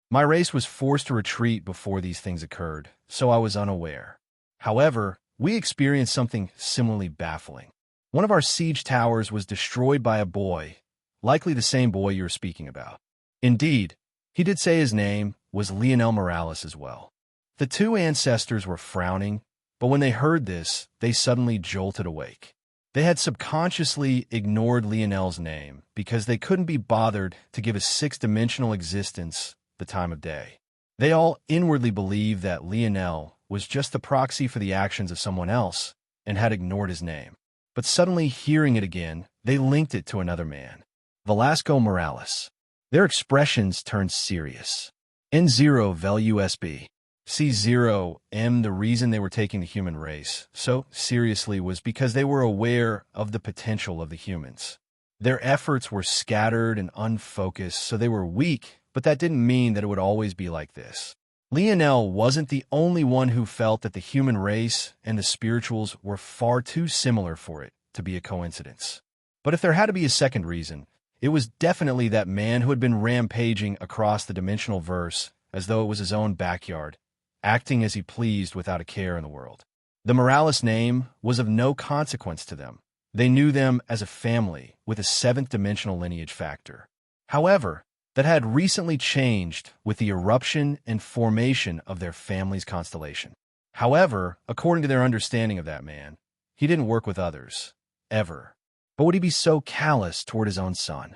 S1: My race was forced to retreat before these things occurred, so I was unaware. However, we experienced something similarly baffling. One of our siege towers was destroyed by a boy, likely the same boy you were speaking about. Indeed, he did say his name was Lionel Morales as well. The two ancestors were frowning, but when they heard this, they suddenly jolted awake. They had subconsciously ignored Lionel's name because they couldn't be bothered to give a six-dimensional existence the time of day. They all inwardly believed that Lionel was just the proxy for the actions of someone else and had ignored his name. But suddenly hearing it again, they linked it to another man, Velasco Morales. Their expressions turned serious. N0 vel USB. C0M. The reason they were taking the human race so seriously was because they were aware of the potential of the humans. Their efforts were scattered and unfocused, so they were weak, but that didn't mean that it would always be like this. Lionel wasn't the only one who felt that the human race and the spirituals were far too similar for it to be a coincidence. But if there had to be a second reason, it was definitely that man who had been rampaging across the dimensional verse as though it was his own backyard, acting as he pleased without a care in the world. The Morales name was of no consequence to them. They knew them as a family with a seventh-dimensional lineage factor. However, that had recently changed with the eruption and formation of their family's constellation. However, according to their understanding of that man, he didn't work with others, ever. But would he be so callous toward his own son?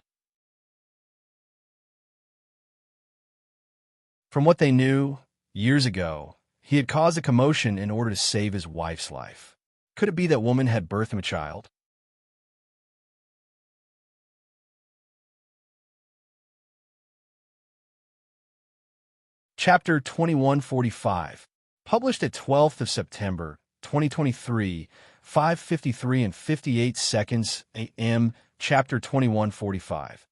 S1: From what they knew, years ago, he had caused a commotion in order to save his wife's life. Could it be that woman had birthed him a child? Chapter 2145, published at 12th of September, 2023, 5:53 and 58 seconds a.m. Chapter 2145.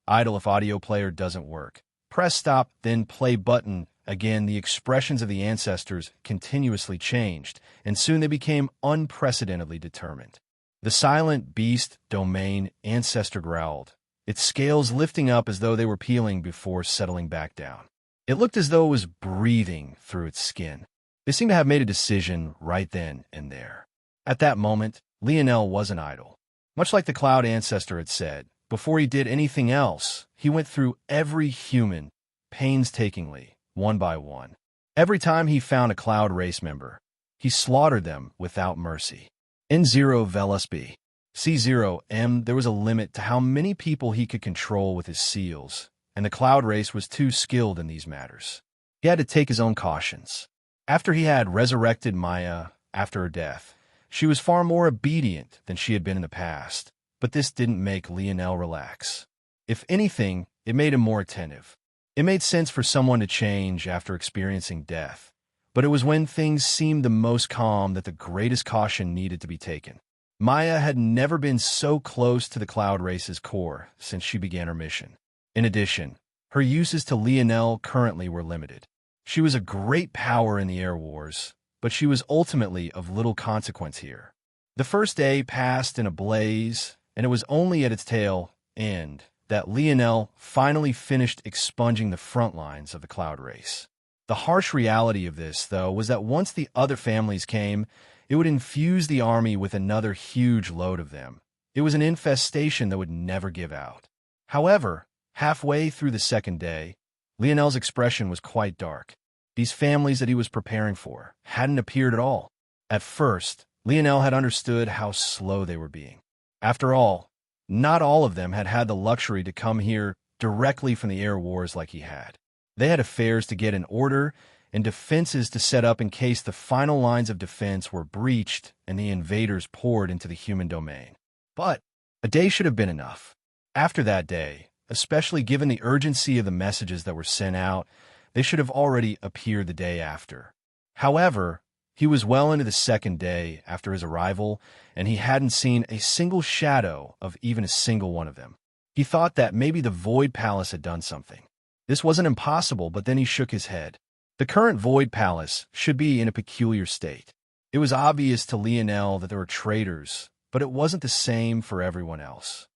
S1: Idle if audio player doesn't work. Press stop, then play button. Again, the expressions of the ancestors continuously changed, and soon they became unprecedentedly determined. The silent beast domain ancestor growled, its scales lifting up as though they were peeling before settling back down. It looked as though it was breathing through its skin. They seemed to have made a decision right then and there. At that moment, Lionel wasn't idle. Much like the Cloud Ancestor had said, before he did anything else, he went through every human, painstakingly, one by one. Every time he found a Cloud race member, he slaughtered them without mercy. N0 vel USB. C0M. There was a limit to how many people he could control with his seals, and the Cloud race was too skilled in these matters. He had to take his own cautions. After he had resurrected Maya after her death, she was far more obedient than she had been in the past, but this didn't make Lionel relax. If anything, it made him more attentive. It made sense for someone to change after experiencing death, but it was when things seemed the most calm that the greatest caution needed to be taken. Maya had never been so close to the Cloud Race's core since she began her mission. In addition, her uses to Lionel currently were limited. She was a great power in the Air Wars, but she was ultimately of little consequence here. The first day passed in a blaze, and it was only at its tail end that Lionel finally finished expunging the front lines of the Cloud Race. The harsh reality of this, though, was that once the other families came, it would infuse the army with another huge load of them. It was an infestation that would never give out. However, halfway through the second day, Lionel's expression was quite dark. These families that he was preparing for hadn't appeared at all. At first, Lionel had understood how slow they were being. After all, not all of them had had the luxury to come here directly from the Air Wars like he had. They had affairs to get in order and defenses to set up in case the final lines of defense were breached and the invaders poured into the human domain. But a day should have been enough. After that day, especially given the urgency of the messages that were sent out, they should have already appeared the day after. However, he was well into the second day after his arrival, and he hadn't seen a single shadow of even a single one of them. He thought that maybe the Void Palace had done something. This wasn't impossible, but then he shook his head. The current Void Palace should be in a peculiar state. It was obvious to Lionel that there were traitors, but it wasn't the same for everyone else.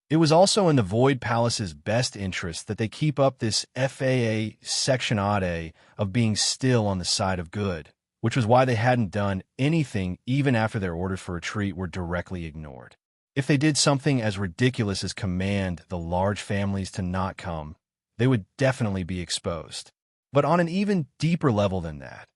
S1: It was also in the Void Palace's best interest that they keep up this FAA sectionade of being still on the side of good, which was why they hadn't done anything even after their orders for retreat were directly ignored. If they did something as ridiculous as command the large families to not come, they would definitely be exposed. But on an even deeper level than that,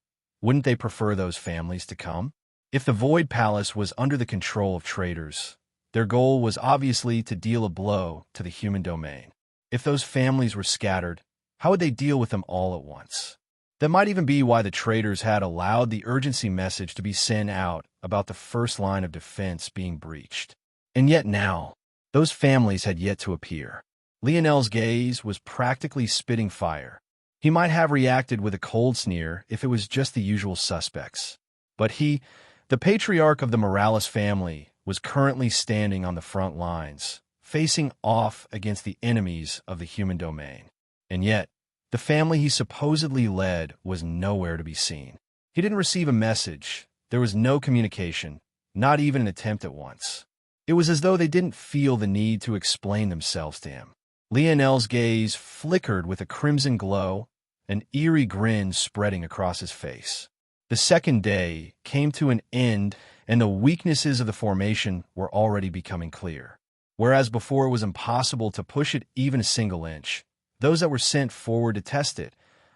S1: wouldn't they prefer those families to come? If the Void Palace was under the control of traitors, their goal was obviously to deal a blow to the human domain. If those families were scattered, how would they deal with them all at once? That might even be why the traitors had allowed the urgency message to be sent out about the first line of defense being breached. And yet now, those families had yet to appear. Lionel's gaze was practically spitting fire. He might have reacted with a cold sneer if it was just the usual suspects. But he, the patriarch of the Morales family, was currently standing on the front lines, facing off against the enemies of the human domain. And yet, the family he supposedly led was nowhere to be seen. He didn't receive a message. There was no communication, not even an attempt at once. It was as though they didn't feel the need to explain themselves to him. Lionel's gaze flickered with a crimson glow, an eerie grin spreading across his face. The second day came to an end, and the weaknesses of the formation were already becoming clear. Whereas before it was impossible to push it even a single inch, those that were sent forward to test it,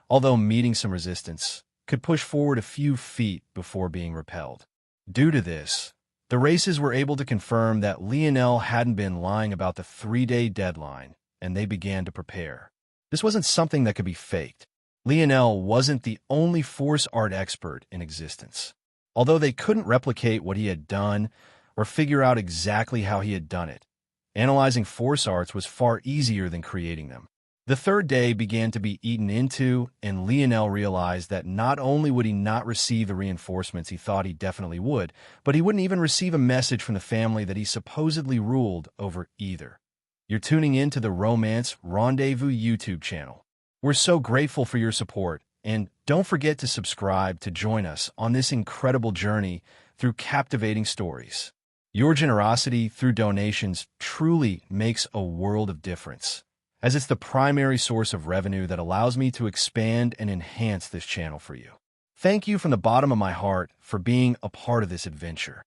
S1: although meeting some resistance, could push forward a few feet before being repelled. Due to this, the races were able to confirm that Lionel hadn't been lying about the 3-day deadline, and they began to prepare. This wasn't something that could be faked. Lionel wasn't the only force art expert in existence. Although they couldn't replicate what he had done or figure out exactly how he had done it, analyzing force arts was far easier than creating them. The third day began to be eaten into, and Lionel realized that not only would he not receive the reinforcements he thought he definitely would, but he wouldn't even receive a message from the family that he supposedly ruled over either. You're tuning in to the Romance Rendezvous YouTube channel. We're so grateful for your support, and don't forget to subscribe to join us on this incredible journey through captivating stories. Your generosity through donations truly makes a world of difference, as it's the primary source of revenue that allows me to expand and enhance this channel for you. Thank you from the bottom of my heart for being a part of this adventure.